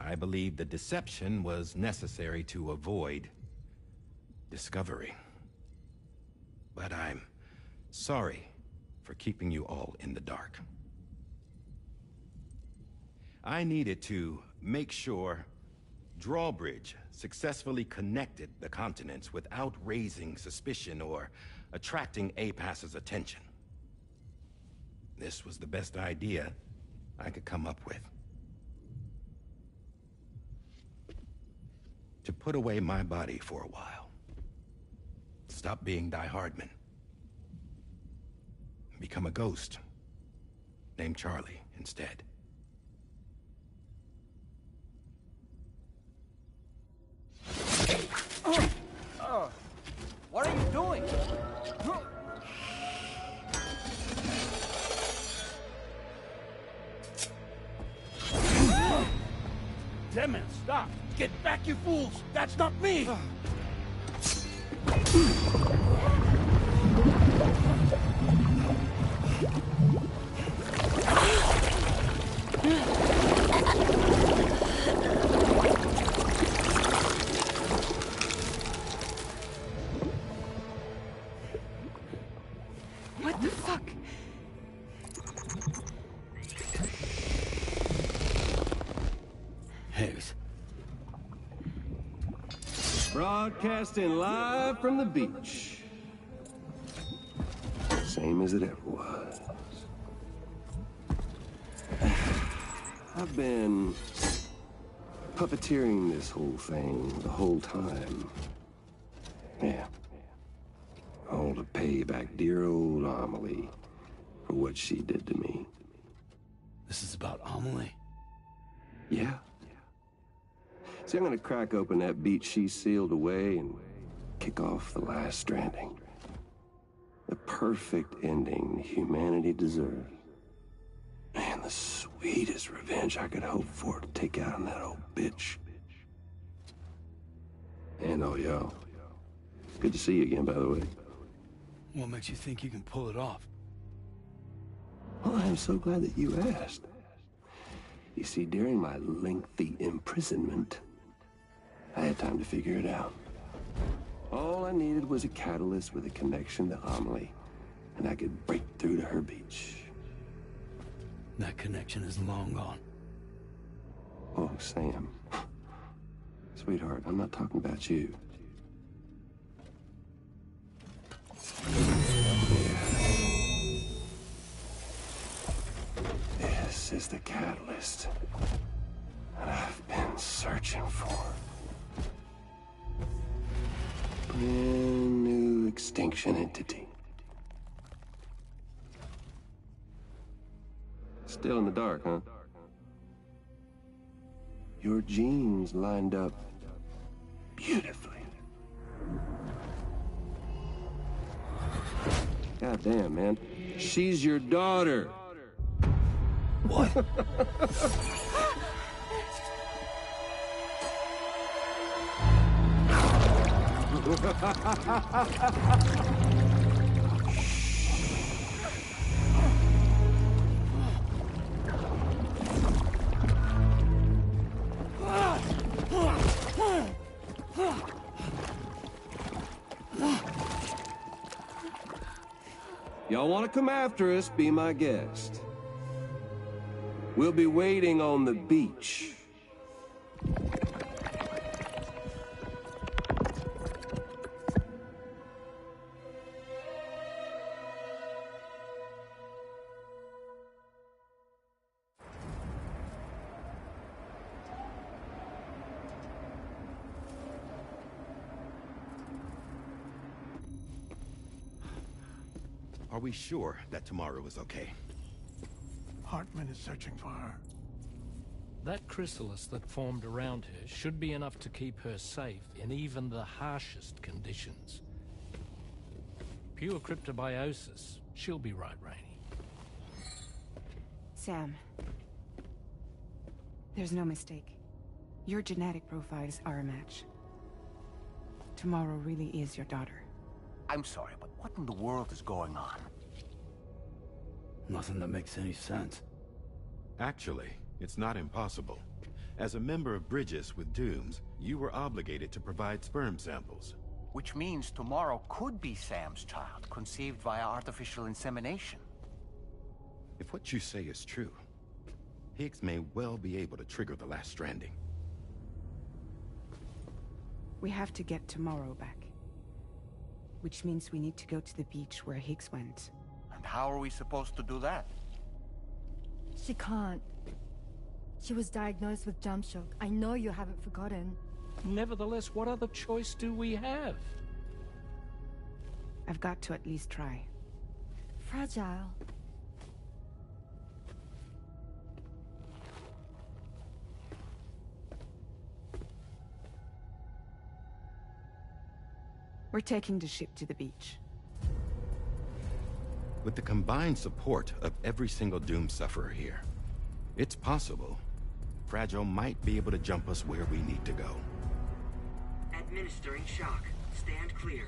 I believe the deception was necessary to avoid discovery. But I'm sorry for keeping you all in the dark. I needed to make sure Drawbridge successfully connected the continents without raising suspicion or attracting APAS's attention. This was the best idea I could come up with. To put away my body for a while. Stop being Die Hardman. Become a ghost. Named Charlie instead. What are you doing? Damn it, stop! Get back, you fools! That's not me! What the fuck? Higgs. Broadcasting live from the beach. Same as it ever was. I've been puppeteering this whole thing the whole time. Yeah. All to pay back dear old Amelie for what she did to me. This is about Amelie? Yeah. See, I'm gonna crack open that beach she sealed away and kick off the last Stranding. The perfect ending humanity deserves. And the sweet sweetest revenge I could hope for to take out on that old bitch. And all y'all. Good to see you again, by the way. What makes you think you can pull it off? Well, I'm so glad that you asked. You see, during my lengthy imprisonment, I had time to figure it out. All I needed was a catalyst with a connection to Amelie, and I could break through to her beach. That connection is long gone. Oh, Sam. Sweetheart, I'm not talking about you. This is the catalyst that I've been searching for. Brand new extinction entity. Still in the dark, huh? Your genes lined up beautifully. God damn, man. She's your daughter. What? Y'all want to come after us, be my guest. We'll be waiting on the beach. Are we sure that tomorrow is okay? Hartman is searching for her. That chrysalis that formed around her should be enough to keep her safe in even the harshest conditions. Pure cryptobiosis. She'll be right, Rainey. Sam. There's no mistake. Your genetic profiles are a match. Tomorrow really is your daughter. I'm sorry, but what in the world is going on? Nothing that makes any sense. Actually, it's not impossible. As a member of Bridges with Dooms, you were obligated to provide sperm samples. Which means tomorrow could be Sam's child, conceived via artificial insemination. If what you say is true, Higgs may well be able to trigger the last Stranding. We have to get tomorrow back. Which means we need to go to the beach where Higgs went. And how are we supposed to do that? She can't. She was diagnosed with jump shock. I know you haven't forgotten. Nevertheless, what other choice do we have? I've got to at least try. Fragile. We're taking the ship to the beach. With the combined support of every single Doom sufferer here, it's possible Fragile might be able to jump us where we need to go. Administering shock. Stand clear.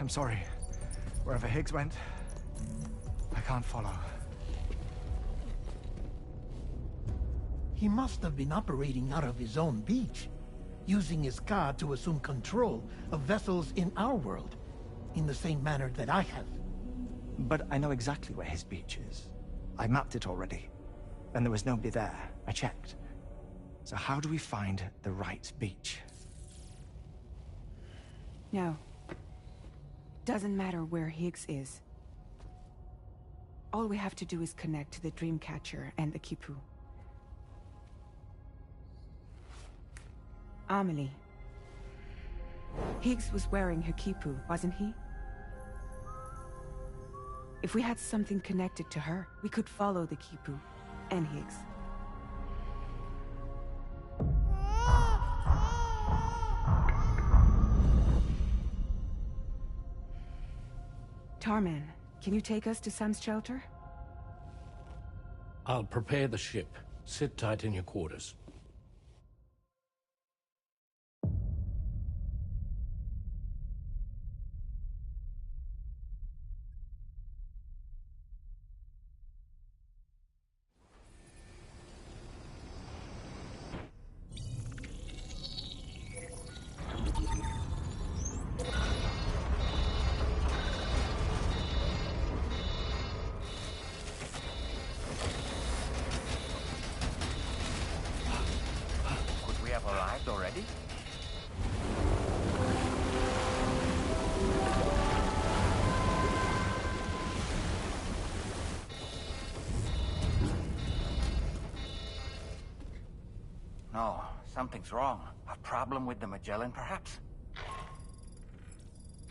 I'm sorry. Wherever Higgs went, I can't follow. He must have been operating out of his own beach, using his car to assume control of vessels in our world, in the same manner that I have. But I know exactly where his beach is. I mapped it already, and there was nobody there. I checked. So how do we find the right beach? No. Doesn't matter where Higgs is. All we have to do is connect to the Dreamcatcher and the Kipu. Amelie. Higgs was wearing her Kipu, wasn't he? If we had something connected to her, we could follow the Kipu and Higgs. Tarman, can you take us to Sam's shelter? I'll prepare the ship. Sit tight in your quarters. Arrived already? No, something's wrong. A problem with the Magellan, perhaps?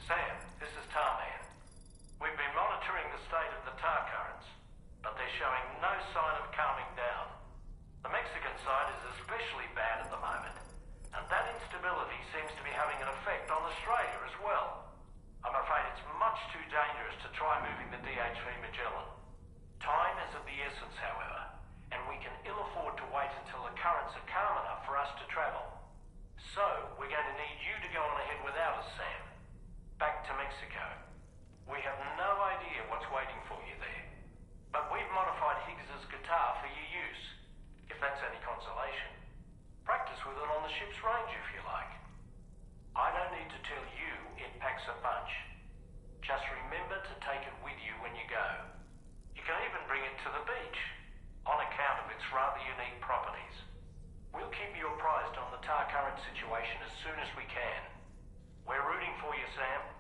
Sam, this is Tarman. We've been monitoring the state of the tar currents, but they're showing no sign of calming down. The Mexican side is especially bad at the moment, and that instability seems to be having an effect on Australia as well. I'm afraid it's much too dangerous to try moving the DH3 Magellan. Time is of the essence, however, and we can ill afford to wait until the currents are calm enough for us to travel. So, we're going to need you to go on ahead without us, Sam. Back to Mexico. We have no idea what's waiting for you there, but we've modified Higgs's guitar for your use, if that's any consolation. Practice with it on the ship's range if you like. I don't need to tell you it packs a punch. Just remember to take it with you when you go. You can even bring it to the beach, on account of its rather unique properties. We'll keep you apprised on the tar current situation as soon as we can. We're rooting for you, Sam.